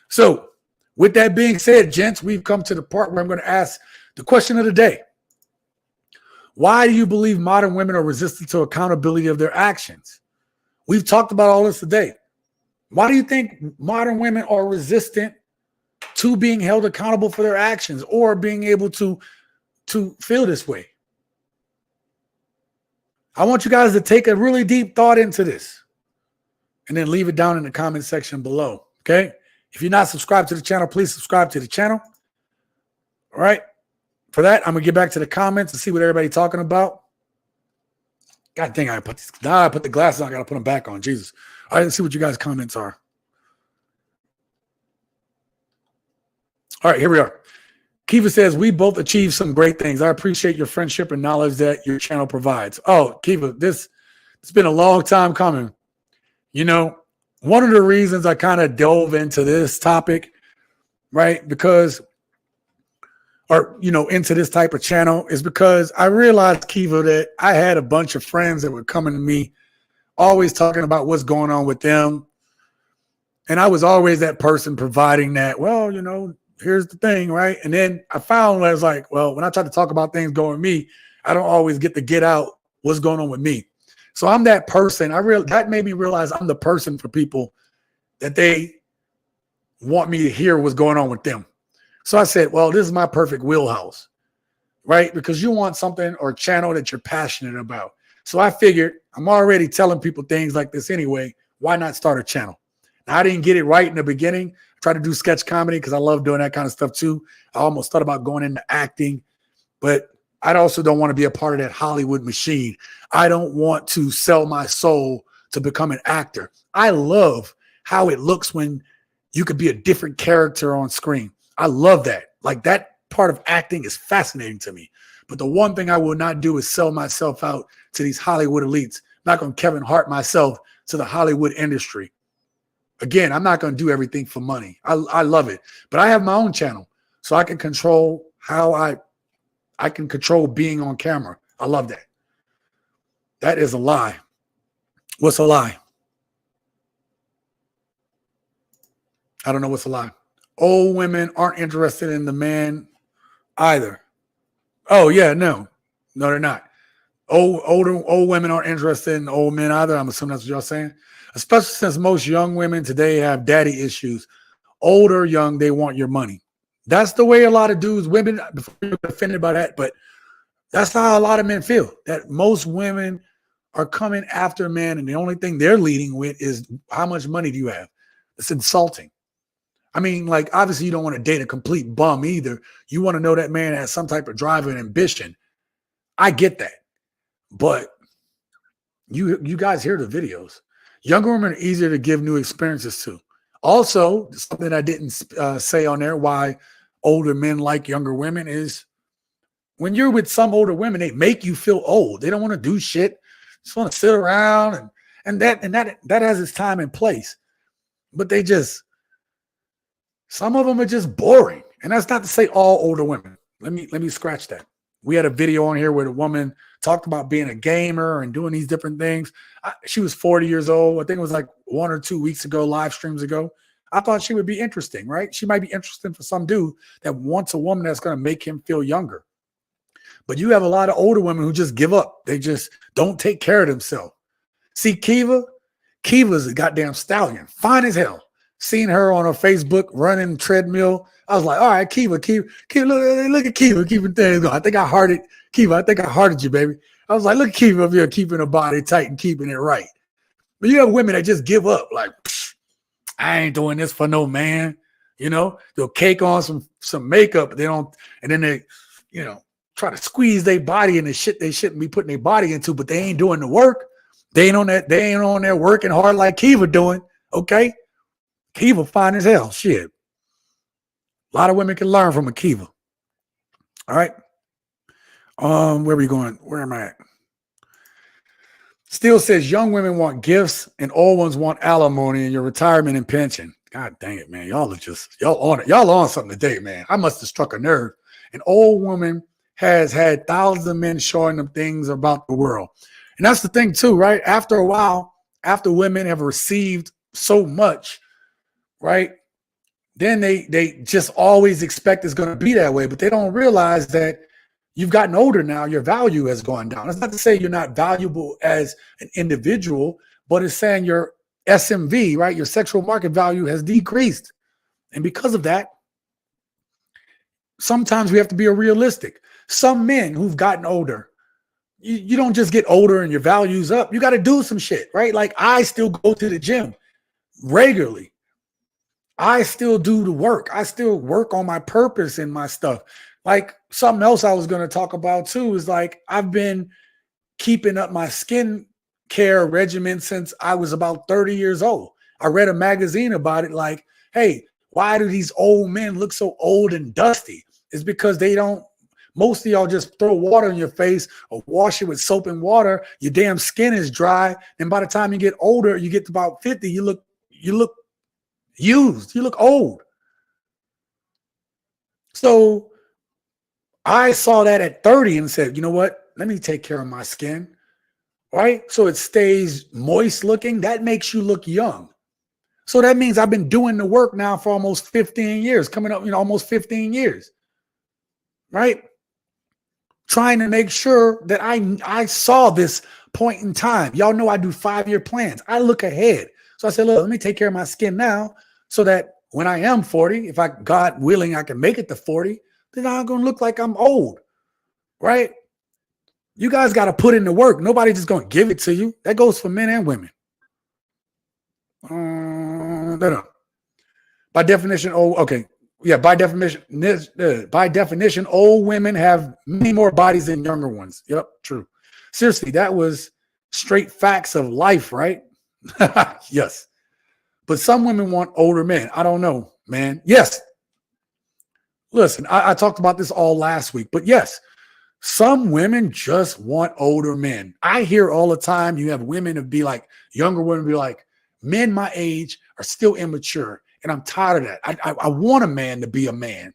So with that being said, gents, we've come to the part where I'm going to ask the question of the day. Why do you believe modern women are resistant to accountability of their actions? We've talked about all this today. Why do you think modern women are resistant to being held accountable for their actions or being able to feel this way? I want you guys to take a really deep thought into this and then leave it down in the comment section below. Okay. If you're not subscribed to the channel, please subscribe to the channel. All right. For that, I'm going to get back to the comments and see what everybody's talking about. God dang, I put the glasses on. I got to put them back on. Jesus. All right. Let's see what you guys' comments are. All right. Here we are. Kiva says, we both achieved some great things. I appreciate your friendship and knowledge that your channel provides. Oh, Kiva, it's been a long time coming. You know, one of the reasons I kind of dove into this topic, right, into this type of channel is because I realized, Kiva, that I had a bunch of friends that were coming to me always talking about what's going on with them. And I was always that person providing that, well, you know, here's the thing, right? And then I found I was like, well, when I try to talk about things going with me, I don't always get to get out what's going on with me. So I'm that person. That made me realize I'm the person for people that they want me to hear what's going on with them. So I said, well, this is my perfect wheelhouse, right? Because you want something or a channel that you're passionate about. So I figured I'm already telling people things like this anyway. Why not start a channel? Now, I didn't get it right in the beginning. I tried to do sketch comedy because I love doing that kind of stuff too. I almost thought about going into acting, but I also don't want to be a part of that Hollywood machine. I don't want to sell my soul to become an actor. I love how it looks when you could be a different character on screen. I love that. Like, that part of acting is fascinating to me. But the one thing I will not do is sell myself out to these Hollywood elites. I'm not going to Kevin Hart myself to the Hollywood industry. Again, I'm not going to do everything for money. I love it. But I have my own channel, so I can control how I can control being on camera. I love that. That is a lie. What's a lie? I don't know what's a lie. Old women aren't interested in the man either. Oh, yeah, no. No, they're not. Old women aren't interested in old men either. I'm assuming that's what y'all saying. Especially since most young women today have daddy issues. Old or young, they want your money. That's the way a lot of dudes, women, before you're offended by that, but that's how a lot of men feel. That most women are coming after men, and the only thing they're leading with is how much money do you have? It's insulting. I mean, like, obviously you don't want to date a complete bum either. You want to know that man has some type of drive and ambition. I get that. But you guys hear the videos. Younger women are easier to give new experiences to. Also, something I didn't say on there, why older men like younger women, is when you're with some older women, they make you feel old. They don't want to do shit. Just want to sit around and that has its time and place. But some of them are just boring. And that's not to say all older women. Let me scratch that. We had a video on here where the woman talked about being a gamer and doing these different things. She was 40 years old. I think it was like 1 or 2 weeks ago, live streams ago. I thought she would be interesting, right? She might be interesting for some dude that wants a woman that's going to make him feel younger. But you have a lot of older women who just give up. They just don't take care of themselves. See, Kiva's a goddamn stallion, fine as hell. Seen her on her Facebook running treadmill. I was like, all right, Kiva, look at Kiva keeping things going. I think I hearted you, baby. I was like, look at Kiva up here keeping her body tight and keeping it right. But you have women that just give up, like, I ain't doing this for no man. You know, they'll cake on some makeup, they don't, and then they, you know, try to squeeze their body into shit they shouldn't be putting their body into, but they ain't doing the work. They ain't on there working hard like Kiva doing. Okay. Kiva fine as hell. Shit. A lot of women can learn from a Kiva. All right. Where are we going? Where am I at? Still says young women want gifts and old ones want alimony and your retirement and pension. God dang it, man. Y'all on it. Y'all on something today, man. I must have struck a nerve. An old woman has had thousands of men showing them things about the world. And that's the thing too, right? After a while, after women have received so much, right? Then they just always expect it's going to be that way, but they don't realize that you've gotten older now, your value has gone down. It's not to say you're not valuable as an individual, but it's saying your SMV, right? Your sexual market value has decreased. And because of that, sometimes we have to be realistic. Some men who've gotten older, you don't just get older and your value's up. You got to do some shit, right? Like, I still go to the gym regularly. I still do the work. I still work on my purpose and my stuff. Like, something else I was going to talk about too is, like, I've been keeping up my skin care regimen since I was about 30 years old. I read a magazine about it, like, hey, why do these old men look so old and dusty? It's because most of y'all just throw water in your face or wash it with soap and water. Your damn skin is dry. And by the time you get older, you get to about 50, you look used. You look old. So I saw that at 30 and said, you know what? Let me take care of my skin. right? So it stays moist looking. That makes you look young. So that means I've been doing the work now for almost 15 years, coming up, almost 15 years, right? Trying to make sure that I saw this point in time. Y'all know I do 5-year plans. I look ahead. So I said, look, let me take care of my skin now so that when I am 40, if God willing, I can make it to 40, then I'm going to look like I'm old, right? You guys got to put in the work. Nobody's just going to give it to you. That goes for men and women. No. By definition, okay. Yeah, by definition, old women have many more bodies than younger ones. Yep, true. Seriously, that was straight facts of life, right? Yes. But some women want older men. I don't know, man. Yes. Listen, I talked about this all last week, but yes, some women just want older men. I hear all the time, you have women who be like, younger women be like, men my age are still immature. And I'm tired of that. I want a man to be a man.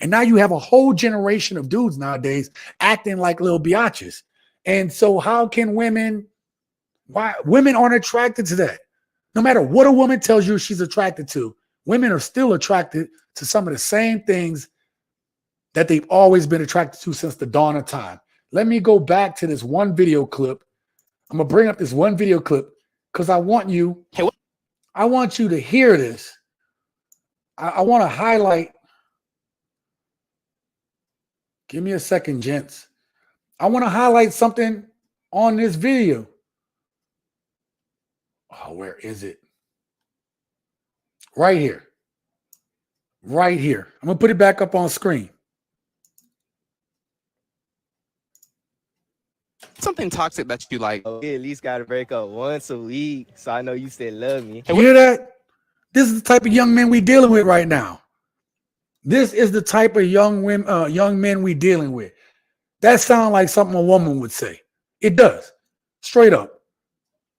And now you have a whole generation of dudes nowadays acting like little biatches. And so how can why women aren't attracted to that? No matter what a woman tells you she's attracted to, women are still attracted to some of the same things that they've always been attracted to since the dawn of time. Let me go back to this one video clip. I'm going to bring up this one video clip because I want you to hear this. I want to highlight. Give me a second, gents. I want to highlight something on this video. Oh, where is it? Right here. Right here. I'm going to put it back up on screen. Something toxic that you like. Oh, we at least got to break up once a week, so I know you still love me. You hear that? This is the type of young men we dealing with right now. This is the type of young men we dealing with. That sounds like something a woman would say. It does. Straight up.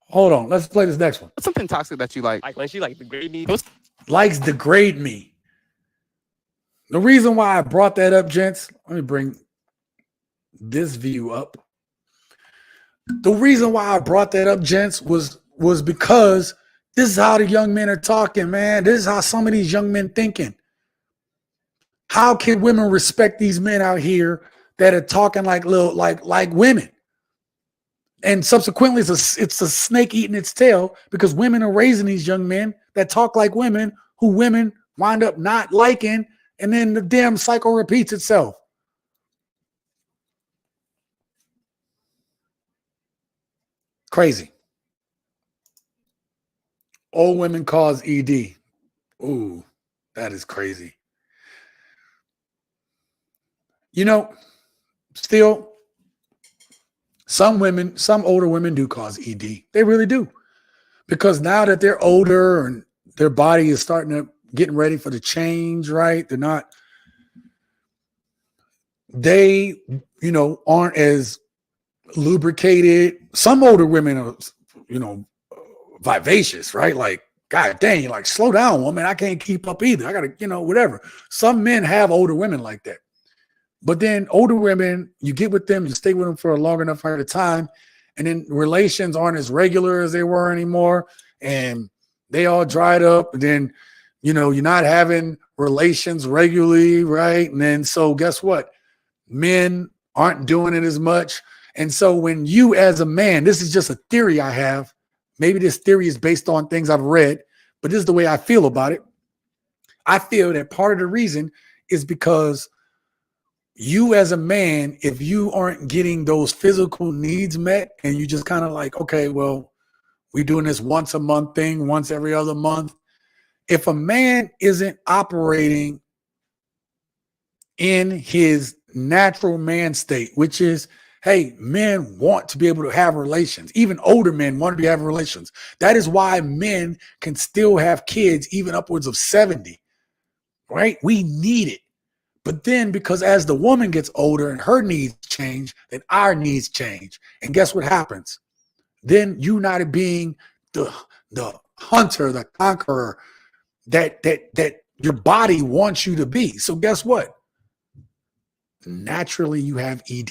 Hold on. Let's play this next one. What's something toxic that you like? Like when she like degrade me. Likes degrade me. The reason why I brought that up, gents, let me bring this view up. The reason why I brought that up, gents, was because this is how the young men are talking, man. This is how some of these young men thinking. How can women respect these men out here that are talking like women? And subsequently, it's a snake eating its tail because women are raising these young men that talk like women who women wind up not liking, and then the damn cycle repeats itself. Crazy. Old women cause ED. Ooh, that is crazy. You know, still, some older women do cause ED. They really do. Because now that they're older and their body is getting ready for the change, right? They aren't as lubricated. Some older women are, vivacious, right? Like, God dang, like, slow down, woman. I can't keep up either. I gotta, whatever. Some men have older women like that. But then older women, you get with them, you stay with them for a long enough period of time, and then relations aren't as regular as they were anymore, and they all dried up. And then, you're not having relations regularly, right? And then so guess what? Men aren't doing it as much. And so when you as a man, this is just a theory I have. Maybe this theory is based on things I've read, but this is the way I feel about it. I feel that part of the reason is because you as a man, if you aren't getting those physical needs met and you just kind of like, okay, well, we're doing this once a month thing, once every other month. If a man isn't operating in his natural man state, which is, hey, men want to be able to have relations. Even older men want to be having relations. That is why men can still have kids even upwards of 70, right? We need it. But then because as the woman gets older and her needs change, then our needs change. And guess what happens? Then you not being the hunter, the conqueror that your body wants you to be. So guess what? Naturally, you have ED.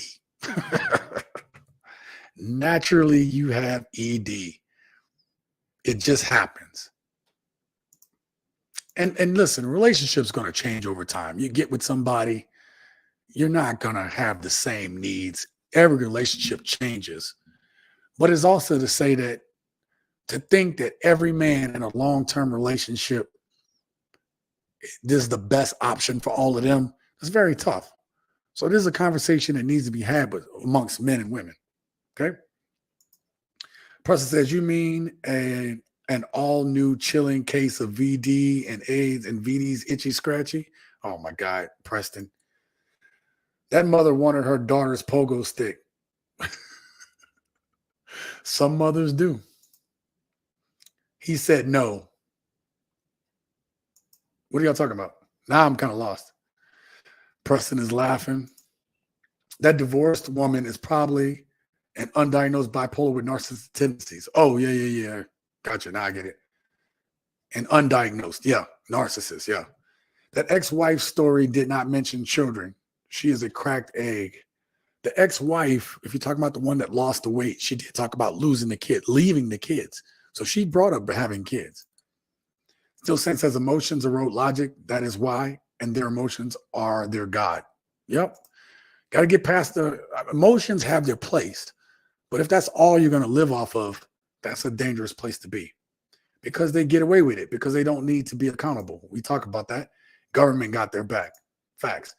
naturally you have ED. It just happens. And listen, a relationship's going to change over time. You get with somebody, you're not going to have the same needs. Every relationship changes. But it's also to say that, to think that every man in a long-term relationship, this is the best option for all of them, it's very tough. So this is a conversation that needs to be had amongst men and women. Okay. Preston says, you mean an all-new chilling case of VD and AIDS and VD's itchy scratchy? Oh my God, Preston. That mother wanted her daughter's pogo stick. Some mothers do. He said no. What are y'all talking about? Now I'm kind of lost. Preston is laughing. That divorced woman is probably an undiagnosed bipolar with narcissistic tendencies. Oh, yeah. Gotcha. Now I get it. An undiagnosed. Yeah. Narcissist. Yeah. That ex-wife story did not mention children. She is a cracked egg. The ex-wife, if you're talking about the one that lost the weight, she did talk about losing the kid, leaving the kids. So she brought up having kids. Still Saint says emotions erode logic. That is why. And their emotions are their God. Yep. Got to get past the emotions, have their place. But if that's all you're going to live off of, that's a dangerous place to be, because they get away with it, because they don't need to be accountable. We talk about that. Government got their back. Facts.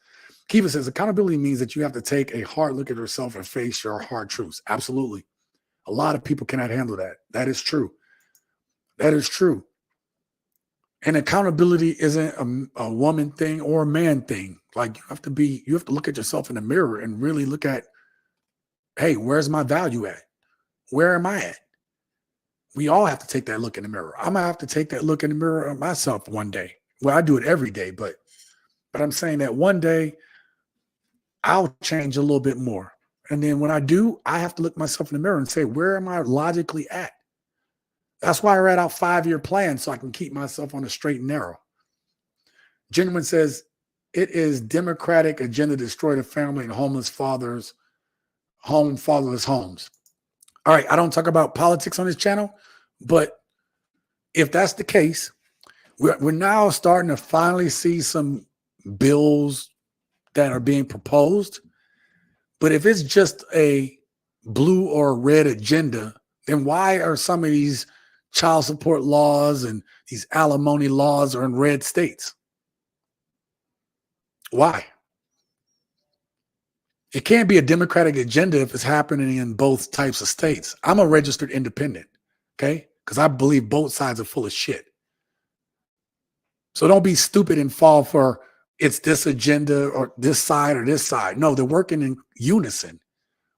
Kiva says accountability means that you have to take a hard look at yourself and face your hard truths. Absolutely. A lot of people cannot handle that. That is true. That is true. And accountability isn't a woman thing or a man thing. Like you have to look at yourself in the mirror and really look at, hey, where's my value at? Where am I at? We all have to take that look in the mirror. I'm gonna have to take that look in the mirror of myself one day. Well, I do it every day, but I'm saying that one day I'll change a little bit more. And then when I do, I have to look myself in the mirror and say, where am I logically at? That's why I read out 5-year plan, so I can keep myself on the straight and narrow. Genuine says, it is Democratic agenda to destroy the family and homeless fathers, fatherless homes. All right, I don't talk about politics on this channel, but if that's the case, we're now starting to finally see some bills that are being proposed. But if it's just a blue or red agenda, then why are some of these child support laws and these alimony laws are in red states? Why? It can't be a Democratic agenda if it's happening in both types of states. I'm a registered independent, okay? Because I believe both sides are full of shit. So don't be stupid and fall for it's this agenda or this side or this side. No, they're working in unison.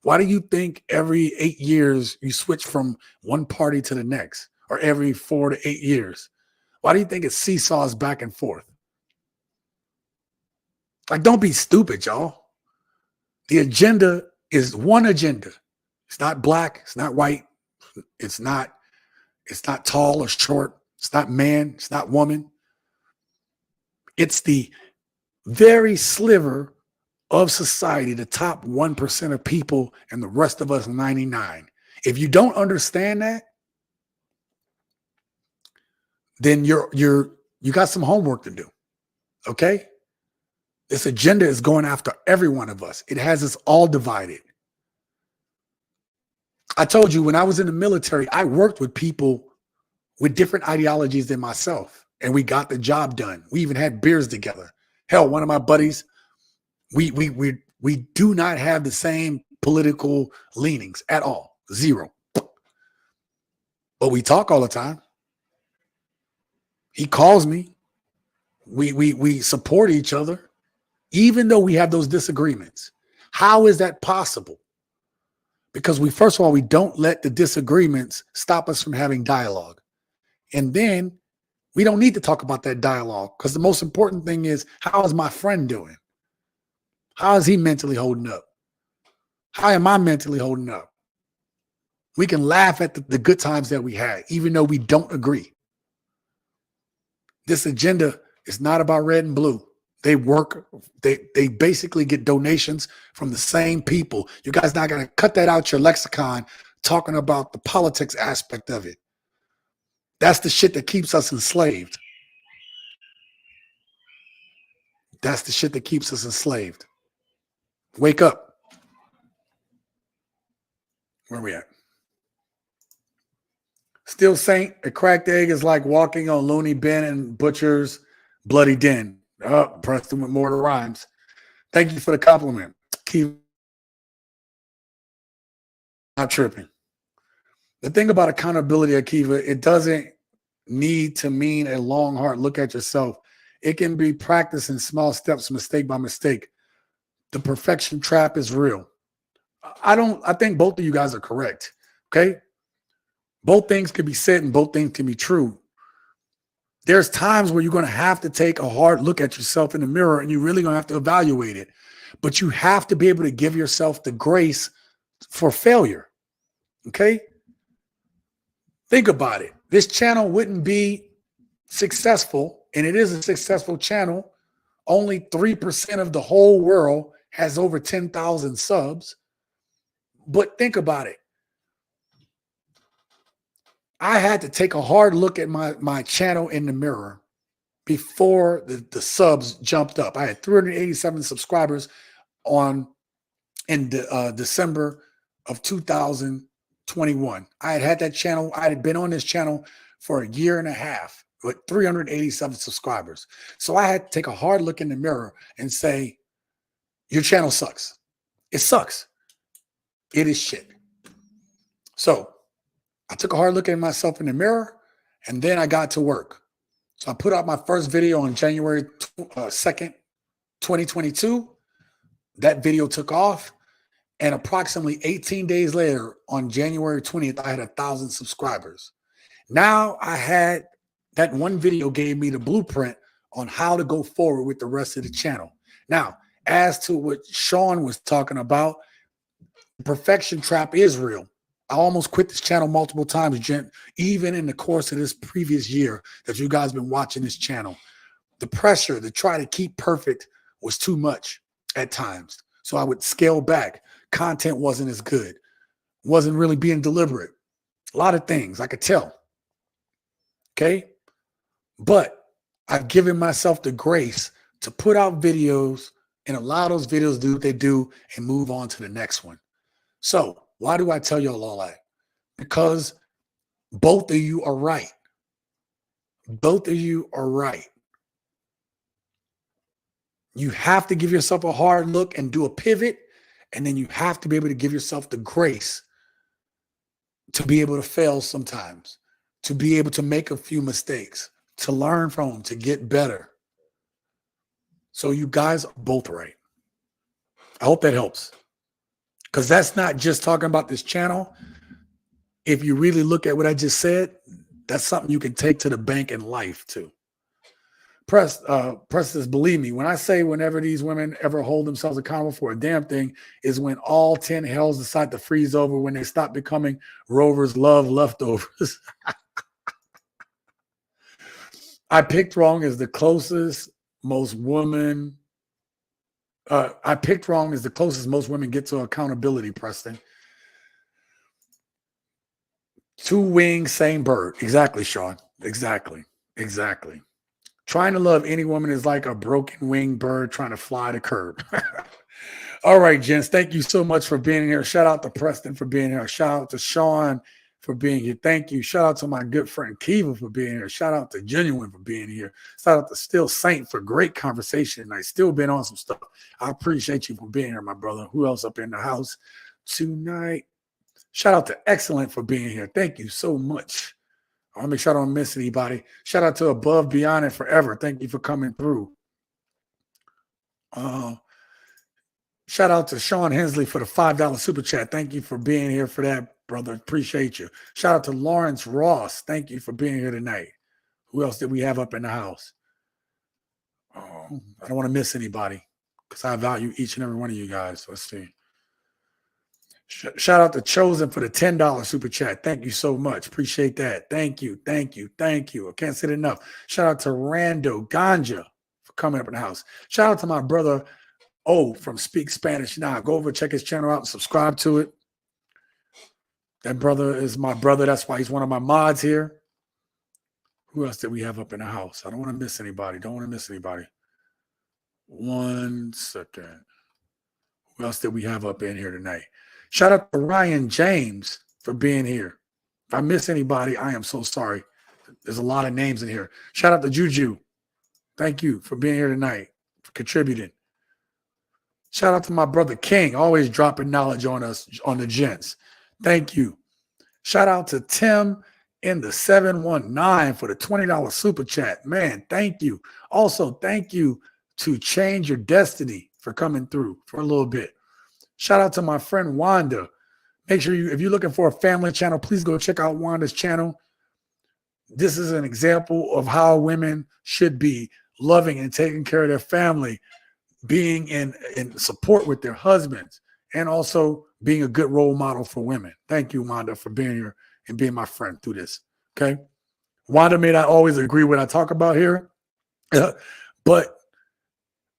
Why do you think every 8 years you switch from one party to the next, or every 4 to 8 years? Why do you think it seesaws back and forth? Like, don't be stupid, y'all. The agenda is one agenda. It's not black. It's not white. It's not tall or short. It's not man. It's not woman. It's the very sliver of society, the top 1% of people, and the rest of us 99. If you don't understand that, then you got some homework to do. Okay? This agenda is going after every one of us. It has us all divided. I told you when I was in the military, I worked with people with different ideologies than myself, and we got the job done. We even had beers together. Hell, one of my buddies, we do not have the same political leanings at all. Zero. But we talk all the time. He calls me. We support each other, even though we have those disagreements. How is that possible? Because first of all, we don't let the disagreements stop us from having dialogue. And then we don't need to talk about that dialogue, because the most important thing is, how is my friend doing? How is he mentally holding up? How am I mentally holding up? We can laugh at the good times that we had, even though we don't agree. This agenda is not about red and blue. They work, they basically get donations from the same people. You guys not gonna cut that out your lexicon talking about the politics aspect of it. That's the shit that keeps us enslaved. That's the shit that keeps us enslaved. Wake up. Where we at? Still Saint, a cracked egg is like walking on Looney Bin and Butcher's Bloody Den. Oh, Preston with more rhymes. Thank you for the compliment. Keep not tripping. The thing about accountability, Akiva, it doesn't need to mean a long, hard look at yourself. It can be practiced in small steps, mistake by mistake. The perfection trap is real. I think both of you guys are correct. Okay. Both things can be said and both things can be true. There's times where you're going to have to take a hard look at yourself in the mirror and you're really going to have to evaluate it. But you have to be able to give yourself the grace for failure. Okay. Think about it. This channel wouldn't be successful, and it is a successful channel. Only 3% of the whole world has over 10,000 subs. But think about it. I had to take a hard look at my channel in the mirror before the subs jumped up. I had 387 subscribers in December of 2021. I had that channel. I had been on this channel for a year and a half with 387 subscribers. So I had to take a hard look in the mirror and say, your channel sucks. It sucks. It is shit. So I took a hard look at myself in the mirror, and then I got to work. So I put out my first video on January 2nd, 2022. That video took off. And approximately 18 days later, on January 20th, I had 1,000 subscribers. Now I had that one video gave me the blueprint on how to go forward with the rest of the channel. Now, as to what Sean was talking about, the perfection trap is real. I almost quit this channel multiple times, Gent, even in the course of this previous year that you guys been watching this channel. The pressure to try to keep perfect was too much at times. So I would scale back. Content wasn't as good. Wasn't really being deliberate. A lot of things I could tell. Okay? But I've given myself the grace to put out videos and allow those videos to do what they do and move on to the next one. So why do I tell y'all all that? Because both of you are right. Both of you are right. You have to give yourself a hard look and do a pivot. And then you have to be able to give yourself the grace to be able to fail sometimes, to be able to make a few mistakes, to learn from them, to get better. So you guys are both right. I hope that helps. Because that's not just talking about this channel. If you really look at what I just said, that's something you can take to the bank in life too. Press says, believe me, when I say whenever these women ever hold themselves accountable for a damn thing is when all 10 hells decide to freeze over, when they stop becoming rovers, love leftovers. I picked wrong as the closest most women. I picked wrong as the closest most women get to accountability, Preston. Two wings, same bird. Exactly, Sean. Exactly. Exactly. Trying to love any woman is like a broken winged bird trying to fly the curb. All right, gents. Thank you so much for being here. Shout out to Preston for being here. Shout out to Sean for being here. Thank you. Shout out to my good friend Kiva for being here. Shout out to Genuine for being here. Shout out to Still Saint for great conversation. I still been on some stuff. I appreciate you for being here, my brother. Who else up in the house tonight? Shout out to Excellent for being here. Thank you so much. I want to make sure I don't miss anybody. Shout out to Above, Beyond, and Forever. Thank you for coming through. Shout out to Sean Hensley for the $5 super chat. Thank you for being here for that, brother. Appreciate you. Shout out to Lawrence Ross. Thank you for being here tonight. Who else did we have up in the house? I don't want to miss anybody because I value each and every one of you guys. Let's see. Shout out to Chosen for the $10 super chat. Thank you so much. Appreciate that. Thank you. Thank you. Thank you. I can't say it enough. Shout out to Rando Ganja for coming up in the house. Shout out to my brother O from Speak Spanish Now. Go over, check his channel out, and subscribe to it. That brother is my brother. That's why he's one of my mods here. Who else did we have up in the house? I don't want to miss anybody. Don't want to miss anybody. 1 second. Who else did we have up in here tonight? Shout out to Ryan James for being here. If I miss anybody, I am so sorry. There's a lot of names in here. Shout out to Juju. Thank you for being here tonight, for contributing. Shout out to my brother King, always dropping knowledge on us, on the gents. Thank you. Shout out to Tim in the 719 for the $20 super chat. Man, thank you. Also, thank you to Change Your Destiny for coming through for a little bit. Shout out to my friend Wanda. Make sure if you're looking for a family channel, please go check out Wanda's channel. This is an example of how women should be loving and taking care of their family, being in support with their husbands, and also being a good role model for women. Thank you, Wanda, for being here and being my friend through this. Okay. Wanda may not always agree with what I talk about here, but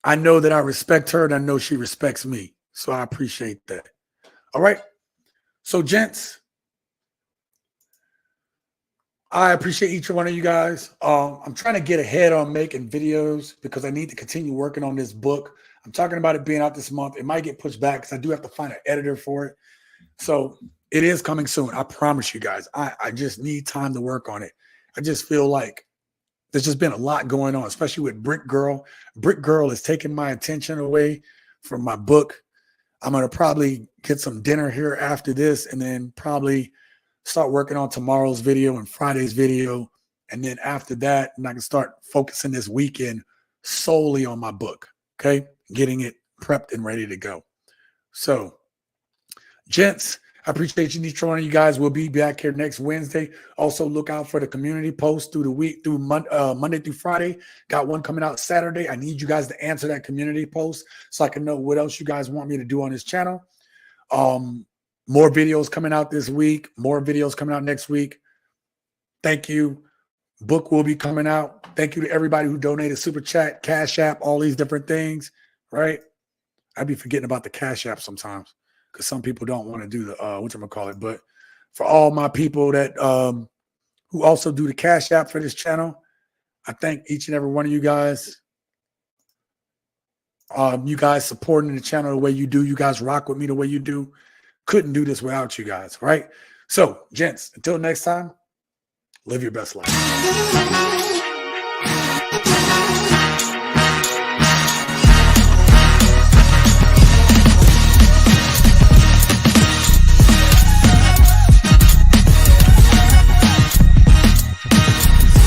I know that I respect her and I know she respects me. So I appreciate that. All right. So, gents, I appreciate each one of you guys. I'm trying to get ahead on making videos because I need to continue working on this book. I'm talking about it being out this month. It might get pushed back because I do have to find an editor for it. So it is coming soon. I promise you guys. I just need time to work on it. I just feel like there's just been a lot going on, especially with Brick Girl. Brick Girl is taking my attention away from my book. I'm going to probably get some dinner here after this and then probably start working on tomorrow's video and Friday's video. And then after that, I can start focusing this weekend solely on my book. Okay. Getting it prepped and ready to go. So, gents, I appreciate each one of you guys. We'll be back here next Wednesday. Also, look out for the community post through the week, through Monday through Friday. Got one coming out Saturday. I need you guys to answer that community post so I can know what else you guys want me to do on this channel. More videos coming out this week. More videos coming out next week. Thank you. Book will be coming out. Thank you to everybody who donated Super Chat, Cash App, all these different things, right? I'd be forgetting about the Cash App sometimes because some people don't want to do the, whatchamacallit. But for all my people that who also do the Cash App for this channel, I thank each and every one of you guys. You guys supporting the channel the way you do. You guys rock with me the way you do. Couldn't do this without you guys, right? So, gents, until next time, live your best life.